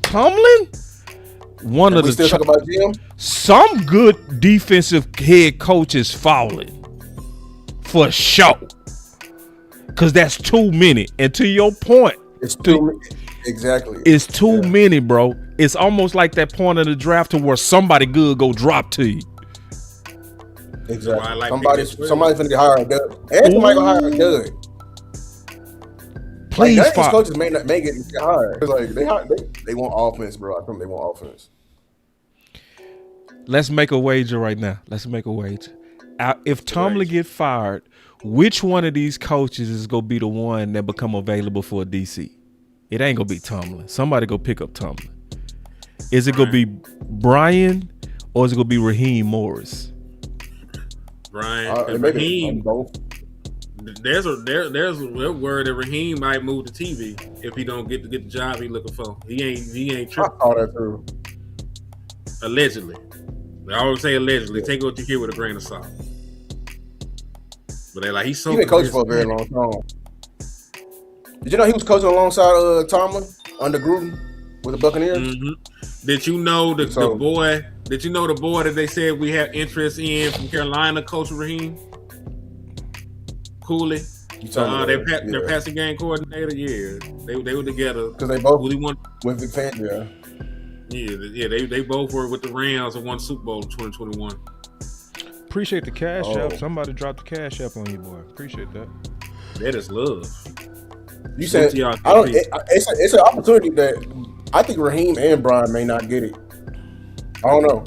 Tomlin,
talk about Jim?
Some good defensive head coaches falling for sure, because that's too many. And to your point,
it's too many. Exactly.
It's too many, bro. It's almost like that point of the draft to where somebody good go drop to you.
Exactly. Somebody's finna get hired a dud. And somebody gonna hire a dud.
Please,
these coaches may get hired. It's like they want offense, bro. I think they want offense.
Let's make a wager right now. If Tomlin get fired, which one of these coaches is gonna be the one that become available for a DC? It ain't gonna be Tomlin. Somebody go pick up Tomlin. Is it gonna be Brian or is it gonna be Raheem Morris?
Brian, Raheem. There's a word that Raheem might move to TV if he don't get the job he looking for. He ain't tripping.
I thought that through.
Allegedly, I always say allegedly. Yeah. Take what you hear with a grain of salt. But he's
been coaching for a very long time. Did you know he was coaching alongside Tomlin under Gruden with the Buccaneers?
Mm-hmm. Did you know the boy? Did you know the boy that they said we have interest in from Carolina, Coach Raheem Cooley? Their passing game coordinator. Yeah, they were together
because they both with the fan.
Yeah. They both were with the Rams and won Super Bowl in 2021.
Appreciate the cash app. Somebody dropped the cash app on you, boy. Appreciate that.
That is love.
You said it's an opportunity that I think Raheem and Brian may not get it. I don't know.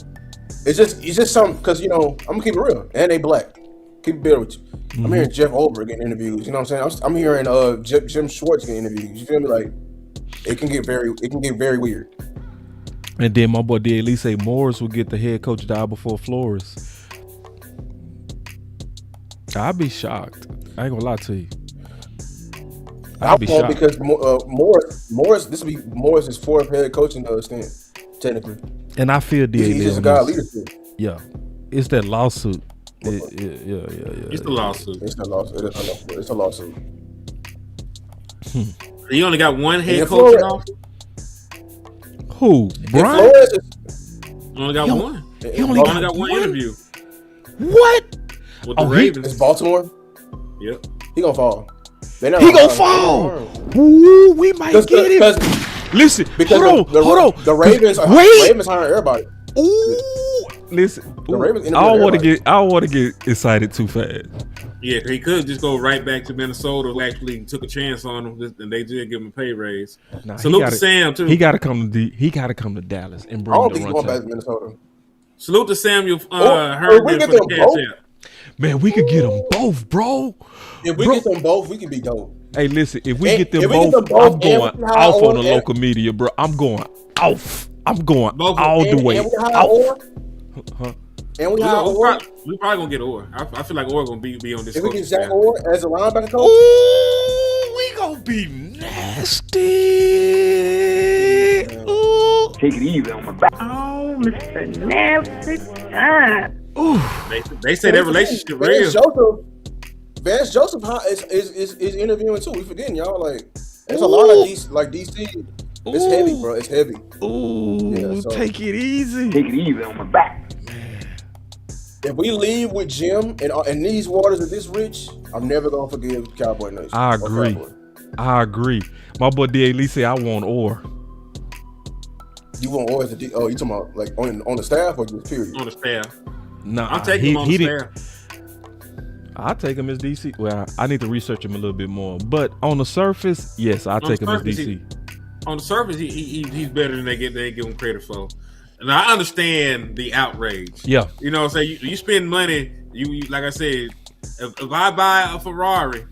It's just something because I'm gonna keep it real, and they black. Keep it real with you. Mm-hmm. I'm hearing Jeff Olber getting interviews. You know what I'm saying? I'm hearing Jim Schwartz getting interviews. You feel me? Like it can get very weird.
And then my boy did at least say Morris will get the head coach job before Flores. I'd be shocked. I ain't gonna lie to you. I'd be shocked
because Morris, this will be Morris's fourth head coaching stint, technically.
And I feel
he's just a guy of leadership.
Yeah, it's that lawsuit. Yeah.
It's the lawsuit.
It's the lawsuit. It's a lawsuit.
You only got one head coach off.
Who? Brian?
Only got one.
He only got
one interview.
What?
With the Ravens.
It's Baltimore.
Yep.
He gonna fall.
He gonna fall. Ooh, we might get it. Listen, hold on.
The Ravens hiring everybody.
Ooh, listen.
The Ravens.
I don't want to get excited too fast.
Yeah, he could just go right back to Minnesota. Who actually took a chance on him, and they did give him a pay raise. Salute to Sam too.
He got to come to Dallas and bring.
I don't think he's going back to Minnesota.
Salute to Samuel Herndon for the cash out.
Man, we could get them both, bro.
If we get them both, we can be dope.
Hey, listen, if we get them both, I'm going off on the local media, bro. I'm going off. I'm going all the way off.
And we hire Orr.
We probably gonna get Orr. I feel like Orr gonna be on this.
If we get Zach Orr as a linebacker coach,
ooh, we gonna be nasty. Ooh.
Take it easy on my back. Oh, Mr. Nasty.
ooh.
They say that relationship real.
Vance Joseph is interviewing too. We forgetting y'all like. There's a lot of these like DC. It's heavy, bro. It's heavy.
Ooh, take it easy.
Take it easy on my back.
If we leave with Jim and these waters are this rich, I'm never gonna forgive Cowboy Nation.
I agree. My boy D.A. say I want Orr.
You want Orr as a you talking about like on the staff or just period?
On the staff.
No,
I'm taking him on the staff.
I'll take him as DC. Well, I need to research him a little bit more. But on the surface, yes, I'll take him as DC.
On the surface, he's better than they give him credit for. And I understand the outrage.
Yeah.
You know what I'm saying? You spend money, you like I said, if I buy a Ferrari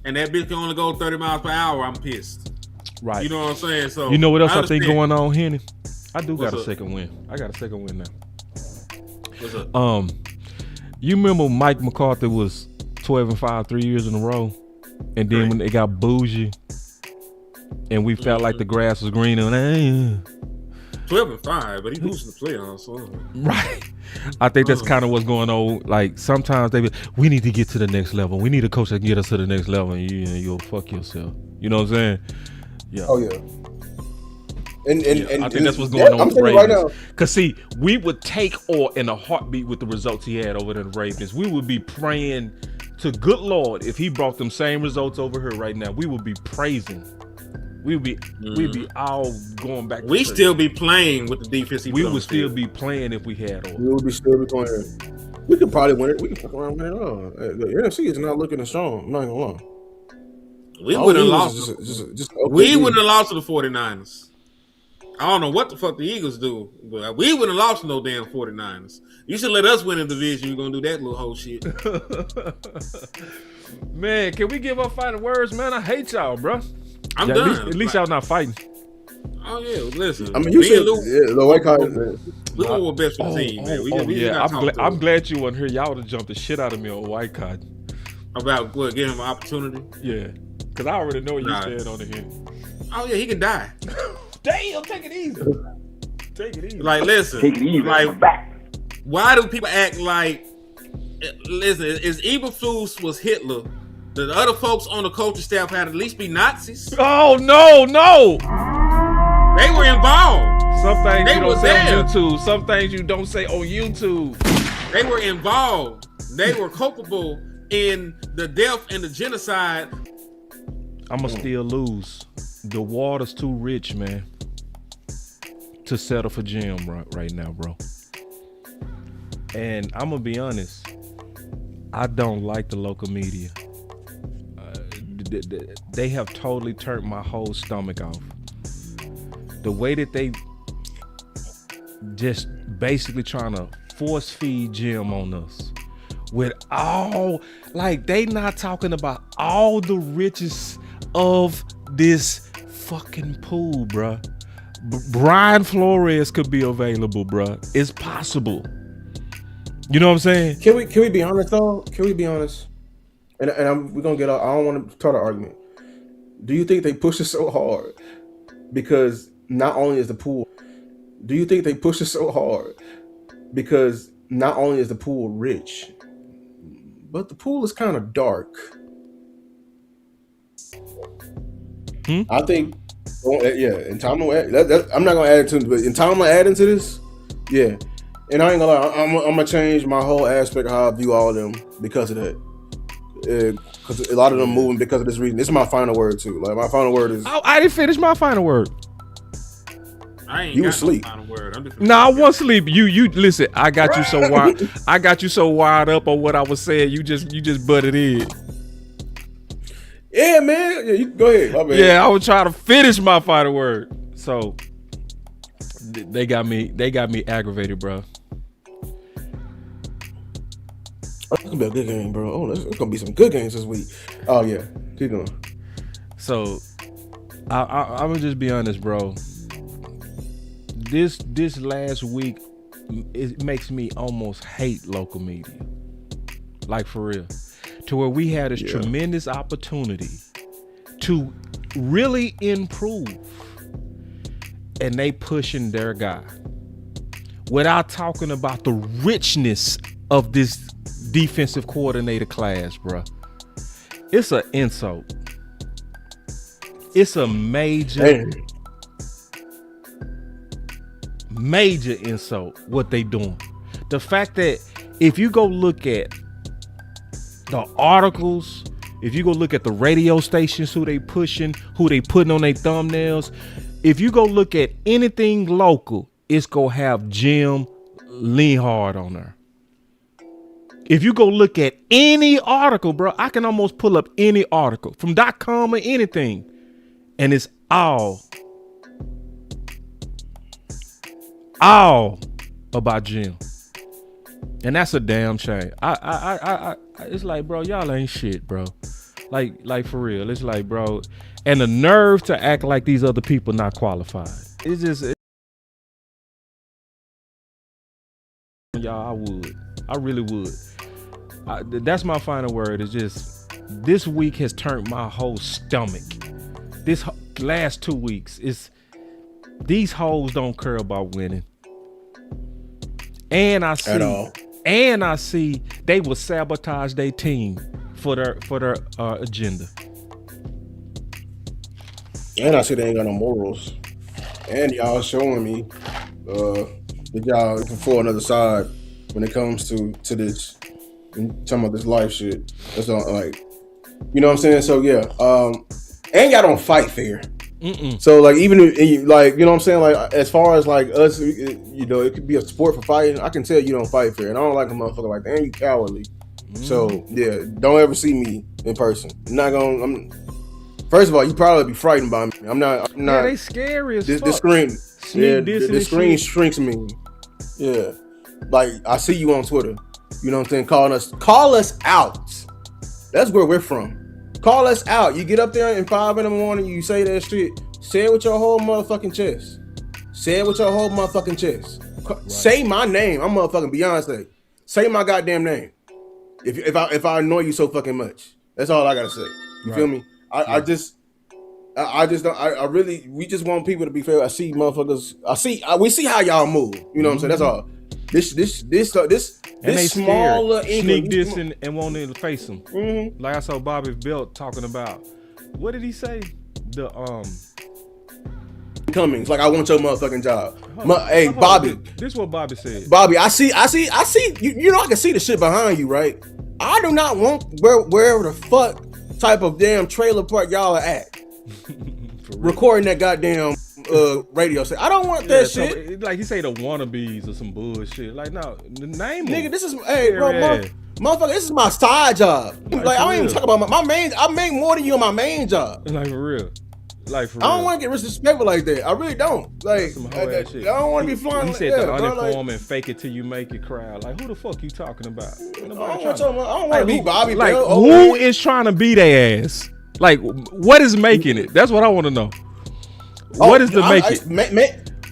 and that bitch can only go 30 miles per hour, I'm pissed.
Right.
You know what I'm saying? So
you know what else I think going on, Henny? I do got a second win. I got a second win now.
What's up?
You remember Mike McCarthy was 12-5 3 years in a row? And then when they got bougie and we felt like the grass was greener,
12-5, but he losing the playoffs. So.
Right. I think that's kind of what's going on. Like sometimes we need to get to the next level. We need a coach that can get us to the next level, and you'll fuck yourself. You know what I'm saying? Yeah.
Oh yeah. And
I think that's what's going on with the Ravens.
Right now.
Cause see, we would take Orr in a heartbeat with the results he had over there in the Ravens. We would be praying to good Lord if he brought them same results over here right now. We would be praising. We'd be all going back.
We still be playing with the defense.
We would still be playing if we had Orr.
We would still be playing. We could probably win it. We could fuck around win it all. The NFC is not looking as strong. I'm not gonna lie.
We wouldn't have lost. We wouldn't have lost to the 49ers. I don't know what the fuck the Eagles do, but we wouldn't have lost to no damn 49ers. You should let us win the division. You're gonna do that little whole shit.
Man, can we give up fighting words, man? I hate y'all, bro.
I'm done.
At least y'all not fighting.
Oh yeah, listen.
I mean, you said the white card.
We were best for the team, man.
I'm glad you weren't here. Y'all would have jumped the shit out of me on white card.
About what? Getting him an opportunity?
Yeah, because I already know what you said on the head.
Oh yeah, he can die.
Damn, take it easy. Take it easy.
Like, listen.
Take it easy.
Like, why do people act like? Listen, as Eberflus was Hitler, the other folks on the coaching staff had to at least be Nazis.
Oh no!
They were involved.
Some things you don't say on YouTube. Some things you don't say on YouTube.
They were involved. They were culpable in the death and the genocide.
I'ma still lose. The water's too rich, man, to settle for Jim right now, bro. And I'm gonna be honest. I don't like the local media. They have totally turned my whole stomach off. The way that they just basically trying to force feed Jim on us with all, like, they not talking about all the riches of this fucking pool, bruh. Brian Flores could be available, bruh. It's possible. You know what I'm saying?
Can we be honest though? Can we be honest? And we're gonna get out. I don't want to start an argument. Do you think they push it so hard because not only is the pool? Do you think they push it so hard because not only is the pool rich, but the pool is kind of dark? I think, yeah. In time, I'm not gonna add into it, but in time, I'm gonna add into this. Yeah, and I ain't gonna lie. I'm gonna change my whole aspect of how I view all of them because of that. Because a lot of them moving because of this reason. This is my final word too. Like my final word is.
I didn't finish my final word.
I ain't
You
got
asleep.
no final word. I'm just
I was asleep. You listen. I got you so wired. I got you so wired up on what I was saying. You just butted in.
Yeah, man. Yeah, you go ahead. My bad.
Yeah, I was trying to finish my final word. So they got me aggravated, bro.
It's gonna be a good game, bro. Oh, there's gonna be some good games this week. Oh yeah, keep going.
So I'm gonna just be honest, bro. This last week, it makes me almost hate local media, like for real, to where we had this tremendous opportunity to really improve, and they pushing their guy without talking about the richness of this defensive coordinator class, bro. It's an insult. It's a major insult what they doing. The fact that if you go look at the articles, if you go look at the radio stations, who they pushing, who they putting on their thumbnails, if you go look at anything local, it's gonna have Jim Leonhard on there. If you go look at any article, bro, I can almost pull up any article from .com or anything, and it's all about Jim, and that's a damn shame. I it's like, bro, y'all ain't shit, bro. Like for real, it's like, bro, and the nerve to act like these other people not qualified. It's just, y'all, I really would. That's my final word. It's just, this week has turned my whole stomach. This last 2 weeks is, these hoes don't care about winning. And I see they will sabotage their team for their agenda.
And I see they ain't got no morals. And y'all showing me that y'all for another side when it comes to this. And talking about this life shit. That's all, like, you know what I'm saying? So yeah, and y'all don't fight fair. So like, even if, like, you know what I'm saying? Like, as far as like us, you know, it could be a sport for fighting. I can tell you don't fight fair, and I don't like a motherfucker like that. And you cowardly. So yeah, don't ever see me in person. First of all, you probably be frightened by me. I'm not.
Yeah, they scary as fuck.
The screen. The screen shrinks me. Yeah, like I see you on Twitter. You know what I'm saying? Call us out. That's where we're from. Call us out. You get up there at 5 in the morning, you say that shit. Say it with your whole motherfucking chest. Say it with your whole motherfucking chest. Right. Say my name. I'm motherfucking Beyonce. Say my goddamn name. If I annoy you so fucking much. That's all I gotta say. You feel me? I just don't. I really. We just want people to be fair. I see motherfuckers. We see how y'all move. You know what I'm saying? That's all. This smaller
sneak dissing and won't even face them. Like I saw Bobby Belt talking about. What did he say? The
Cummings. Like, I want your motherfucking job. Hey, Bobby.
This is what Bobby said.
Bobby, I see. You know, I can see the shit behind you, right? I do not want wherever the fuck type of damn trailer park y'all are at. Recording that goddamn radio set. I don't want that shit.
Like he say the wannabes or some bullshit. Like, no, the name.
Nigga, this is motherfucker. This is my side job. Like, I don't even talk about my main. I make more than you on my main job.
Like, for real. I
don't want to get disrespectful like that. I really don't. Like, I don't want to be flying.
He said the uninformed and fake it till you make it crowd. Like, who the fuck you talking about? I don't
want to be Bobby.
Like, who is trying to be their ass? Like, what is making it? That's what I want to know. What is the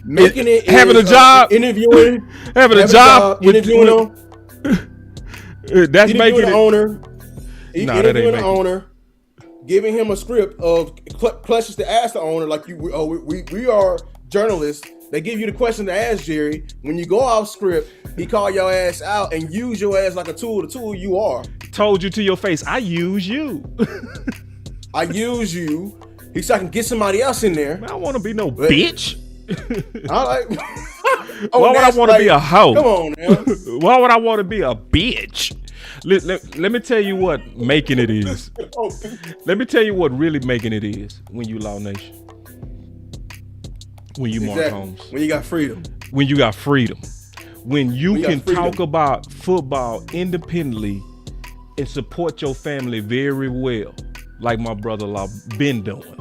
making it?
Having a job,
interviewing,
having a job,
interviewing them.
That's making
the
it.
owner.
Nah, that ain't
interviewing the
making
owner, giving him a script of questions to ask the owner. Like we are journalists. They give you the question to ask Jerry. When you go off script, he call your ass out and use your ass like a tool. The tool you are.
Told you to your face, I use you.
I use you. He said I can get somebody else in there.
Man, I want to be no bitch.
I like.
Why would I want to be a hoe?
Come on, man.
Why would I want to be a bitch? Let me tell you what making it is. Let me tell you what really making it is when you Law Nation. When you Mark Holmes.
When you got freedom.
When you got freedom. When you can
freedom.
talk about football independently and support your family very well, like my brother Law been doing.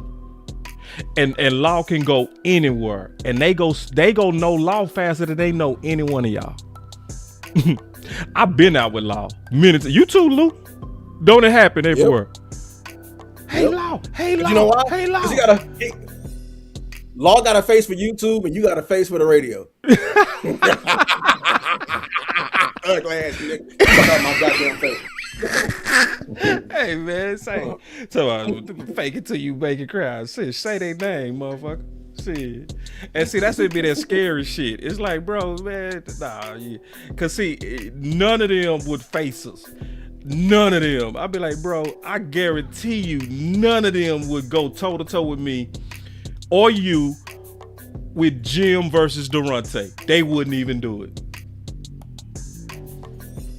And Law can go anywhere, and they go know Law faster than they know any one of y'all. I've been out with Law minutes. You too, Lou. Don't it happen everywhere? Yep. Hey Law. Hey Law.
You know why?
Hey Law.
Law got a face for YouTube, and you got a face for the radio. Ugly ass nigga. Talk about my goddamn face.
Hey man, say fake it till you make it cry. Say their name, motherfucker. Shit. And see, that's would be that scary shit. It's like, bro, man, nah, yeah. Cause see, none of them would face us. None of them. I'd be like, bro, I guarantee you, none of them would go toe to toe with me or you with Jim versus Durante. They wouldn't even do it.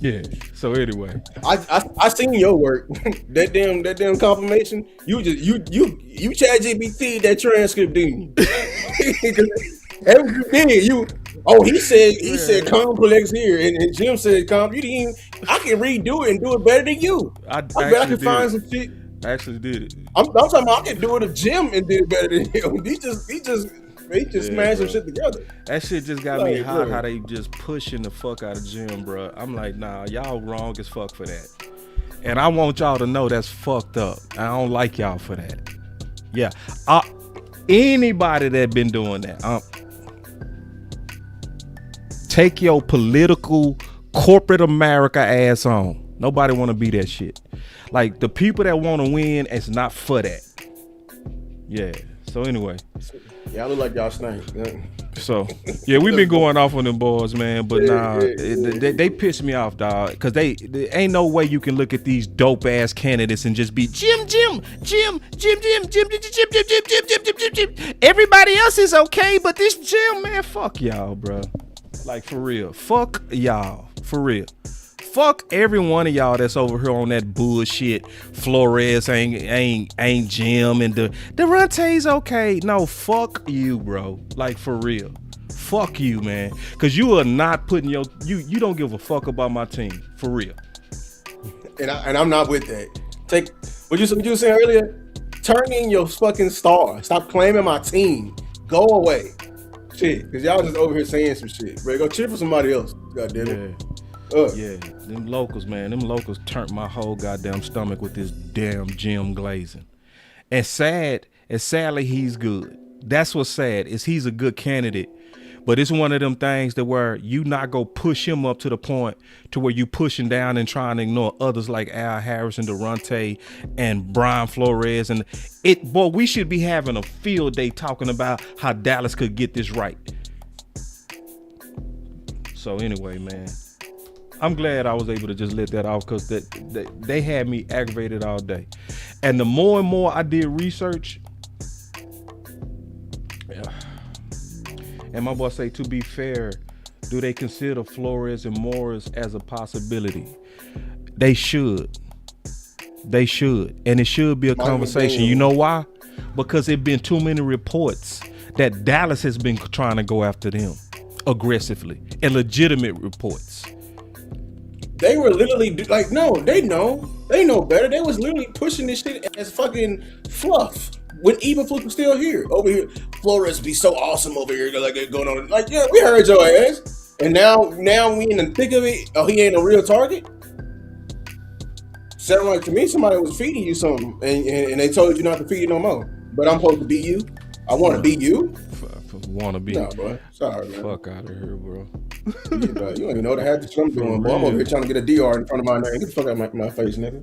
Yeah. So anyway,
I seen your work. that damn confirmation. You ChatGPT that transcript, didn't you? Everything you. Oh, he said complex here, and Jim said comp. You didn't even. I can redo it and do it better than you. I bet I can find some shit.
I actually did it.
I'm talking about I can do it if Jim and did it better than him. He just smashed some shit together.
That shit just got me hot. How they just pushing the fuck out of Jim, bro. I'm like, nah, y'all wrong as fuck for that. And I want y'all to know that's fucked up. I don't like y'all for that. Yeah, anybody that been doing that, take your political corporate America ass on. Nobody want to be that shit. Like the people that want to win, it's not for that. Yeah. So anyway.
Y'all look like y'all snake.
So yeah, we've been going off on them boys, man. But they piss me off, dog. Cause they ain't no way you can look at these dope ass candidates and just be Jim. Everybody else is okay, but this Jim, man, fuck y'all, bro. Like for real, fuck y'all, for real. Fuck every one of y'all that's over here on that bullshit. Flores ain't Jim and Durante's okay. No, fuck you, bro. Like for real. Fuck you, man. Cause you are not putting you don't give a fuck about my team. For real.
And I'm not with that. Take what you were saying earlier. Turn in your fucking star. Stop claiming my team. Go away. Shit. Cause y'all just over here saying some shit. Bro, go cheer for somebody else. God damn it.
Yeah, them locals, man. Them locals turned my whole goddamn stomach with this damn Jim Glazing. And sadly, he's good. That's what's sad, is he's a good candidate. But it's one of them things that where you not go push him up to the point to where you pushing down and trying to ignore others like Al Harrison, Durante, and Brian Flores. And we should be having a field day talking about how Dallas could get this right. So anyway, man. I'm glad I was able to just let that off because they had me aggravated all day. And the more and more I did research, and my boy say, to be fair, do they consider Flores and Morris as a possibility? They should. They should. And it should be a conversation. You know why? Because there been too many reports that Dallas has been trying to go after them aggressively, and legitimate reports.
They were literally like, no, they know better. They was literally pushing this shit as fucking fluff when even Fluke was still here. Over here, Flores be so awesome over here, like going on. Like, yeah, we heard your ass, and now we in the thick of it. Oh, he ain't a real target. Sound like to me somebody was feeding you something, and they told you not to feed it no more. But I'm supposed to beat you. I want to be you.
Want to be?
Nah, bro. Sorry, man.
Fuck out of here, bro.
You don't even know the hat that I'm doing, bro. I'm over here trying to get a DR in front of my name. Get the fuck out of my face, nigga.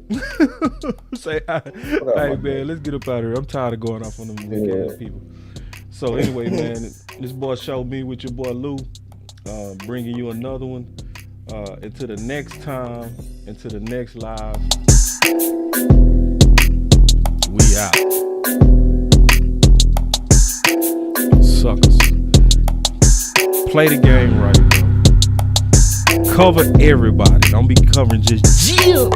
Say, hey man, let's get up out of here. I'm tired of going off on them weekend people. So anyway, man, this boy showed me with your boy Lou, bringing you another one. Until the next time, until the next live, we out. Suckers. Play the game right, bro. Cover everybody. Don't be covering just Jim.